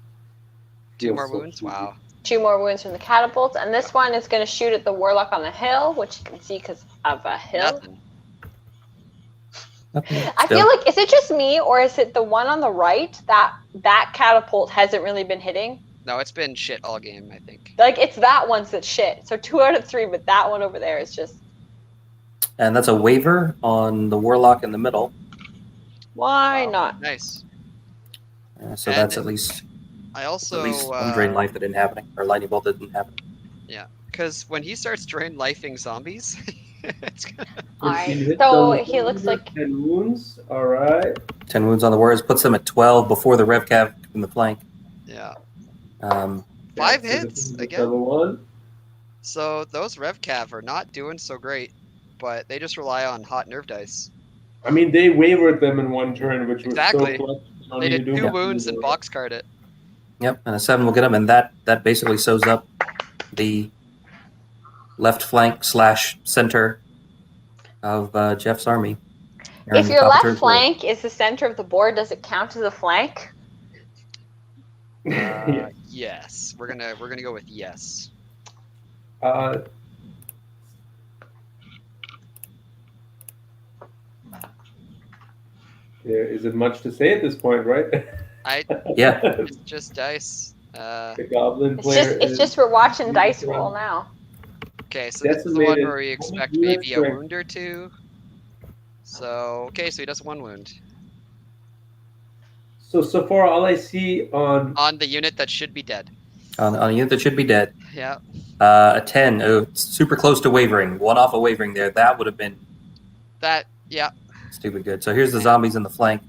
2 more wounds? Wow. 2 more wounds from the catapults, and this one is going to shoot at the warlock on the hill, which you can see because of a hill. Nothing. I feel like, is it just me, or is it the one on the right that catapult hasn't really been hitting? No, it's been shit all game, I think. Like, it's that one's that's shit. So 2 out of 3, but that one over there is just... And that's a waiver on the warlock in the middle. Why not? Nice. So that's at least one drain life that didn't happen, or lightning bolt that didn't happen. Yeah, because when he starts drain lifing zombies, it's gonna... So he looks like 10 wounds. All right. 10 wounds on the warriors puts them at 12 before the Rev Cav in the flank. Yeah. 5 hits again. Level 1. So those Rev Cav are not doing so great, but they just rely on hot nerve dice. I mean, they wavered them in 1 turn, which was Exactly. so close. They did 2 wounds and box card it. Yep, and a 7 will get them, and that basically sews up the left flank / center of Jeff's army. If your left flank is the center of the board, does it count as a flank? Yeah. Yes, we're gonna go with yes. Is it much to say at this point, right? Yeah. It's just dice. The goblin player. It's just we're watching dice roll now. Okay, so this is the one decimated where we expect 20 maybe a units, wound or two. So okay, so he does 1 wound So far, all I see on the unit that should be dead. On a unit that should be dead. Yeah. A 10. Oh, super close to wavering. 1 off of wavering there. That would have been That. Yeah. stupid good. So here's the zombies in the flank.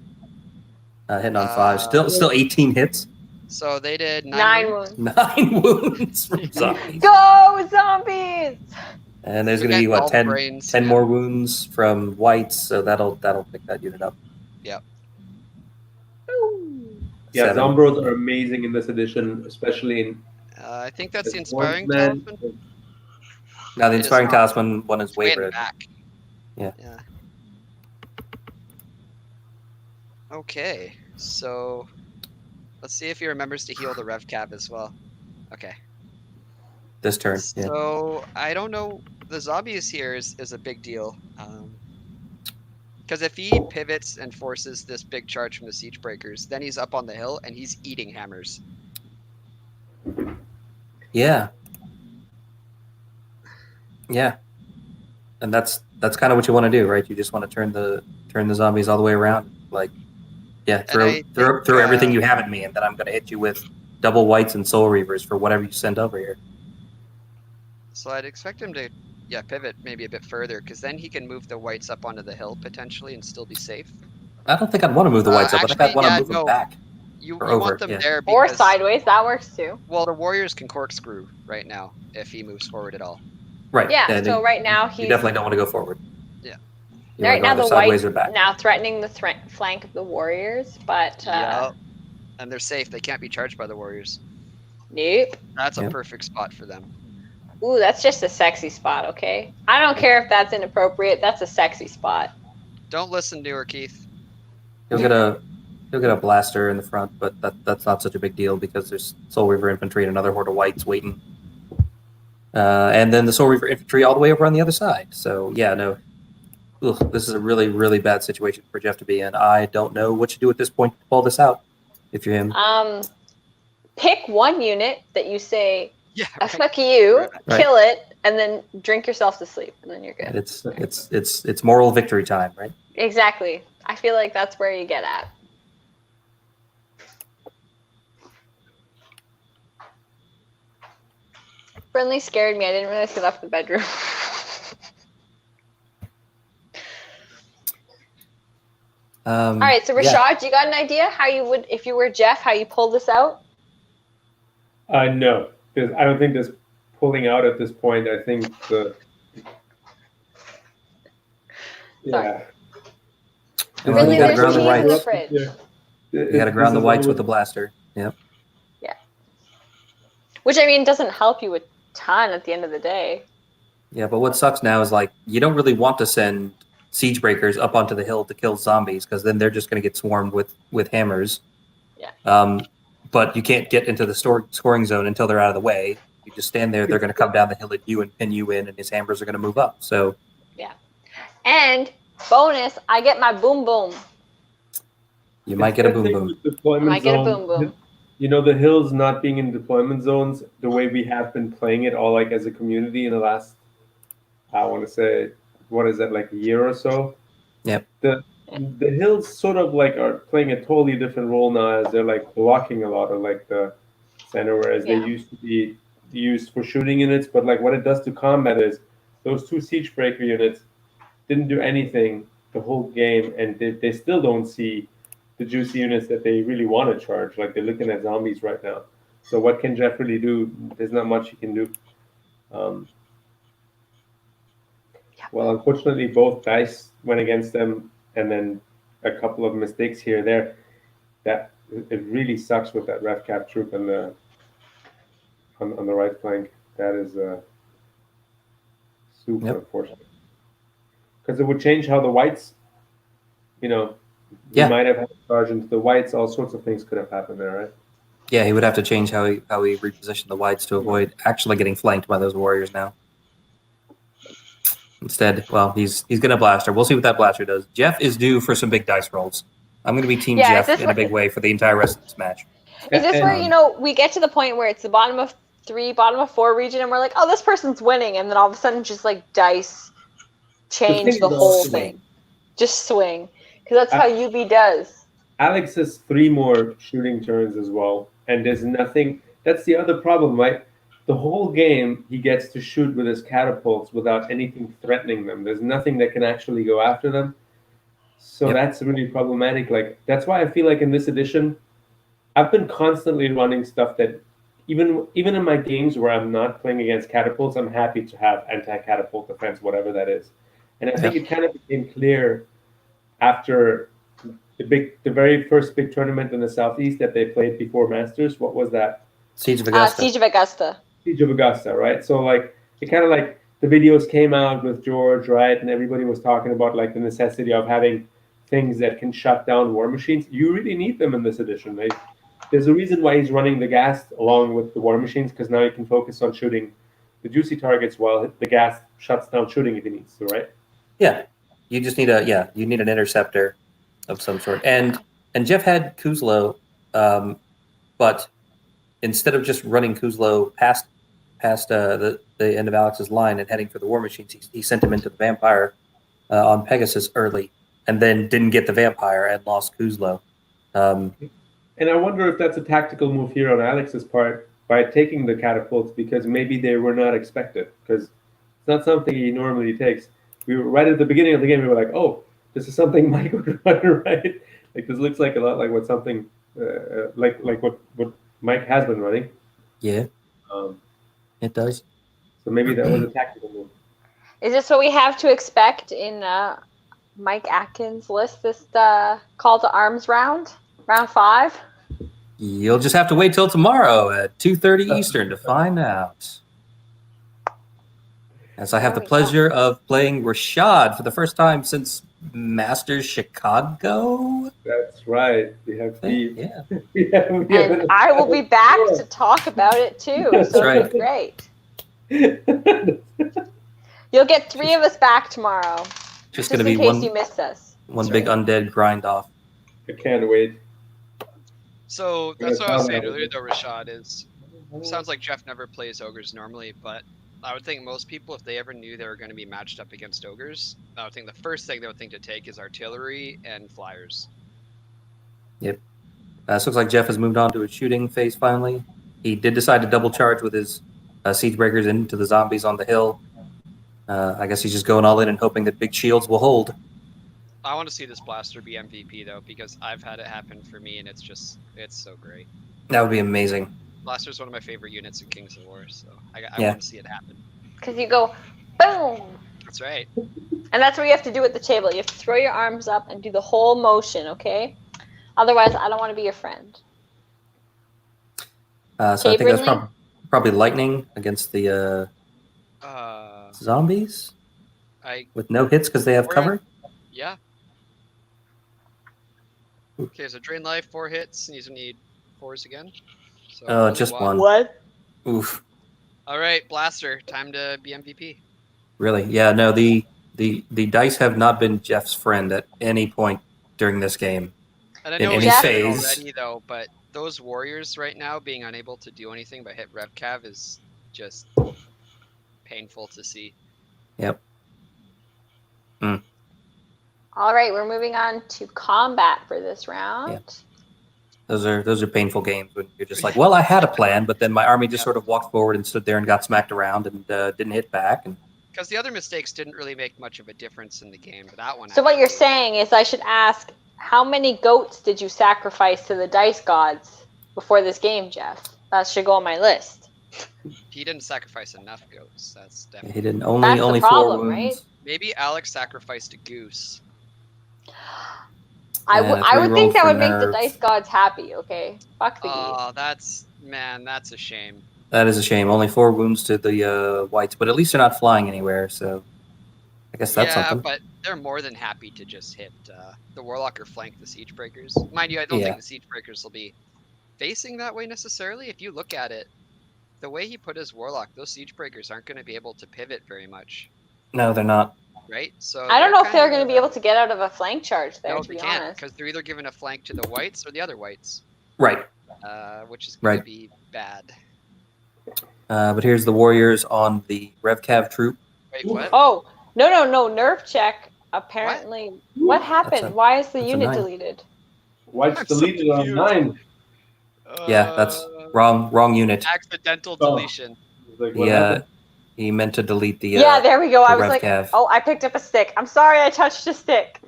Hitting on 5. Still 18 hits. So they did 9 wounds. 9 wounds from zombies. Go zombies! And there's We going to be got what, golf 10 brains, 10 yeah. more wounds from whites. So that'll pick that unit up. Yep. yeah, 7. Zombros are amazing in this edition, especially in I think that's the as inspiring one-man. talisman. Now the It is inspiring not. talisman one is It's way in the wavered. back. Yeah. Okay, so let's see if he remembers to heal the Rev Cav as well. Okay. This turn. Yeah. So I don't know. The zombies here is a big deal. Because if he pivots and forces this big charge from the siege breakers, then he's up on the hill and he's eating hammers. Yeah. Yeah. And that's kind of what you want to do, right? You just want to turn the zombies all the way around. Like, yeah, throw everything you have at me, and then I'm going to hit you with double whites and soul reavers for whatever you send over here. So I'd expect him to, pivot maybe a bit further, because then he can move the whites up onto the hill potentially and still be safe. I don't think I'd want to move the whites up. I think I'd want to move them back. You over, want them there because, or sideways, that works too. Well, the warriors can corkscrew right now if he moves forward at all. Right. Yeah. So right now you definitely don't want to go forward. Yeah. Right now the sideways white or back. now threatening the flank of the warriors, but Yeah. And they're safe. They can't be charged by the warriors. nope. That's a perfect spot for them. Ooh, that's just a sexy spot. Okay, I don't care if that's inappropriate. That's a sexy spot. Don't listen to her, Keith. He'll get a blaster in the front, but that's not such a big deal because there's Soul Reaver infantry and another horde of whites waiting. And then the Soul Reaver infantry all the way over on the other side. So yeah, no. Ugh, this is a really, really bad situation for Jeff to be in. I don't know what you do at this point to pull this out. If you're him. Pick one unit that you say, Yeah. fuck you, Right. kill it, and then drink yourself to sleep, and then you're good. It's moral victory time, right? Exactly. I feel like that's where you get at. Friendly scared me. I didn't realize he left the bedroom. All right, so Rashad, you got an idea how you would, if you were Jeff, how you pull this out? No, I don't think there's pulling out at this point. I think yeah. Really, you got to there's ground the cheese in the whites. fridge. Yeah. You got to ground the whites with the blaster. Yep. Yeah. Which, I mean, doesn't help you a ton at the end of the day. Yeah, but what sucks now is like you don't really want to send siege breakers up onto the hill to kill zombies because then they're just going to get swarmed with hammers. Yeah. But you can't get into the scoring zone until they're out of the way. You just stand there. They're going to come down the hill at you and pin you in, and his hammers are going to move up. So. Yeah. And bonus, I get my boom boom. You might get a boom boom. I might get a boom boom. You know, the hills not being in deployment zones, the way we have been playing it all like as a community in the last, I want to say, what is that, like a year or so? Yep. The hills sort of like are playing a totally different role now as they're like blocking a lot of like the center, whereas they used to be used for shooting units. But like what it does to combat is those 2 siege breaker units didn't do anything the whole game, and they still don't see the juicy units that they really want to charge. Like they're looking at zombies right now. So what can Jeff really do? There's not much he can do. Well, unfortunately, both dice went against them, and then a couple of mistakes here and there. That it really sucks with that ref cap troop on the right flank. That is super Yep. unfortunate. Because it would change how the whites, he Yeah. might have had a charge into the whites. All sorts of things could have happened there, right? Yeah, he would have to change how he repositioned the whites to avoid actually getting flanked by those warriors now. Instead, well, he's going to blaster. We'll see what that blaster does. Jeff is due for some big dice rolls. I'm going to be Team Yeah, is Jeff this in a big way for the entire rest of this match. Is this where, we get to the point where it's the bottom of 3, bottom of 4 region, and we're like, oh, this person's winning, and then all of a sudden just like dice change the whole thing. Just swing. Because that's how UB does. Alex has 3 more shooting turns as well, and there's nothing. That's the other problem, right? The whole game, he gets to shoot with his catapults without anything threatening them. There's nothing that can actually go after them. So that's really problematic. Like, that's why I feel like in this edition, I've been constantly running stuff that even in my games where I'm not playing against catapults, I'm happy to have anti-catapult defense, whatever that is. And I think it kind of became clear after the very first big tournament in the Southeast that they played before Masters. What was that? Siege of Augusta. Siege of Augusta. Siege of Augusta, right? So like it kind of like the videos came out with George, right? And everybody was talking about like the necessity of having things that can shut down war machines. You really need them in this edition. There's a reason why he's running the gas along with the war machines, because now he can focus on shooting the juicy targets while the gas shuts down shooting if he needs to, right? Yeah. You just need you need an interceptor of some sort. And Jeff had Kuzlo, but instead of just running Kuzlo past the end of Alex's line and heading for the war machines, he sent him into the vampire on Pegasus early, and then didn't get the vampire and lost Kuzlo. And I wonder if that's a tactical move here on Alex's part by taking the catapults, because maybe they were not expected, because it's not something he normally takes. We were right at the beginning of the game. We were like, "Oh, this is something Mike would run, right? Like this looks like a lot like what something like what Mike has been running." Yeah, it does. So maybe that was a tactical move. Is this what we have to expect in Mike Atkins' list? This call to arms round 5. You'll just have to wait till tomorrow at 2:30 Eastern to find out. As I have the pleasure of playing Rashad for the first time since Masters Chicago. That's right. We have Steve. Yeah. And I will be back to talk about it too. So it'll be great. You'll get 3 of us back tomorrow. Just going to be in case you missed us. One big undead grind off. I can't wait. So that's what I was saying earlier, though, Rashad, sounds like Jeff never plays ogres normally, but I would think most people, if they ever knew they were going to be matched up against ogres, I would think the first thing they would think to take is artillery and flyers. Yep. So looks like Jeff has moved on to his shooting phase finally. He did decide to double charge with his siege breakers into the zombies on the hill. I guess he's just going all in and hoping that big shields will hold. I want to see this blaster be MVP, though, because I've had it happen for me, and it's so great. That would be amazing. Blaster's one of my favorite units in Kings of War, so I want to see it happen. Because you go, boom! That's right. And that's what you have to do at the table. You have to throw your arms up and do the whole motion, okay? Otherwise, I don't want to be your friend. So I think that's probably lightning against the zombies? With no hits because they have cover? Yeah. Okay, so drain life, 4 hits, and he's gonna need 4s again. So just one. What? Oof. All right, blaster, time to be MVP. Really? Yeah. No. The dice have not been Jeff's friend at any point during this game. And I know in we any said it phase already, though, but those warriors right now being unable to do anything but hit RevCav is just painful to see. Yep. All right, we're moving on to combat for this round. Yeah. Those are painful games when you're just like, well, I had a plan, but then my army just sort of walked forward and stood there and got smacked around and didn't hit back. And because the other mistakes didn't really make much of a difference in the game, but that one. So what you're saying is I should ask, how many goats did you sacrifice to the dice gods before this game, Jeff? That should go on my list. He didn't sacrifice enough goats. That's definitely. He didn't. That's Only the problem, 4 wounds. right? Maybe Alex sacrificed a goose. I would think that would make the nerves. dice gods happy, okay? Fuck the geese. Oh, that's a shame. That is a shame. Only 4 wounds to the whites, but at least they're not flying anywhere, so I guess that's Yeah, something. but they're more than happy to just hit the Warlock or flank the Siege Breakers. Mind you, I don't Yeah. think the Siege Breakers will be facing that way necessarily. If you look at it, the way he put his Warlock, those Siege Breakers aren't going to be able to pivot very much, No, they're not. right? So I don't know if they're kinda- going to be able to get out of a flank charge there, No, to they be can't, honest. because they're either giving a flank to the whites or the other whites, Right. which is going Right. to be bad. But here's the Warriors on the RevCav troop. Wait, what? Oh, no, nerf check. Apparently, what happened? Why is the that's a unit 9. deleted? White's I'm so deleted on confused. 9. Yeah, that's wrong unit. Accidental Oh. deletion. Like, what happened? He meant to delete the. Yeah, there we go. I was like, RevCav. oh, I picked up a stick. I'm sorry, I touched a stick.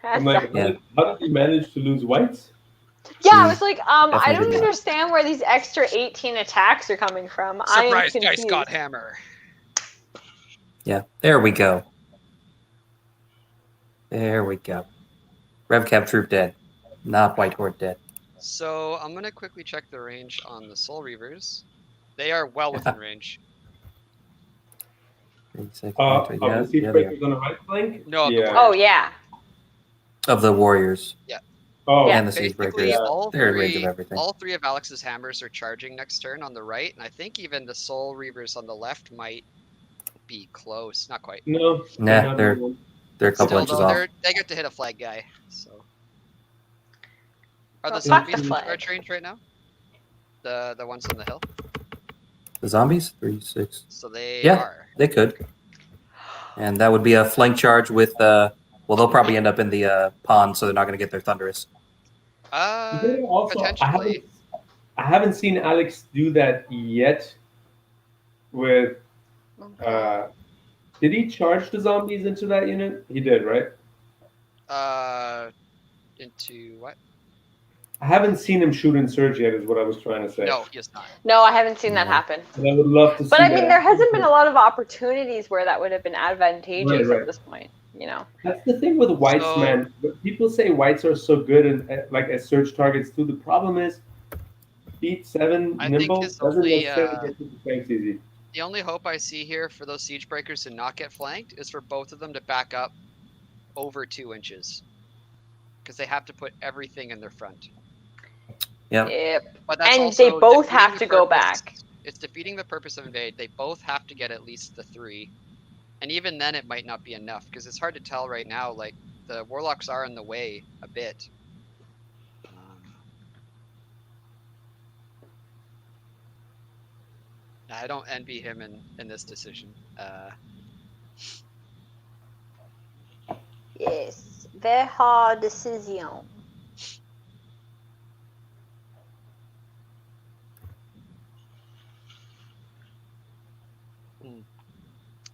I'm like, how did you manage to lose whites? Yeah, I was like, I Definitely don't did not. understand where these extra 18 attacks are coming from. Surprise, I am Dice confused. got hammer. Yeah, there we go. There we go. RevCav troop dead. Not White Horde dead. So I'm going to quickly check the range on the Soul Reavers. They are well within range. 3 seconds. Of Yeah, the Siege yeah, they are. Breakers on the right flank? No, Yeah. Oh, yeah. Of the Warriors Oh, Yeah. and the Siege Basically, Breakers. all They're in range of three, everything. all 3 of Alex's hammers are charging next turn on the right, and I think even the Soul Reavers on the left might be close. Not quite. no. Nah, not they're- even. They're a couple Still, inches though, off. they get to hit a flag guy. So, are the Well, fuck zombies the in flag. charge range right now? The ones on the hill. The zombies? 3, 6. So they Yeah. are. They could. And that would be a flank charge with. Well, they'll probably end up in the pond, so they're not going to get their Thunderous. Also, Potentially. I haven't seen Alex do that yet. With did he charge the zombies into that unit? He did, right? Into what? I haven't seen him shoot in Surge yet, is what I was trying to say. No, he is not. No, I haven't seen that No. happen. And I would love to see But I mean, that. there hasn't been a lot of opportunities where that would have been advantageous Right. at this point, you know? That's the thing with whites, So- man. People say whites are so good and like as search targets too. The problem is, beat 7 I think nimble his doesn't only, necessarily get to the flanks easy. The only hope I see here for those Siege Breakers to not get flanked is for both of them to back up over 2 inches. Because they have to put everything in their front. Yeah. Yep. But that's And also they both defeating have the to go purpose. back. It's defeating the purpose of invade. They both have to get at least the 3. And even then it might not be enough, because it's hard to tell right now, like, the Warlocks are in the way a bit. I don't envy him in this decision. Yes. Very hard decision.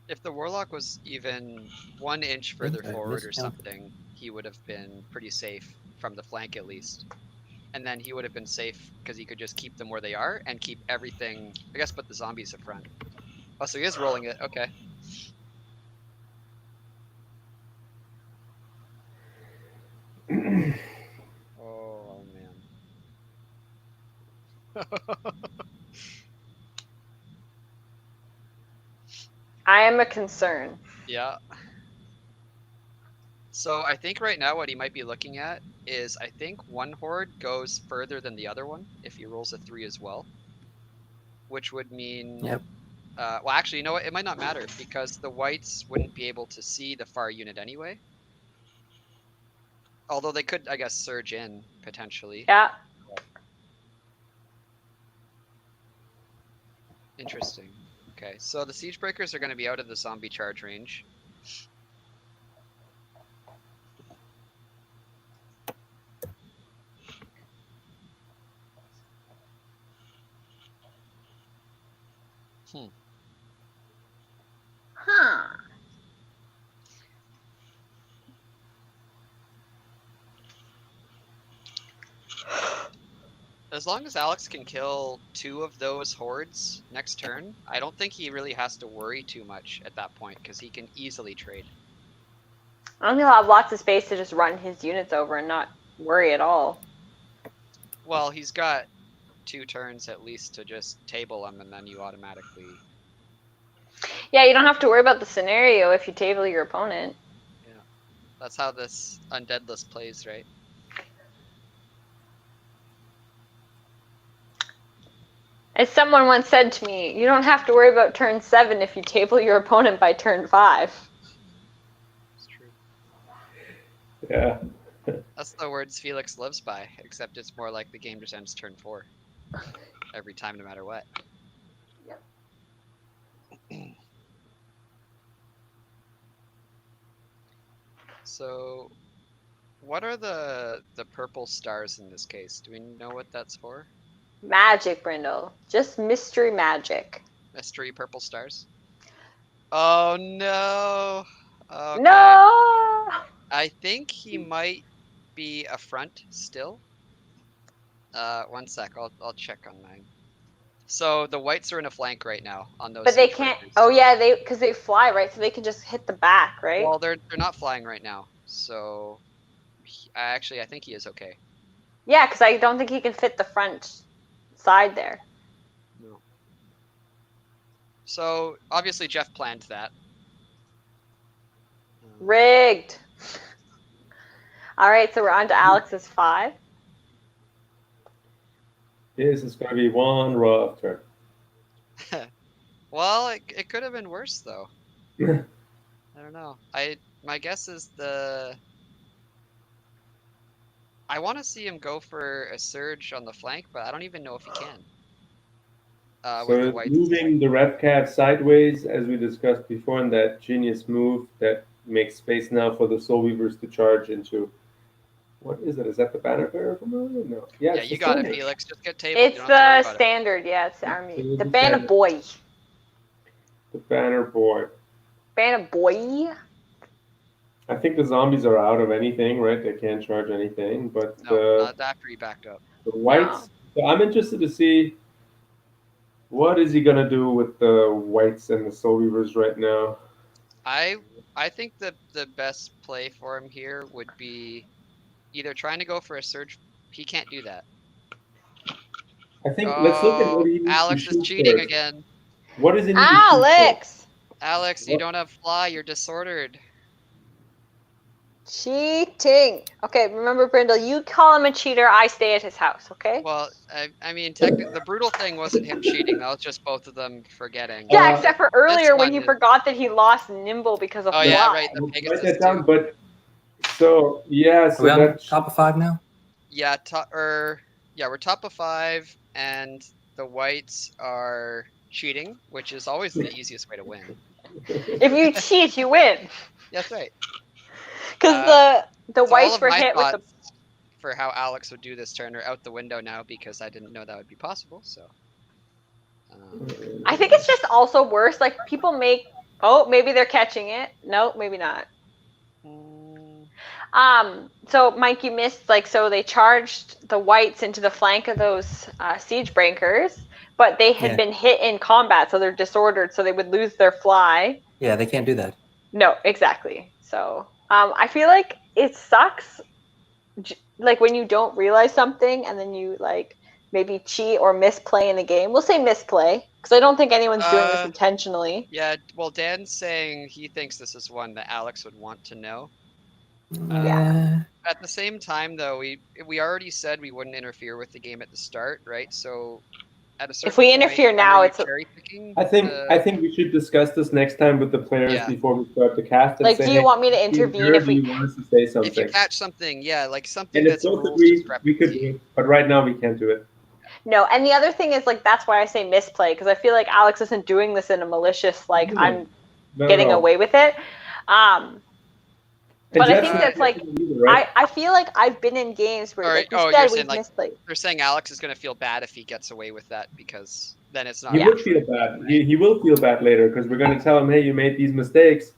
If the Warlock was even 1 inch further Okay, forward or miscounted. something, he would have been pretty safe from the flank at least. And then he would have been safe because he could just keep them where they are and keep everything, I guess, put the zombies up front. Oh, so he is rolling it. Okay. Oh, man. I am a concern. Yeah. So I think right now what he might be looking at is I think one horde goes further than the other one if he rolls a 3 as well. Which would mean... Yep. Well, actually, you know what? It might not matter because the whites wouldn't be able to see the far unit anyway. Although they could, I guess, surge in, potentially. Yeah. Interesting. Okay, so the Siege Breakers are going to be out of the zombie charge range. Huh. As long as Alex can kill 2 of those hordes next turn, I don't think he really has to worry too much at that point because he can easily trade. I don't think he'll have lots of space to just run his units over and not worry at all. Well, he's got 2 turns at least to just table them, and then you automatically. Yeah, you don't have to worry about the scenario if you table your opponent. Yeah, that's how this undead list plays, right? As someone once said to me, you don't have to worry about turn 7 if you table your opponent by turn 5. It's true. Yeah. That's the words Felix lives by, except it's more like the game just ends turn 4 every time, no matter what. So, what are the purple stars in this case? Do we know what that's for? Magic, Brindle. Just mystery magic. Mystery purple stars? Oh no! Okay. No! I think he might be a front still. One sec, I'll check on mine. So the whites are in a flank right now on those But they siege can't. breakers. Oh yeah, because they fly, right? So they can just hit the back, right? Well, they're not flying right now, so I think he is okay. Yeah, because I don't think he can fit the front side there. No. So obviously Jeff planned that. Rigged. All right, so we're on to Alex's 5. This is going to be one rough turn. Well, it could have been worse though. I don't know. My guess is I want to see him go for a surge on the flank, but I don't even know if he can. With the So whites. moving the red cat sideways, as we discussed before, in that genius move that makes space now for the Soul Weavers to charge into. What is it? Is that the banner bearer from earlier? No. Yeah, Yeah, it's you the got it, standard. Felix. Just get tabled. It's You don't have to worry the about it. standard, yeah, it's the army. It is The the banner standard. boy. The banner boy. Banner boy. I think the zombies are out of anything, right? They can't charge anything, but No, not after he backed up. the whites. So I'm interested to see what is he gonna do with the whites and the Soul Weavers right now. I think the best play for him here would be either trying to go for a surge. He can't do that. I think let's look at what he needs Alex to is shoot cheating first. again. What does he need to shoot first? Alex! Alex, you What? don't have fly. You're disordered. Cheating. Okay, remember, Brindle, you call him a cheater, I stay at his house, okay? Well, I mean, technically, the brutal thing wasn't him cheating. That was just both of them forgetting. Yeah, except for earlier when one he is- forgot that he lost Nimble because of Oh fly. yeah, right. The I'll write Pegasus that down, too. but so yeah, Are so we on that top of 5 now? Yeah, we're top of 5, and the whites are cheating, which is always the easiest way to win. If you cheat, you win. That's right. Because the So all whites of were my hit with the... thoughts for how Alex would do this turn are out the window now because I didn't know that would be possible. So I think it's just also worse. Like, people make... Oh, maybe they're catching it. No, maybe not. So Mike, you missed, like, so they charged the whites into the flank of those siege breakers, but they had been hit in combat, so they're disordered, so they would lose their fly. Yeah, they can't do that. No, exactly. So I feel like it sucks, like, when you don't realize something and then you, like, maybe cheat or misplay in the game. We'll say misplay, because I don't think anyone's doing this intentionally. Yeah, well, Dan's saying he thinks this is one that Alex would want to know. Yeah. At the same time, though, we already said we wouldn't interfere with the game at the start, right? So at a certain If we point, interfere when now, are you it's cherry picking. I think we should discuss this next time with the players before we start the cast. And like, say, do you want me to intervene if do you we? want us to say something? If you catch something, yeah, like something And if that's a both rules agree, discrepancy. we could do it, but right now we can't do it. No, and the other thing is, like, that's why I say misplay, because I feel like Alex isn't doing this in a malicious, like, I'm getting away with it. But I think that's, like, right? I feel like I've been in games where, like you you're said, saying, we've misplayed. They're saying Alex is going to feel bad if he gets away with that because then it's not. He will feel bad. He will feel bad later because we're going to tell him, hey, you made these mistakes.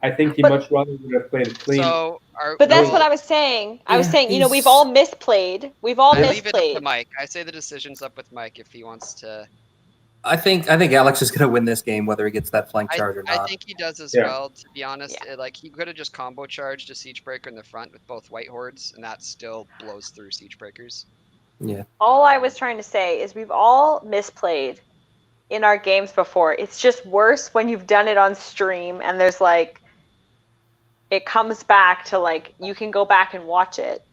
I think he much rather would have played it clean. But that's what I was saying. I was saying, you know, we've all misplayed. We've all leave it up misplayed. to Mike. I say the decision's up with Mike if he wants to. I think Alex is going to win this game whether he gets that flank charge or not. I think he does as well. To be honest, like, he could have just combo charged a siege breaker in the front with both white hordes, and that still blows through siege breakers. Yeah. All I was trying to say is we've all misplayed in our games before. It's just worse when you've done it on stream and there's like, it comes back to like, you can go back and watch it.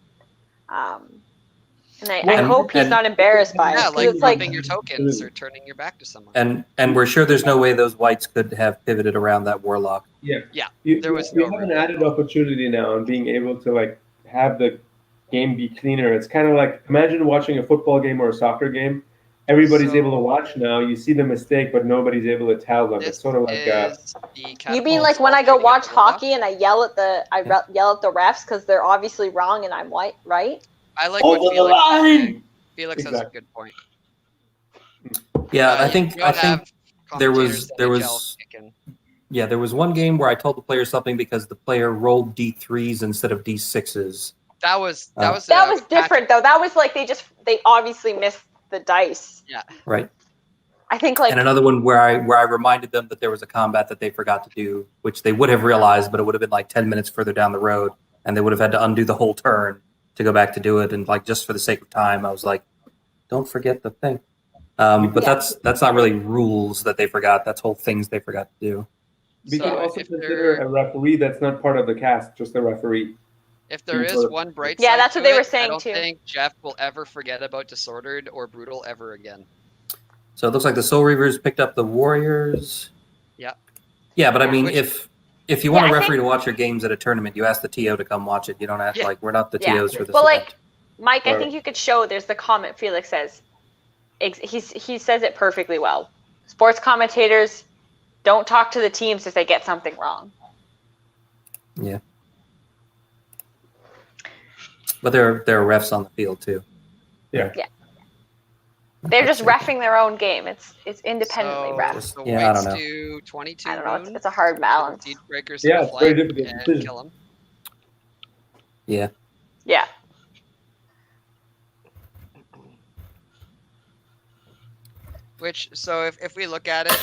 And I Well, hope he's and- not embarrassed by it. Yeah, 'Cause like it's like, flipping your tokens or turning your back to someone. And we're sure there's no way those whites could have pivoted around that warlock. Yeah. Yeah, You, there was you no have an room. added opportunity now in being able to like have the game be cleaner. It's kind of like imagine watching a football game or a soccer game. Everybody's So- able to watch now. You see the mistake, but nobody's able to tell them. This It's sort of like is the you mean catapult like when I go shooting at watch the warlock. hockey and I yell at the yell at the refs because they're obviously wrong and I'm white, right? I like what over the Felix is saying. line. Felix has a Exactly. good point. Yeah, I You think don't have there was commentators that NHL kicking. yeah, there was one game where I told the player something because the player rolled D3s instead of D6s. That was That was different though. That was like they obviously missed the dice. Right. I think like And another one where I reminded them that there was a combat that they forgot to do, which they would have realized, but it would have been like 10 minutes further down the road, and they would have had to undo the whole turn to go back to do it. And like just for the sake of time, I was like, don't forget the thing. But Yeah. that's not really rules that they forgot. That's whole things they forgot to do. We So can also if consider there- a referee that's not part of the cast, just a referee. If there is Sort of- one bright Yeah, side that's what to they were it, saying I don't too. think Jeff will ever forget about Disordered or Brutal ever again. So it looks like the Soul Reavers picked up the Warriors. Yeah. Yeah, but I mean, Which- if you want Yeah, a I referee think- to watch your games at a tournament, you ask the TO to come watch it. You don't act Yeah. like we're not the Yeah. TOs for this Well, event. like Mike, I Right. think you could show. There's the comment Felix says. He says it perfectly well. Sports commentators don't talk to the teams if they get something wrong. Yeah. But there are refs on the field too. Yeah. They're just reffing their own game. It's independently So reffed. the Yeah, I whites don't know. do 22 I don't know. wounds, It's a hard balance. Siege breakers Yeah, to the it's very flank difficult and decision. kill them. Yeah. Yeah. Which, so if we look at it,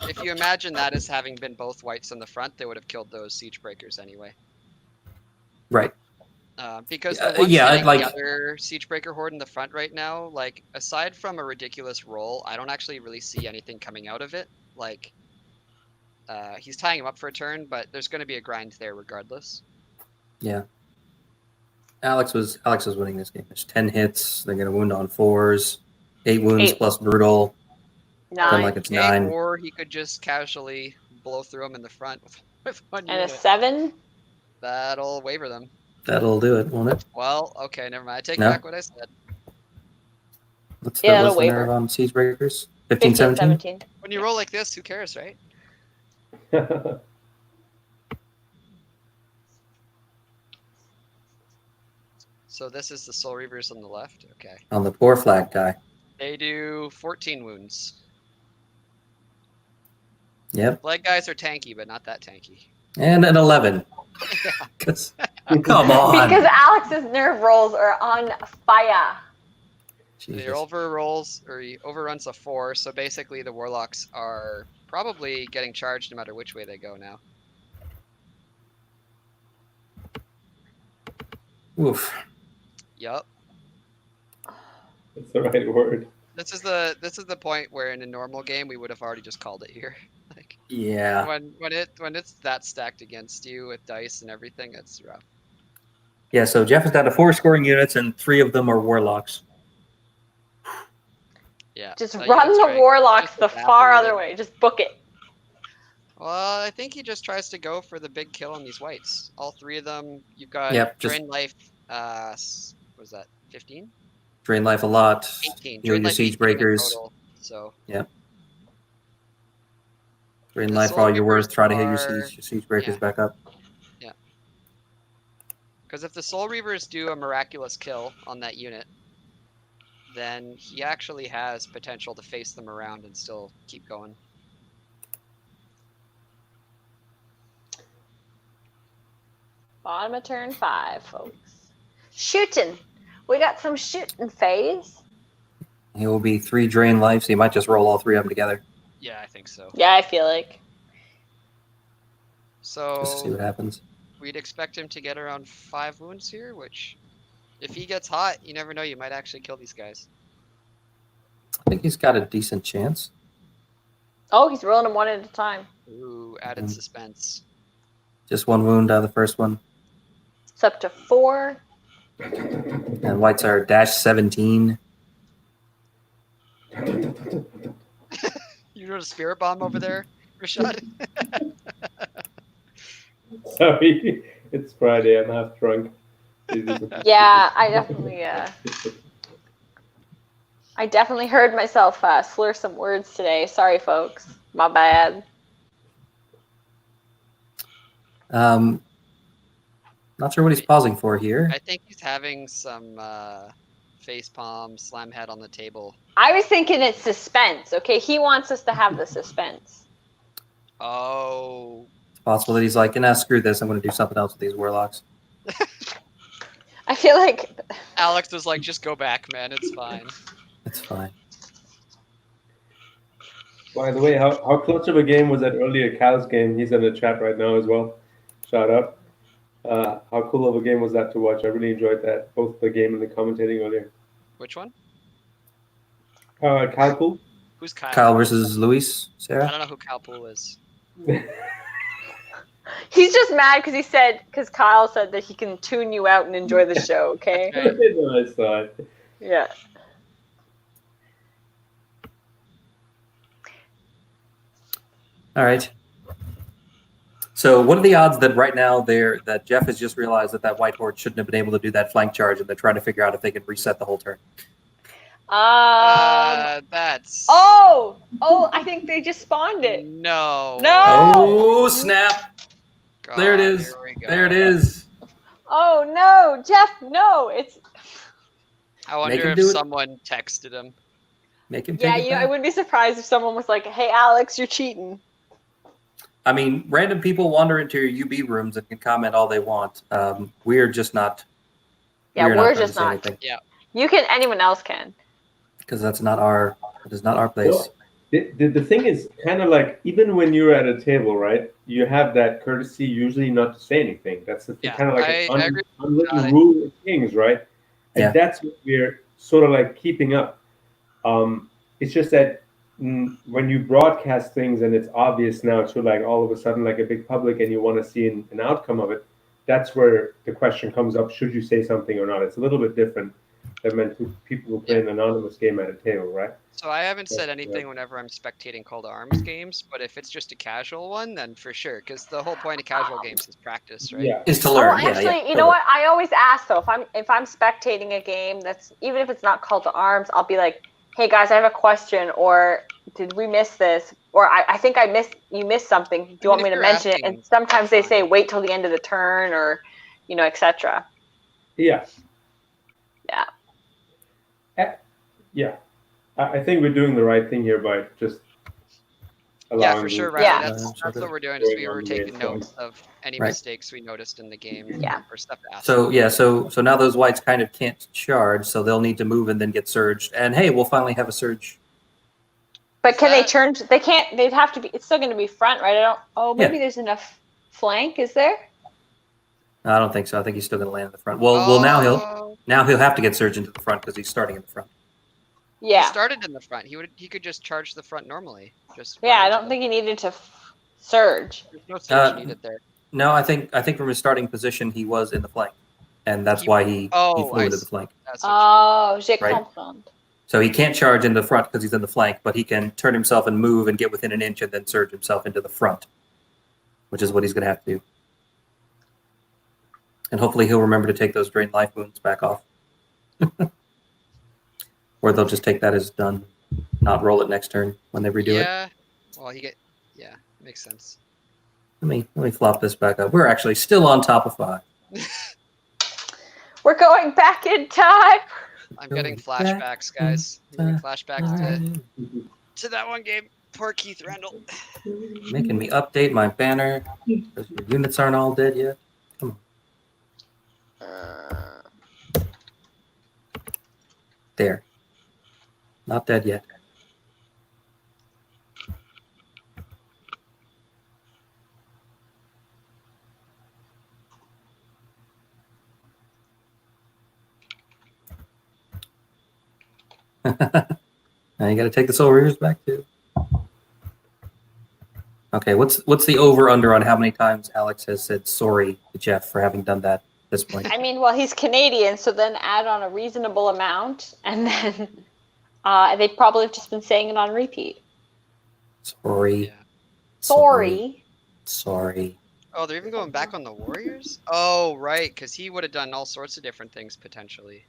if you imagine that as having been both whites in the front, they would have killed those siege breakers anyway. Right. Because Yeah, the ones yeah, hitting like- the other siege breaker horde in the front right now, like aside from a ridiculous roll, I don't actually really see anything coming out of it. Like, he's tying him up for a turn, but there's going to be a grind there regardless. Yeah. Alex was winning this game. There's 10 hits. They're gonna wound on 4s, 8 wounds 8. plus brutal. Then 9 like it's Okay, 9. or he could just casually blow through them in the front with one and a unit. 7. That'll waver them. That'll do it, won't it? Well, okay, never mind. I take No? back what I said. What's Yeah, the it'll nerve waver. on Siege Breakers? 15, 17? 17. When you roll like this, who cares, right? So this is the Soul Reavers on the left. Okay. On the poor flag guy. They do 14 wounds. Yep. Flag guys are tanky, but not that tanky. And an 11. 'Cause- come on. Because Alex's nerve rolls are on fire. Jesus. Your overrolls or he overruns a 4, so basically the warlocks are probably getting charged no matter which way they go now. Oof. Yup. That's the right word. This is the point where in a normal game we would have already just called it here. Like Yeah. when it's that stacked against you with dice and everything, it's rough. Yeah, so Jeff is down to 4 scoring units, and 3 of them are warlocks. Yeah. Just so run units the right- warlocks just the far evaporate. other way. Just book it. Well, I think he just tries to go for the big kill on these whites. All 3 of them. You've got Yep, just- drain life. What was that? 15? Drain life a lot. 18. Your Drain life Siege 18 in Breakers. total, so Drain The life for Soul all you're worth. Reavers Try to hit are- your siege breakers yeah. back up. because if the Soul Reavers do a miraculous kill on that unit, then he actually has potential to face them around and still keep going. Bottom of turn 5, folks. Shooting. We got some shooting phase. He will be 3 drain life, so you might just roll all 3 of them together Yeah, I think so. Yeah, I feel like. just to see what So happens. we'd expect him to get around 5 wounds here, which If he gets hot, you never know. You might actually kill these guys. I think he's got a decent chance. Oh, he's rolling them one at a time. Ooh, added suspense. Just one wound out of the first one. It's up to 4. And whites are -17. You wrote a spirit bomb over there, Rashad? Sorry, it's Friday. I'm half drunk. Yeah, I definitely heard myself slur some words today. Sorry, folks. My bad. Not sure what he's pausing for here. I think he's having some face palm, slam head on the table. I was thinking it's suspense. Okay, he wants us to have the suspense. Oh. It's possible that he's like, nah, screw this. I'm going to do something else with these warlocks. I feel like Alex was like, just go back, man. It's fine. It's fine. By the way, how clutch of a game was that earlier Cal's game? He's in the chat right now as well. Shout out. How cool of a game was that to watch? I really enjoyed that, both the game and the commentating earlier. Which one? Cal Pool? Who's Kyle? Kyle versus Luis, I Sarah? don't know who Kyle Pool is. he's just mad because Kyle said that he can tune you out and enjoy the show. Okay. I saw it. Yeah. All right. So what are the odds that right now that Jeff has just realized that white horde shouldn't have been able to do that flank charge, and they're trying to figure out if they can reset the whole turn? That's. Oh, I think they just spawned it. No. No. Oh, snap. God, There it is. here we go. There it is. Oh no, Jeff, no. It's I wonder him if do it. someone texted him. Make him yeah, take it I back. wouldn't be surprised if someone was like, "Hey, Alex, you're cheating." I mean, random people wander into your UB rooms and can comment all they want. We're just not. Yeah, we're going to just say not. anything Yeah. You can. Anyone else can. because that's not our. It is not our place. Well, the thing is kind of like, even when you're at a table, right? You have that courtesy usually not to say anything. That's the thing, Yeah, kind of like I an agree. unwritten rule of things, right? And Yeah. that's what we're sort of like keeping up. It's just that when you broadcast things and it's obvious now to like all of a sudden like a big public and you want to see an outcome of it, that's where the question comes up: should you say something or not? It's a little bit different than when people who play an anonymous game at a table, right? So I haven't said Yeah. anything whenever I'm spectating Call to Arms games, but if it's just a casual one, then for sure, because the whole point of casual games is practice, right? Yeah. Is to learn. Oh, actually, yeah, you totally. know what? I always ask though. If I'm spectating a game that's, even if it's not Call to Arms, I'll be like, "Hey guys, I have a question," or "Did we miss this?" Or I think you missed something. Do you want me to mention it? And sometimes they say wait till the end of the turn, or etc. Yeah. Yeah. Yeah. I think we're doing the right thing here by just allowing. Yeah, for sure, the- right. Yeah. That's what we're doing. Is we were taking notes of any Right. mistakes we noticed in the game, Yeah. or stuff to ask. So yeah, so now those whites kind of can't charge, so they'll need to move and then get surged. And hey, we'll finally have a surge. But can they That- turn? They can't. They'd have to be. It's still going to be front, right? I don't. Oh, maybe there's enough flank. Is there? I don't think so. I think he's still going to land in the front. Well, now he'll have to get surged into the front because he's starting in the front. He Yeah. started in the front. He could just charge the front normally. Just Yeah. I don't think he needed to surge. there's no surge needed there. No, I think from his starting position he was in the flank, and that's why he flew I into the see. flank. That's what you mean. J'ai Right. compris. So he can't charge in the front because he's in the flank, but he can turn himself and move and get within an inch and then surge himself into the front, which is what he's going to have to do. And hopefully he'll remember to take those drain life wounds back off. Or they'll just take that as done, not roll it next turn when they redo it. Yeah. Well, makes sense. Let me flop this back up. We're actually still on top of 5. We're going back in time. I'm getting flashbacks, guys. I'm getting flashbacks to that one game. Poor Keith Randall. Making me update my banner because your units aren't all dead yet. Come on. There. Not dead yet. Now you got to take the Soul Reavers back too. Okay, what's the over under on how many times Alex has said sorry to Jeff for having done that at this point? I mean, well, he's Canadian, so then add on a reasonable amount, and then they probably have just been saying it on repeat. Sorry. Yeah. Sorry. Sorry. Oh, they're even going back on the Warriors? Oh, right, because he would have done all sorts of different things potentially.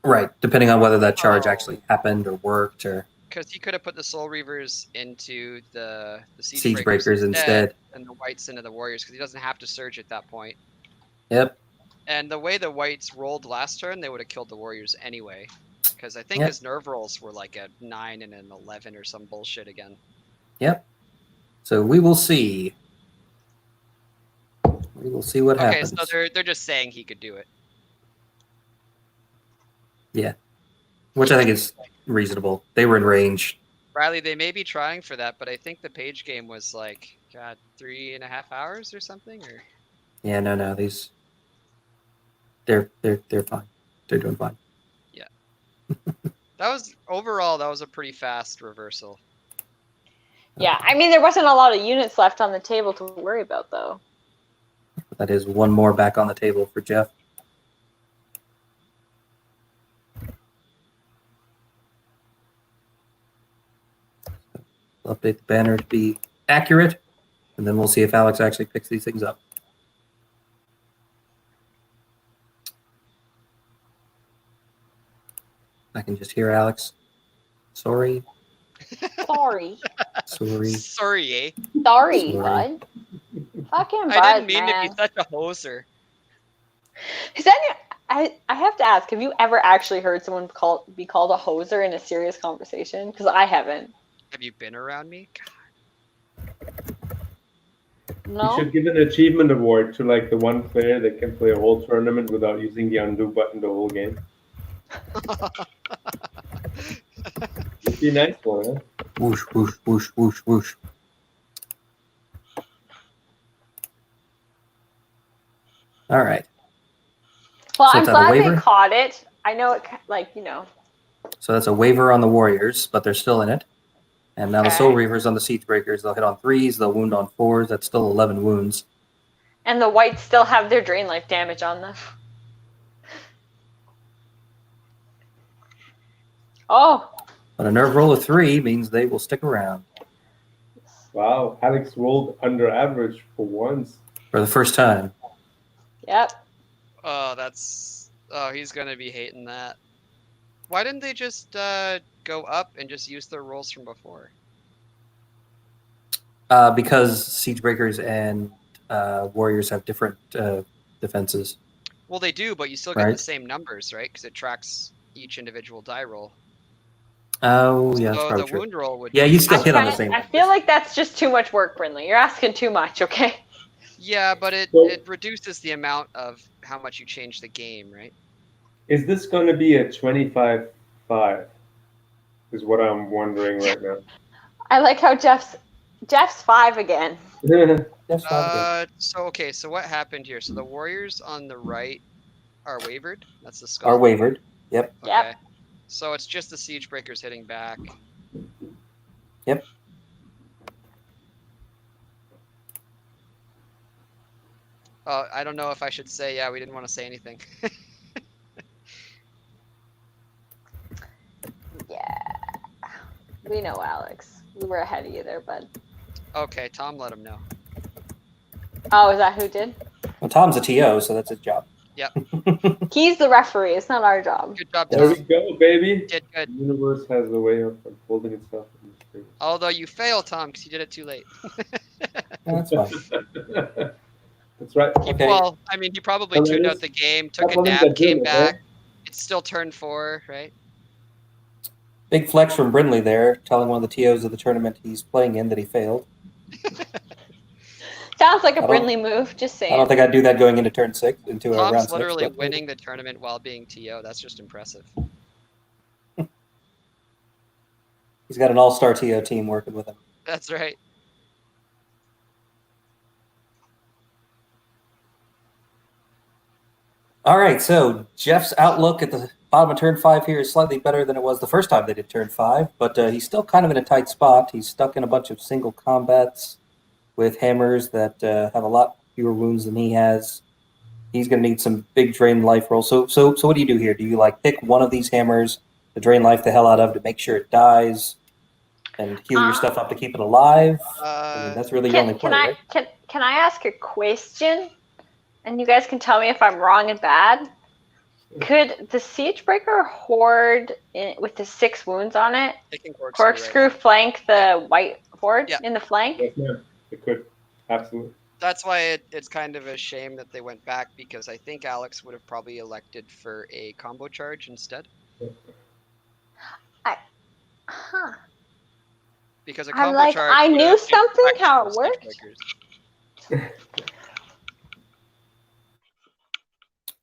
Right, depending on whether that charge Oh. actually happened or worked or Because he could have put the Soul Reavers into the Siege Breakers instead. and the Whites into the Warriors, because he doesn't have to surge at that point. Yep. And the way the Whites rolled last turn, they would have killed the Warriors anyway. Because I think Yep. his nerve rolls were like a 9 and an 11 or some bullshit again. Yep. So we will see. We will see what happens. Okay, so they're just saying he could do it. Yeah. Which I think is reasonable. They were in range. Riley, they may be trying for that, but I think the Page game was like, God, 3.5 hours or something? Or Yeah, no. These they're fine. They're doing fine. that was a pretty fast reversal. Yeah, I mean, there wasn't a lot of units left on the table to worry about, though. That is one more back on the table for Jeff. I'll update the banner to be accurate, and then we'll see if Alex actually picks these things up. I can just hear Alex. Sorry. Sorry. Sorry. Sorry, eh? Sorry, Sorry. bud. Fucking bud, I didn't mean man. to be such a hoser. Is that I have to ask, have you ever actually heard someone be called a hoser in a serious conversation? Because I haven't. Have you been around me? No? You should give an achievement award to like the one player that can play a whole tournament without using the undo button the whole game. It'd be a nice one, huh? Whoosh, whoosh, whoosh, whoosh, whoosh. All right. Well, So I'm it's on a glad they waiver? caught it. I know it, like, you know. So that's a waiver on the Warriors, but they're still in it. And now the Okay. Soul Reavers on the Siege Breakers. They'll hit on 3s. They'll wound on 4s. That's still 11 wounds. And the whites still have their drain life damage on them. Oh, But a nerve roll of 3 means they will stick around Wow, Alex rolled under average for once. for the first time. yep. Oh, he's gonna be hating that. Why didn't they just go up and just use their rolls from before? Because Siege Breakers and Warriors have different defenses. Well, they do, but you still get Right. the same numbers, right? Because it tracks each individual die roll. Oh, yeah, that's So probably the true. wound roll would. Yeah, you still I'm hit on the trying- same I feel like that's just too much work, Brindley. You're asking too much, okay? Yeah, but it So- reduces the amount of how much you change the game, right? Is this going to be a 25-5? Is what I'm wondering right now. I like how Jeff's 5 again. That's fine. So what happened here? So the Warriors on the right are wavered. That's the skull. Are wavered. Yep. Okay. Yep. So it's just the Siege Breakers hitting back. Yep. I don't know if I should say, yeah, we didn't want to say anything. Yeah. We know, Alex. We were ahead of you there, bud. Okay, Tom let him know. Oh, is that who did? Well, Tom's a TO, so that's his job. He's the referee. It's not our job. Good job, There we Tom. go, baby. Did good. The universe has a way of unfolding itself in mystery. Although you failed, Tom, because you did it too late. That's fine. That's right. Okay. Well, I mean, he probably Well, that tuned is- out the game, took a That's nap, what came I'm back. doing, It's still turn 4, right? Big flex from Brindley there, telling one of the TOs of the tournament he's playing in that he failed. Sounds like I a don't- Brindley move. Just I don't saying. think I'd do that going into turn 6, into a round Tom's 6. literally but- winning the tournament while being TO. That's just impressive. He's got an all-star TO team working with him. That's right. All right, so Jeff's outlook at the bottom of turn 5 here is slightly better than it was the first time they did turn 5, but he's still kind of in a tight spot. He's stuck in a bunch of single combats with hammers that have a lot fewer wounds than he has. He's going to need some big drain life rolls. So what do you do here? Do you like pick one of these hammers to drain life the hell out of to make sure it dies, and heal your stuff up to keep it alive? I mean, that's really your only play, right? Can I ask a question? And you guys can tell me if I'm wrong and bad. Could the Siegebreaker horde with the 6 wounds on it It can corkscrew flank the white horde in the flank? Yes, ma'am. It could. Absolutely. That's why it's kind of a shame that they went back, because I think Alex would have probably elected for a combo charge instead. Huh. Because a I'm combo like, charge. I would knew have something impacted how the it worked. Siegebreakers.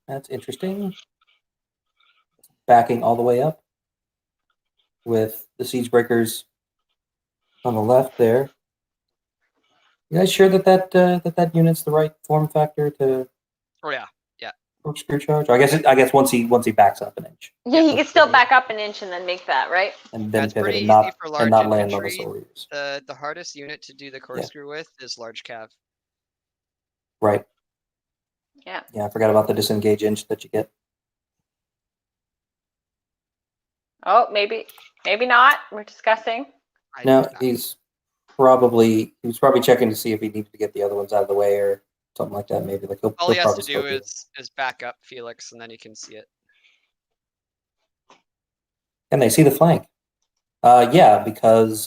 That's interesting. Backing all the way up with the Siegebreakers on the left there. You guys sure that unit's the right form factor to Oh yeah. corkscrew charge? Or I guess once he backs up an inch. Yeah, he could still back up an inch and then make that, right? And then That's pivot pretty and easy not for large land on the infantry. Soul Reavers. The hardest unit to do the corkscrew with is large cav. Right. Yeah. Yeah, I forgot about the disengage inch that you get. Oh, maybe not. We're discussing. No, he's probably checking to see if he needs to get the other ones out of the way or something like that. Maybe like he'll All he has to probably do still is back up Felix, and then he can see it. Can they see the flank? Yeah, because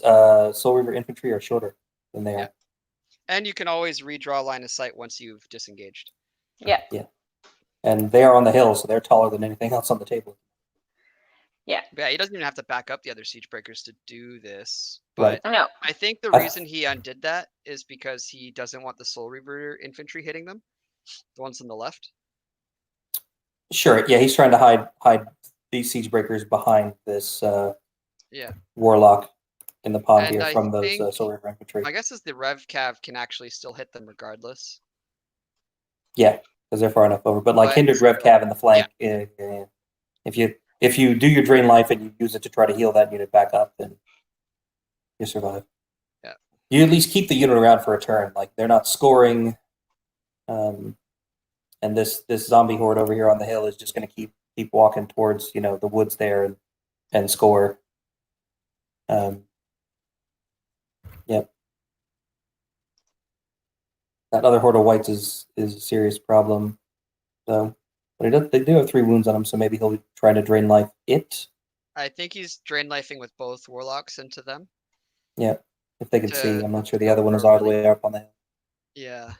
Soul Reaver infantry are shorter than they are. And you can always redraw line of sight once you've disengaged. Yeah. And they are on the hill, so they're taller than anything else on the table. Yeah. Yeah, he doesn't even have to back up the other Siegebreakers to do this. Right. But No. I think the reason he undid that is because he doesn't want the Soul Reaver infantry hitting them. The ones on the left. Sure. Yeah, he's trying to hide these Siegebreakers behind this Warlock in the pond And here I from those think- Soul Reaver infantry. My guess is the Rev Cav can actually still hit them regardless. Yeah, because they're far enough over. But like But hindered Rev still, Cav in the flank, if you do your drain life and you use it to try to heal that unit back up, then you survive. Yeah. You at least keep the unit around for a turn. Like they're not scoring. And this zombie horde over here on the hill is just going to keep walking towards the woods there and score. Yep. That other horde of whites is a serious problem. So, but they do have 3 wounds on him, so maybe he'll be trying to drain life it. I think he's drain lifing with both Warlocks into them. Yeah, if they can see. I'm not sure the go other one is for all the way up on the hill. Yeah.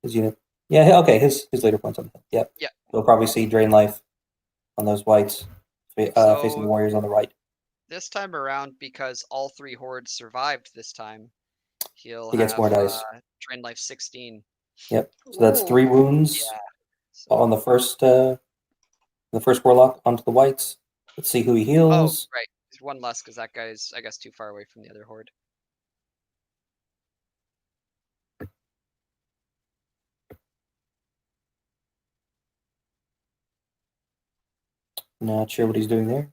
His unit. Yeah, okay, his later points on the hill. Yep. Yeah. They'll probably see drain life on those whites facing the warriors on the right. This time around, because all 3 hordes survived this time, he gets more dice. Drain life 16. Yep. So that's 3 wounds on the first warlock onto the whites. Let's see who he heals. Oh, right. There's one less because that guy's, I guess, too far away from the other horde. Not sure what he's doing there.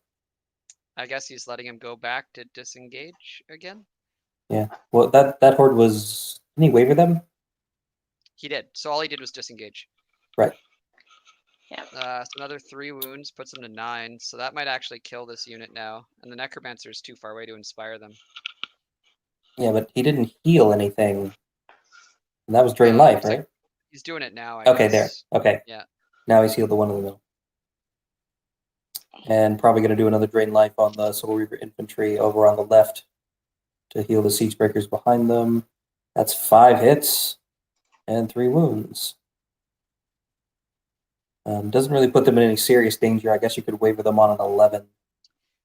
I guess he's letting him go back to disengage again. Yeah. Well, that horde was. Didn't he waver them? He did. So all he did was disengage. Right. Yeah. So another 3 wounds puts him to 9. So that might actually kill this unit now. And the Necromancer is too far away to inspire them. Yeah, but he didn't heal anything. And that was drain life, right? He's doing it now. Okay, there. Okay. Yeah. Now he's healed the one in the middle. And probably going to do another drain life on the Soul Reaver infantry over on the left to heal the Siegebreakers behind them. That's 5 hits and 3 wounds. Doesn't really put them in any serious danger. I guess you could waver them on an 11.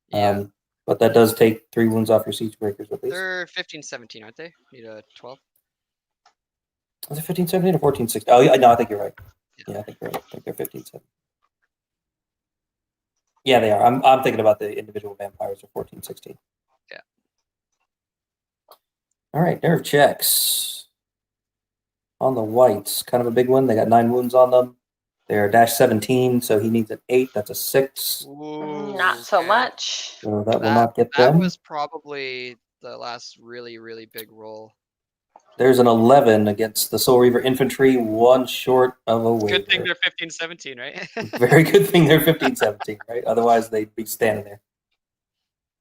Yeah. But that does take 3 wounds off your Siegebreakers at least. They're 15, 17, aren't they? Need a 12. Was it 15, 17 or 14, 16? Oh, yeah, no, I think you're right. Yeah, I think you're right. I think they're 15, 17. Yeah, they are. I'm thinking about the individual vampires of 14, 16. Yeah. All right, nerve checks. On the whites, kind of a big one. They got 9 wounds on them. They're -17, so he needs an 8. That's a 6. Ooh, Not so okay. much. So that will not get That them. was probably the last really, really big roll. There's an 11 against the Soul Reaver Infantry, one short of a waiver. Good thing they're 15-17, right? Very good thing they're 15-17, right? Otherwise, they'd be standing there.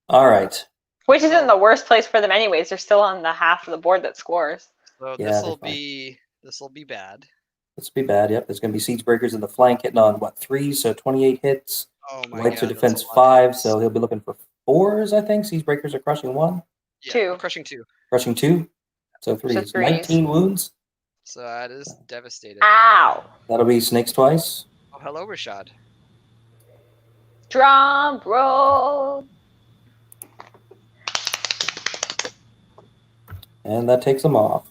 All right. Which isn't the worst place for them anyways. They're still on the half of the board that scores. So Yeah, this'll they're fine. be bad. This will be bad. Yep. There's going to be Siege Breakers in the flank hitting on, 3, so 28 hits. Oh my Whites god. are defense that's a lot of 5, hits. so he'll be looking for 4s, I think. Siege Breakers are crushing 1. Yeah, 2. Crushing 2. Crushing 2. So 3s. 19 wounds. So that is devastating. Ow! That'll be Snakes twice. Oh, hello, Rashad. Drum roll. And that takes them off.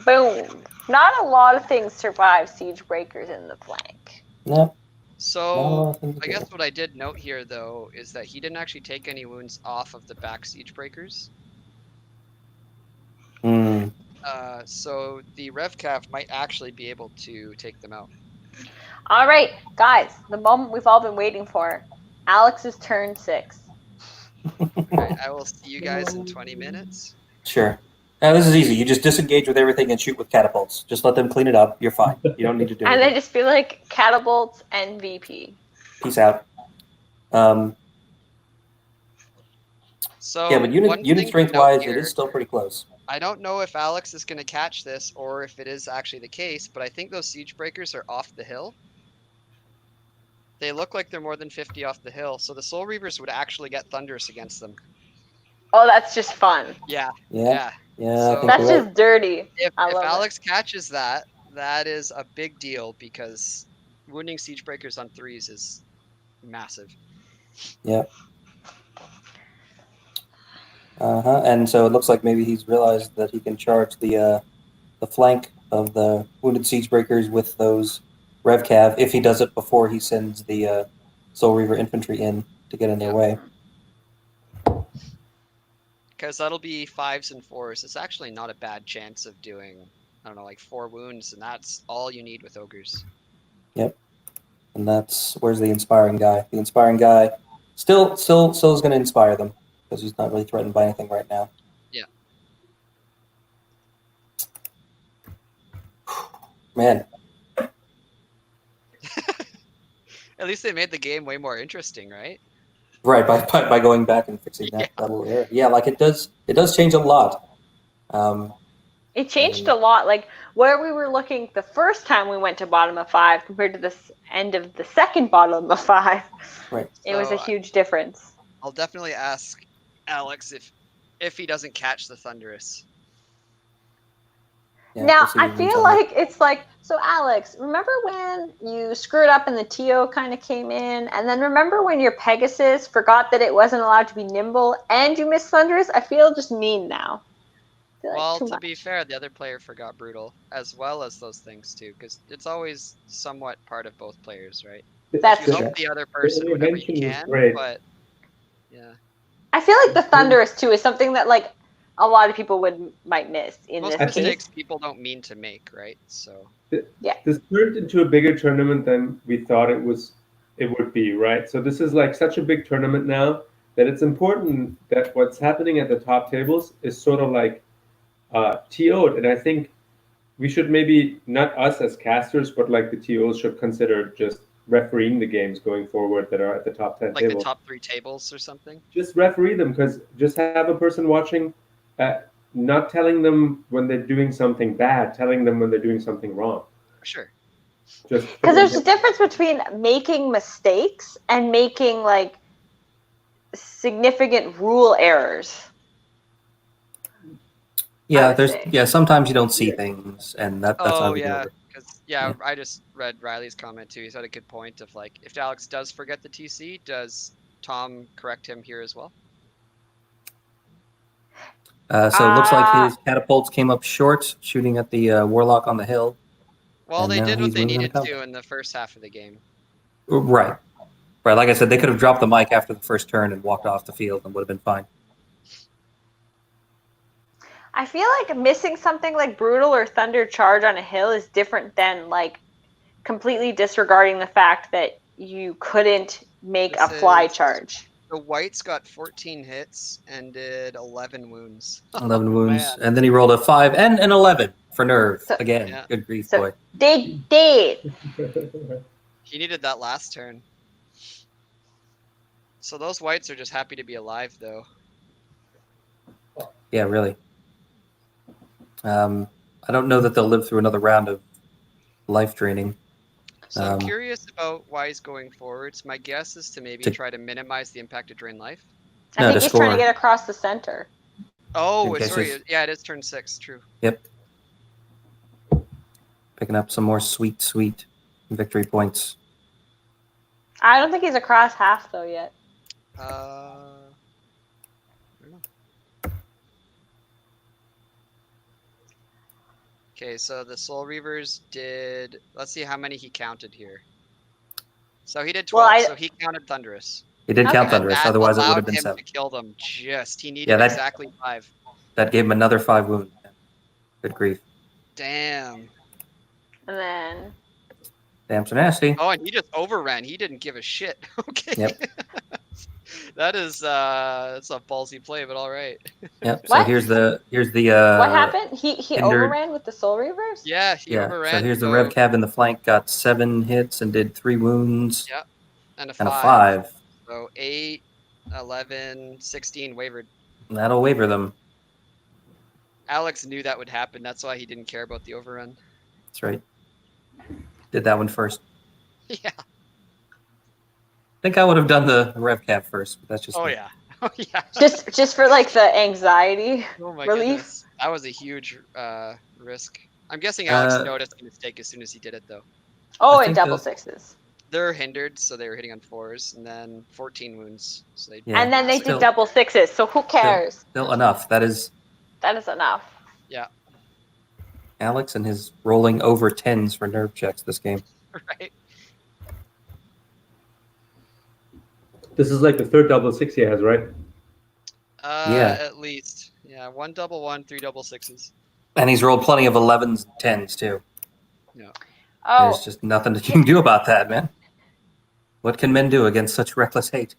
Boom. Not a lot of things survive Siege Breakers in the flank. Nope. So I guess what I did note here, though, is that he didn't actually take any wounds off of the back Siege Breakers. Hmm. So the Revcav might actually be able to take them out. All right, guys, the moment we've all been waiting for. Alex's turn 6. Alright, I will see you guys in 20 minutes. Sure. Now, this is easy. You just disengage with everything and shoot with catapults. Just let them clean it up. You're fine. You don't need to do And anything. then just be like catapults and VP. Peace out. So Yeah, but one unit thing to strength note wise, here, it is still pretty close. I don't know if Alex is going to catch this or if it is actually the case, but I think those Siege Breakers are off the hill. They look like they're more than 50 off the hill, so the Soul Reavers would actually get Thunderous against them. Oh, that's just fun. Yeah. Yeah. Yeah. So- I think That's you're right. just dirty. If I love it. Alex catches that, that is a big deal because wounding Siege Breakers on 3s is massive. And so it looks like maybe he's realized that he can charge the flank of the wounded Siege Breakers with those Revcav if he does it before he sends the Soul Reaver infantry in to get in their way. Because that'll be 5s and 4s. It's actually not a bad chance of doing, I don't know, like 4 wounds, and that's all you need with Ogres. Yep. And that's where's the inspiring guy? The inspiring guy still is going to inspire them because he's not really threatened by anything right now. Yeah. Man, At least they made the game way more interesting, right? right, by going back and fixing that little error. Yeah, like it does change a lot. It changed a lot. Like where we were looking the first time we went to bottom of 5 compared to the end of the second bottom of 5. Right. It was a So, huge difference. I'll definitely ask Alex if he doesn't catch the Thunderous. Yeah, Now, we'll see I what feel comes like it's like, so Alex, remember when you screwed up and the TO kind of came in? And then remember when your Pegasus forgot that it wasn't allowed to be nimble and you missed Thunderous? I feel just mean now. I feel like Well, too to much. be fair, the other player forgot Brutal, as well as those things too, because it's always somewhat part of both players, right? That's You true. help the other person The whenever you invention was can, great. but yeah. I feel like the Thunderous, too, is something that, like, a lot of people might miss in Most this mistakes case. people don't mean to make, right? So This turned into a bigger tournament than we thought it would be, right? So this is like such a big tournament now that it's important that what's happening at the top tables is sort of like TO'd. And I think we should maybe, not us as casters, but like the TOs should consider just refereeing the games going forward that are at the top 10 like table. the top 3 tables or something. Just referee them, because just have a person watching, not telling them when they're doing something bad, telling them when they're doing something wrong. Sure. Just Because there's a difference between making mistakes and making, like, significant rule errors. Yeah, would say. sometimes you don't see things, and that's Oh unforgivable. yeah, because I just read Riley's comment too. He's had a good point of like, if Alex does forget the TC, does Tom correct him here as well? So it looks like his catapults came up short, shooting at the Warlock on the hill. Well, And they now did what he's they moving on needed top. to in the first half of the game. Right. Like I said, they could have dropped the mic after the first turn and walked off the field and would have been fine. I feel like missing something like Brutal or Thunder Charge on a hill is different than, like, completely disregarding the fact that you couldn't make a This fly is- charge. The whites got 14 hits and did 11 woons. 11 wounds, man. and then he rolled a 5 and an 11 for nerve So- again. Yeah. Good grief, So boy. they did. He needed that last turn. So those whites are just happy to be alive, though. Yeah, really. I don't know that they'll live through another round of life draining. So I'm Um, curious about why he's going forwards. My guess is to maybe To- try to minimize the impact of drain life. I No, think to he's trying to score. get across the center. Oh, In case sorry. it's- Yeah, it is turn 6. True. Yep. Picking up some more sweet, sweet victory points. I don't think he's across half though yet. I don't know. Okay, so the Soul Reavers did. Let's see how many he counted here. So he did 12. Well, So he counted Thunderous. He did Okay. count And Thunderous, that otherwise it would allowed have been him 7. to kill them. Just he needed Yeah, that- exactly 5. That gave him another 5 wounds. Good grief. Damn. And then Damn so nasty. Oh, and he just overran. He didn't give a shit. Okay. Yep. That is that's a ballsy play, but all right. Yep. So What? here's the what happened? He hindered- overran with the Soul Reavers? Yeah, he yeah. overran. So here's the Rev Cab in the flank, got 7 hits and did 3 wounds Yeah, and a and a 5. 5. So 8, 11, 16 wavered. That'll waver them. Alex knew that would happen. That's why he didn't care about the overrun. That's right. Did that one first. Yeah. I think I would have done the Rev Cab first, but that's just Oh me. yeah. Oh yeah. Just for like the anxiety. Oh my relief. goodness. That was a huge risk. I'm guessing Alex Uh, noticed the mistake as soon as he did it, though. Oh, I and think double the- sixes. They're hindered, so they were hitting on 4s, and then 14 wounds. So they Yeah. And then they Still- did double sixes. So who cares? Still enough. That is That is enough. Alex and his rolling over 10s for nerve checks this game. right. This is like the third double 6 he has, right? Yeah. At least. Yeah, 1 double 1, 3 double 6s. And he's rolled plenty of 11s and 10s too. Oh, There's just nothing that you can do about that, man. What can men do against such reckless hate?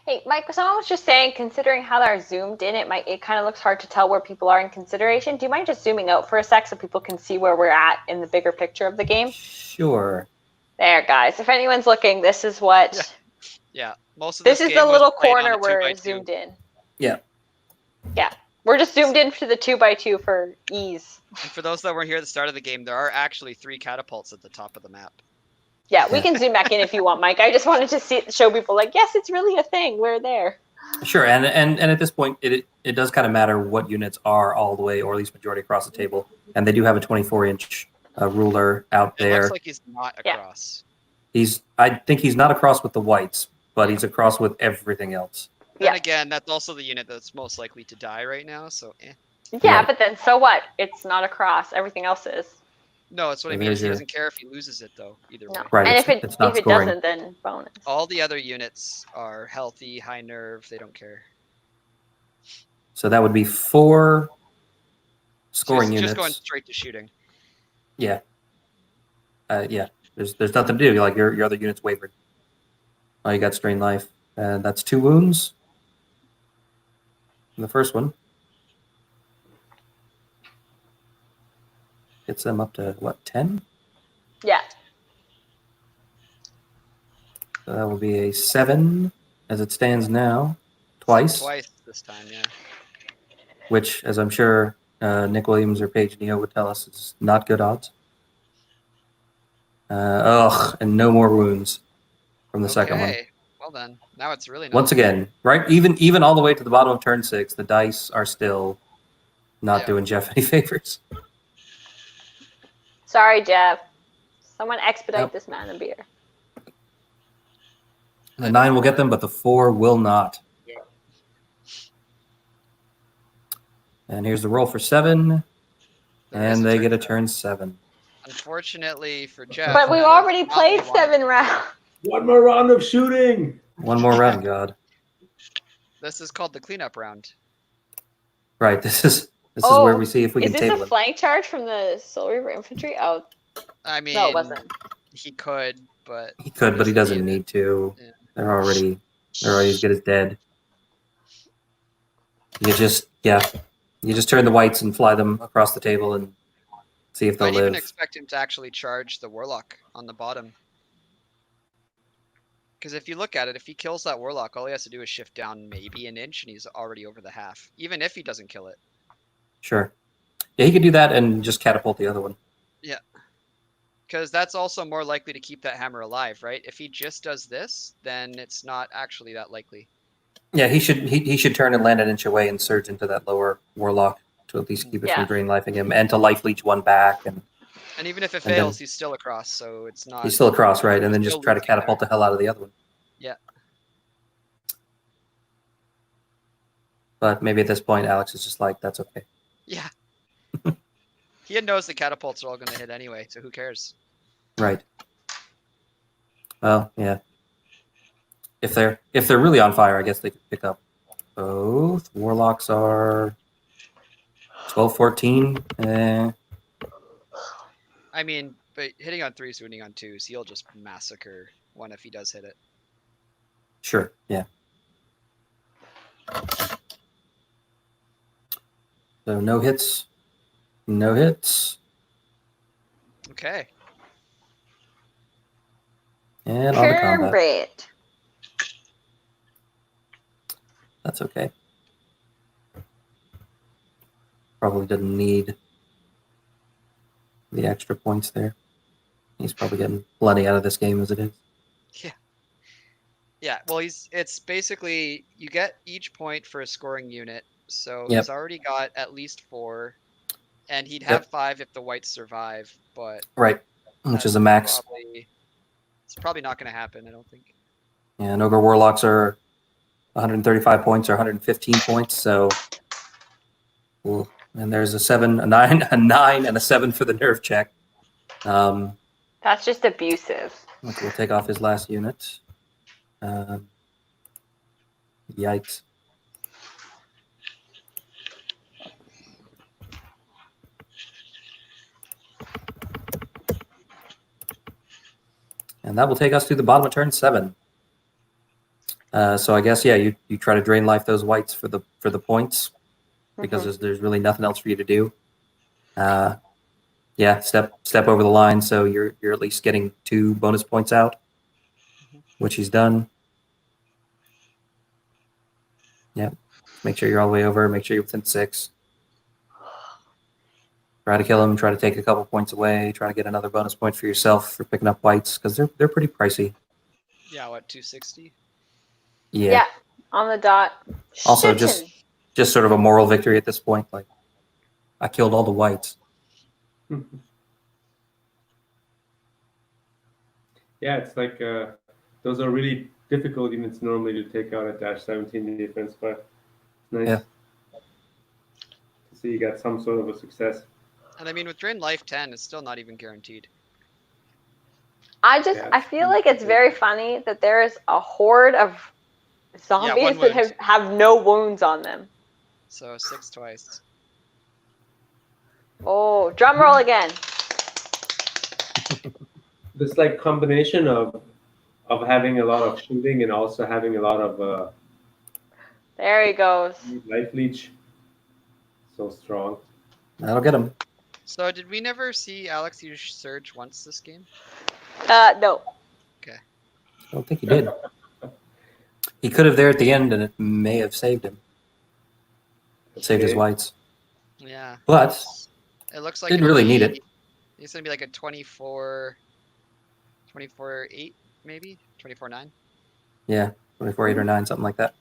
hey, Mike, someone was just saying, considering how they're zoomed in, it kind of looks hard to tell where people are in consideration. Do you mind just zooming out for a sec so people can see where we're at in the bigger picture of the game? Sure. There, guys. If anyone's looking, this is what... Yeah. Most of This this is game the was little played on corner a where 2x2. it's zoomed in. Yeah. Yeah. We're just zoomed in to the 2x2 for ease. And for those that weren't here at the start of the game, there are actually 3 catapults at the top of the map. Yeah, we can zoom back in if you want, Mike. I just wanted to show people, like, yes, it's really a thing. We're there. Sure. And at this point, it does kind of matter what units are all the way, or at least majority across the table. And they do have a 24-inch ruler out It there. looks like he's not Yeah. across. I think he's not across with the whites, but he's across with everything else. Then Yeah. again, that's also the unit that's most likely to die right now, so Yeah, Right. but then so what? It's not across. Everything else is. No, that's what I So mean. there's He your- doesn't care if he loses it, though, either No. way. Right, And it's not if it scoring. doesn't, then bonus. All the other units are healthy, high nerve, they don't care. So that would be 4 scoring Just units. going straight to shooting. Yeah. Yeah. There's nothing to do. Like your other units wavered. Oh, you got strain life. And that's 2 wounds. In the first one. Gets them up to what, 10? Yeah. So that will be a 7 as it stands now. Twice. Twice this time, yeah. Which, as I'm sure Nick Williams or Paige Neo would tell us, is not good odds. And no more wounds from the second one. Okay, well then, now it's really not. Once again, right? Even all the way to the bottom of turn 6, the dice are still not Yeah. doing Jeff any favors. Sorry, Jeff. Someone expedite Yep. this man a beer. The 9 will get them, but the 4 will not. Yeah. And here's the roll for 7, There is and a they turn get a seven. turn 7. Unfortunately for Jeff. But we've that already is not played what he wanted. 7 rounds. One more round of shooting. One more round, God. This is called the cleanup round. Right, this is Oh, where we see if we Is can this table a it. flank charge from the Soul Reaver Infantry? Oh, I mean, no, it wasn't. He could, but He could, but he doesn't need to. Yeah. They're already as good as dead. You just turn the whites and fly them across the table and see if they'll I'd even live. expect him to actually charge the Warlock on the bottom. Because if you look at it, if he kills that Warlock, all he has to do is shift down maybe an inch, and he's already over the half. Even if he doesn't kill it. Sure. Yeah, he could do that and just catapult the other one. Yeah. Because that's also more likely to keep that hammer alive, right? If he just does this, then it's not actually that likely. Yeah, he should turn and land an inch away and surge into that lower Warlock to at least keep it from drain lifing him and to life leech one back. And even if it fails, he's still across, so it's not. He's still across, right? And then just try to catapult the hell out of the other one. Yeah. But maybe at this point, Alex is just like, that's okay. Yeah. He knows the catapults are all going to hit anyway, so who cares? Right. Well, yeah. If they're really on fire, I guess they could pick up both. Warlocks are 12, 14. I mean, but hitting on 3s, wounding on 2s, he'll just massacre one if he does hit it. Sure, yeah. So no hits. No hits. Okay. And on to combat. Great. That's okay. Probably didn't need the extra points there. He's probably getting plenty out of this game as it is. Yeah. Yeah, well, it's basically, you get each point for a scoring unit, so he's already got at least 4, and he'd have 5 if the whites survive, but... Right, which is a max. It's probably not going to happen, I don't think. Yeah, and Ogre Warlocks are 135 points or 115 points, so... Cool. And there's a 7, a 9, a 9, and a 7 for the nerve check. That's just abusive. We'll take off his last unit. Yikes. And that will take us to the bottom of turn 7. So I guess, yeah, you try to drain life those whites for the points, because there's really nothing else for you to do. Yeah, step over the line, so you're at least getting 2 bonus points out, which he's done. Yeah, make sure you're all the way over. Make sure you're within 6. Try to kill him. Try to take a couple points away. Try to get another bonus point for yourself for picking up whites, because they're pretty pricey. Yeah, what, 260? Yeah, on the dot. Also, just sort of a moral victory at this point. Like, I killed all the whites. Yeah, it's like those are really difficult units normally to take out at dash 17 defense, but nice to see you got some sort of a success. And I mean, with Drain Life 10, it's still not even guaranteed. I feel like it's very funny that there is a horde of zombies that have no wounds on them. So 6 twice. Oh, drum roll again. This like combination of having a lot of shooting and also having a lot of there he goes. Life leech. So strong. That'll get him. So did we never see Alex use Surge once this game? No. Okay. I don't think he did. He could have there at the end, and it may have saved him. Saved his whites. Yeah. But it looks like didn't really need it. It's gonna be like a 24-8 maybe 24-9. Yeah, 24-8 or 9, something like that.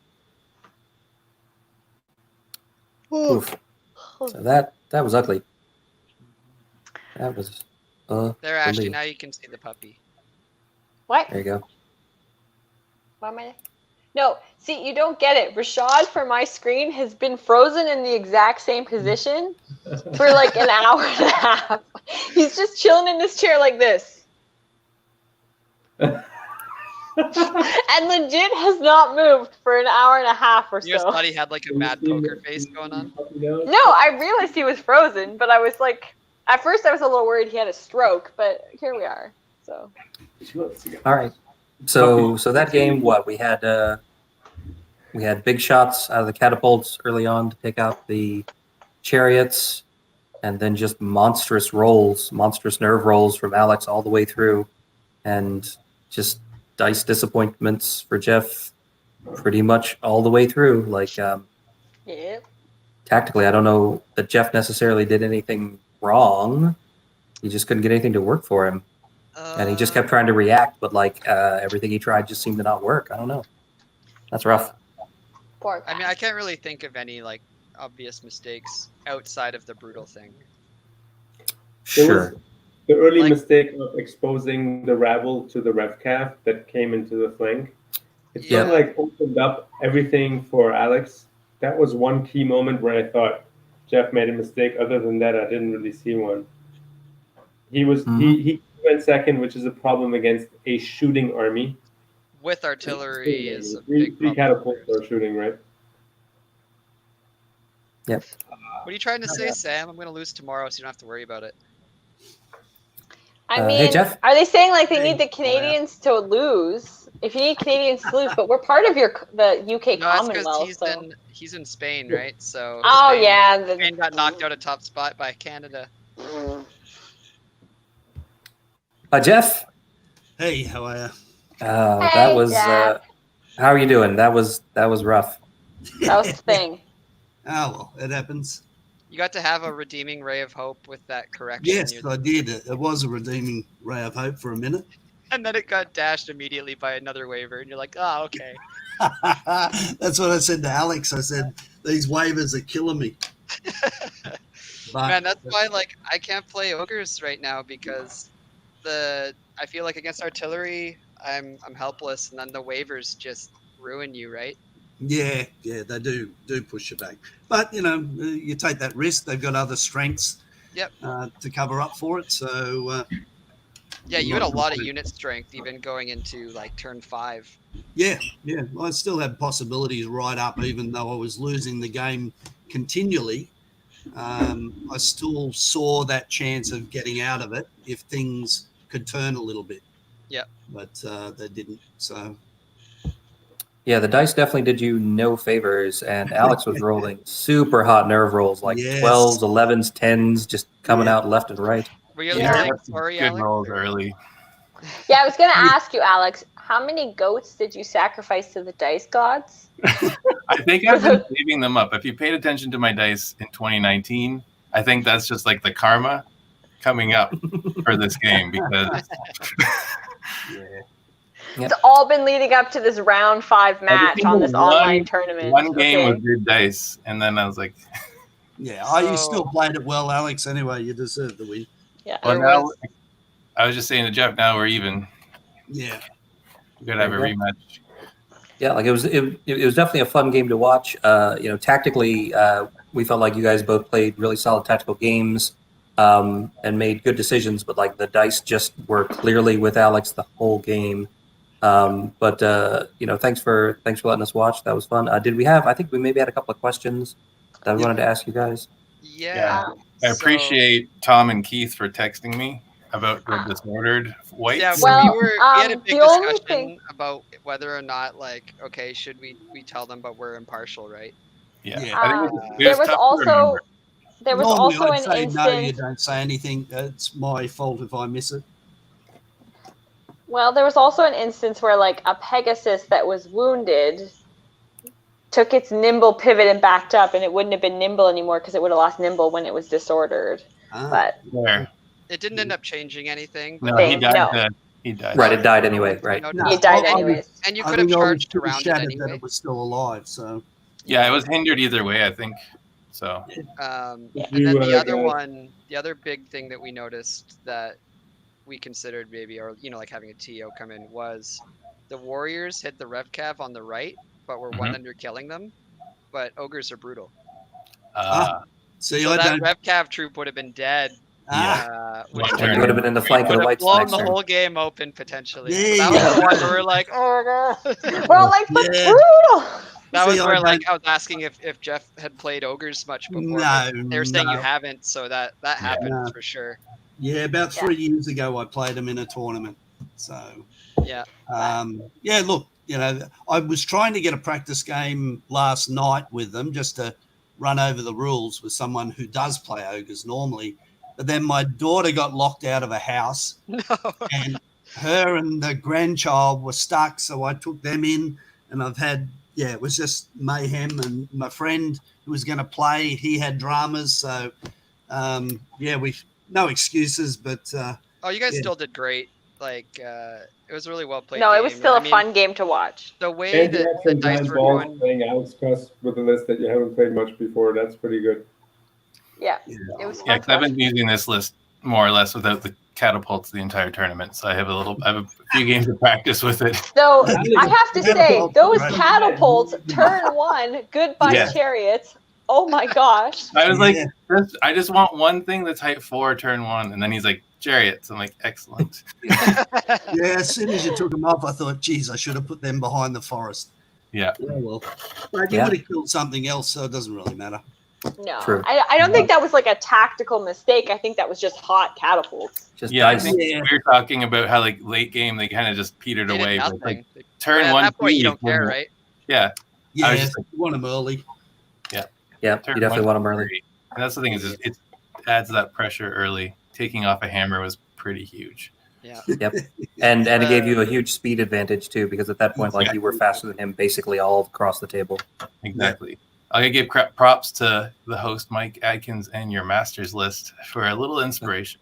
Oof. So that was ugly. That was. There, Ashley. Now you can see the puppy. What? There you go. Why am I? No, see, you don't get it. Rashad, for my screen, has been frozen in the exact same position for like an hour and a half. He's just chilling in this chair like this. And legit has not moved for an hour and a half or so. You just thought he had like a mad poker face going on? No, I realized he was frozen, but I was like, at first I was a little worried he had a stroke, but here we are. So All right. So that game, what we had big shots out of the catapults early on to take out the chariots, and then just monstrous nerve rolls from Alex all the way through, and just dice disappointments for Jeff pretty much all the way through. Like yeah. tactically, I don't know that Jeff necessarily did anything wrong. He just couldn't get anything to work for him. And he just kept trying to react, but like everything he tried just seemed to not work. I don't know. That's rough. Poor guy. I mean, I can't really think of any like obvious mistakes outside of the brutal thing. Sure. The early Like- mistake of exposing the rabble to the rev calf that came into the flank. It Yeah. sort of like opened up everything for Alex. That was one key moment where I thought Jeff made a mistake. Other than that, I didn't really see one. He went second, which is a problem against a shooting army. With artillery is a Three big problem. catapults are shooting, right? Yep. What are you trying to say, Sam? I'm gonna lose tomorrow, so you don't have to worry about it. I mean, hey, Jeff? are they saying like they Hey, need the Canadians to lose? If you need Canadians to lose, but we're part of the UK No, that's Commonwealth. because he's in Spain, right? So Oh Spain, yeah, Spain got knocked out of top spot by Canada. Jeff? Hey, how are you? That Hey, was. Jack. How are you doing? That was rough. that was the thing. Oh, well, it happens. You got to have a redeeming ray of hope with that correction. Yes, I did. It was a redeeming ray of hope for a minute. And then it got dashed immediately by another waiver, and you're like, oh, okay. That's what I said to Alex. I said, these waivers are killing me. But Man, that's why like I can't play ogres right now because I feel like against artillery I'm helpless, and then the waivers just ruin you, right? yeah, they do push you back. But you take that risk. They've got other strengths. Yep. To cover up for it. So Yeah, you had a lot of unit strength even going into like turn 5. yeah. I still had possibilities right up, even though I was losing the game continually. I still saw that chance of getting out of it if things could turn a little bit. Yep. But they didn't. So Yeah, the dice definitely did you no favors, and Alex was rolling super hot nerve rolls, like Yes. 12s, 11s, 10s, just coming out left and right. Were you Yeah. like, sorry, Good Alex? rolls or- early. Yeah, I was gonna ask you, Alex, how many goats did you sacrifice to the dice gods? I think I've been saving them up. If you paid attention to my dice in 2019, I think that's just like the karma coming up for this game because It's all been leading up to this round 5 match on this online tournament. one game okay? was good dice, and then I was like, yeah, you So- still played it well, Alex. Anyway, you deserve the win. Yeah. well, There now was- I was just saying to Jeff, now we're even. Yeah. We gotta have a rematch. Yeah, like it was definitely a fun game to watch. Tactically, we felt like you guys both played really solid tactical games and made good decisions, but like the dice just were clearly with Alex the whole game. But thanks for letting us watch. That was fun. Did we have? I think we maybe had a couple of questions that we wanted to ask you guys. Yeah. I So- appreciate Tom and Keith for texting me about the disordered whites. Yeah, Well, we had a big the only discussion thing- about whether or not, like, okay, should we tell them, but we're impartial, right? Yeah. Yeah. I think it There was was tough to also remember. Normally, I'd an say no, you instance. don't say anything. It's my fault if I miss it. Well, there was also an instance where like a Pegasus that was wounded took its nimble pivot and backed up, and it wouldn't have been nimble anymore because it would have lost nimble when it was disordered. But There. It didn't end up changing anything. No, but he died. No. then. He died. Right, it died anyway. Right. No, No, it died I- anyways. And you I could have think I was charged too around it shattered that anyway. it was still alive. So Yeah, it was hindered either way, I think. So And then You, the other guys- one, the other big thing that we noticed that we considered maybe, or like having a TO come in, was the warriors hit the rev cav on the right, but we're one under killing them. But ogres are brutal, see, so I that don't. rev cav troop would have been dead. Which One would turn. You would have been in the flank of the have whites blown next the turn. whole game open potentially. There So that you was the go. one where we're like, oh no. We're all like, but Yeah. brutal. That was See, I where like don't- I was asking if Jeff had played ogres much before. No, but they were saying you no. haven't, so that happens No. for sure. Yeah, about 3 years ago, I played them in a tournament. So, Yeah. Yeah, look, I was trying to get a practice game last night with them just to run over the rules with someone who does play ogres normally. But then my daughter got locked out of a house, No. and her and the grandchild were stuck. So I took them in, and it was just mayhem. And my friend who was going to play, he had dramas. So, no excuses, but you guys still did great. Like, it was a really well played No, game. it was still a fun game to watch. The way And you that had the some dice giant were balls going, playing Alex Cross with a list that you haven't played much before. That's pretty good. Yeah, it was Yeah, fun. 'cause I've been using this list more or less without the catapults the entire tournament, so I have a few games of practice with it. So I have to say, those Right. catapults, turn one, goodbye Yeah. chariots. Oh my gosh. I was Yeah. like, I just want one thing that's height 4, turn 1, and then he's like, chariots. I'm like, excellent. Yeah, as soon as you took them off, I thought, geez, I should have put them behind the forest. Yeah. Yeah, well, but you would have killed something else, so it doesn't really matter. No, True. I don't think that was like a tactical mistake. I think that was just hot catapults. Just Yeah, I dice. think we were talking about how like late game they kind of just petered they did away. But, nothing. like, turn At 1, that point, 2, you don't care, turn- right? Yeah, Yeah, I was just like, you want them early. Yeah, turn you definitely 1, want them 2, early. 3. And that's the thing is it adds that pressure early. Taking off a hammer was pretty huge. Yeah. Yep. And it gave you a huge speed advantage too, because at that point, like you were faster than him basically all across the table. Exactly. I give props to the host Mike Adkins and your masters list for a little inspiration.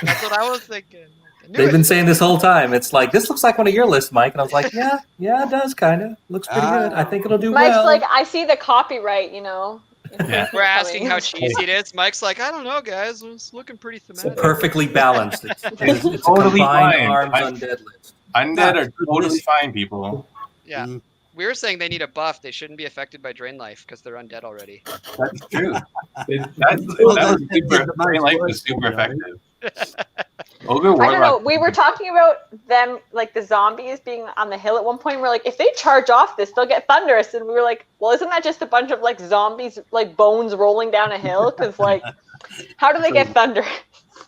That's what I was thinking. I knew They've it. been saying this whole time. It's like, this looks like one of your lists, Mike. And I was like, yeah, it does kind of. Looks pretty good. I think it'll do Mike's well. like, I see the copyright, Yeah. We're asking how cheesy it is. Mike's like, I don't know, guys. It's looking pretty It's thematic. perfectly balanced. It's a Totally combined fine. arms undead list. Undead No, are totally fine, people. Yeah. Mm. We were saying they need a buff. They shouldn't be affected by Drain Life because they're undead already. That's true. It- That was did super. the Drain Life was most super work, right? effective. Ogre I don't know. Warlock. We were talking about them, like the zombies being on the hill at one point. We're like, if they charge off this, they'll get thunderous. And we were like, well, isn't that just a bunch of like zombies, like bones rolling down a hill? Because like, how do they get thunder?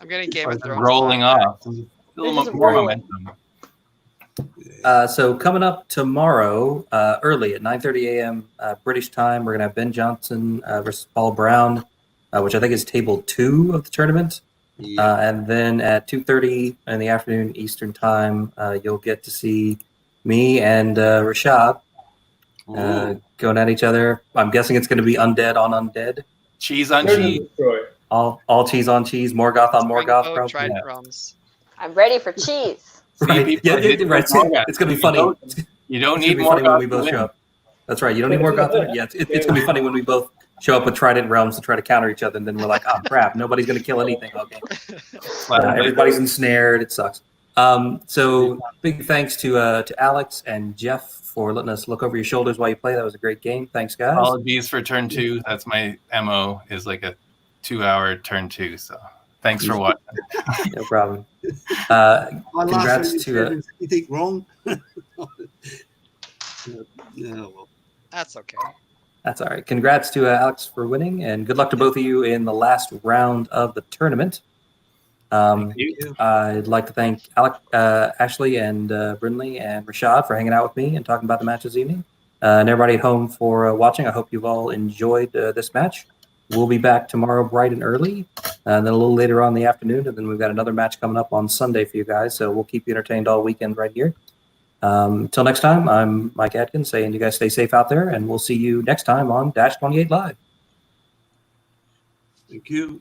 I'm getting Game Or of just Thrones. rolling vibe. off. A little just more rolling. momentum. So coming up tomorrow, early at 9:30 a.m. British time, we're gonna have Ben Johnson versus Paul Brown, which I think is table 2 of the tournament. Yeah. And then at 2:30 in the afternoon Eastern time, you'll get to see me and Rashad going at each other. I'm guessing it's going to be undead on undead. Cheese on Turn to cheese. destroy. All cheese on cheese. Morgoth on Morgoth. Rainbow Probably. Trident Yeah. Realms. I'm ready for cheese. Right. people Yeah, didn't right. Morgoth. It's going to be You funny. don't- It's You don't going to need be more funny when we to both win. show up. That's right. You don't need Morgoth there? Yeah, it's going to be funny when we both show up with Trident Realms to try to counter each other, and then we're like, oh, crap, nobody's going to kill anything. Okay. Everybody's ensnared. It sucks. So big thanks to Alex and Jeff for letting us look over your shoulders while you play. That was a great game. Thanks, guys. Apologies for turn 2. That's my MO, is like a 2-hour turn 2. So thanks for watching. No problem. My last Congrats thing you to said is anything wrong? Yeah, well, That's okay. That's all right. Congrats to Alex for winning, and good luck to both of you in the last round of the tournament. Thank you. I'd like to thank Ashley and Brindley and Rashad for hanging out with me and talking about the match this evening. And everybody at home for watching. I hope you've all enjoyed this match. We'll be back tomorrow bright and early, and then a little later on in the afternoon. And then we've got another match coming up on Sunday for you guys. So we'll keep you entertained all weekend right here. Till next time, I'm Mike Atkins saying you guys stay safe out there, and we'll see you next time on Dash 28 Live. thank you.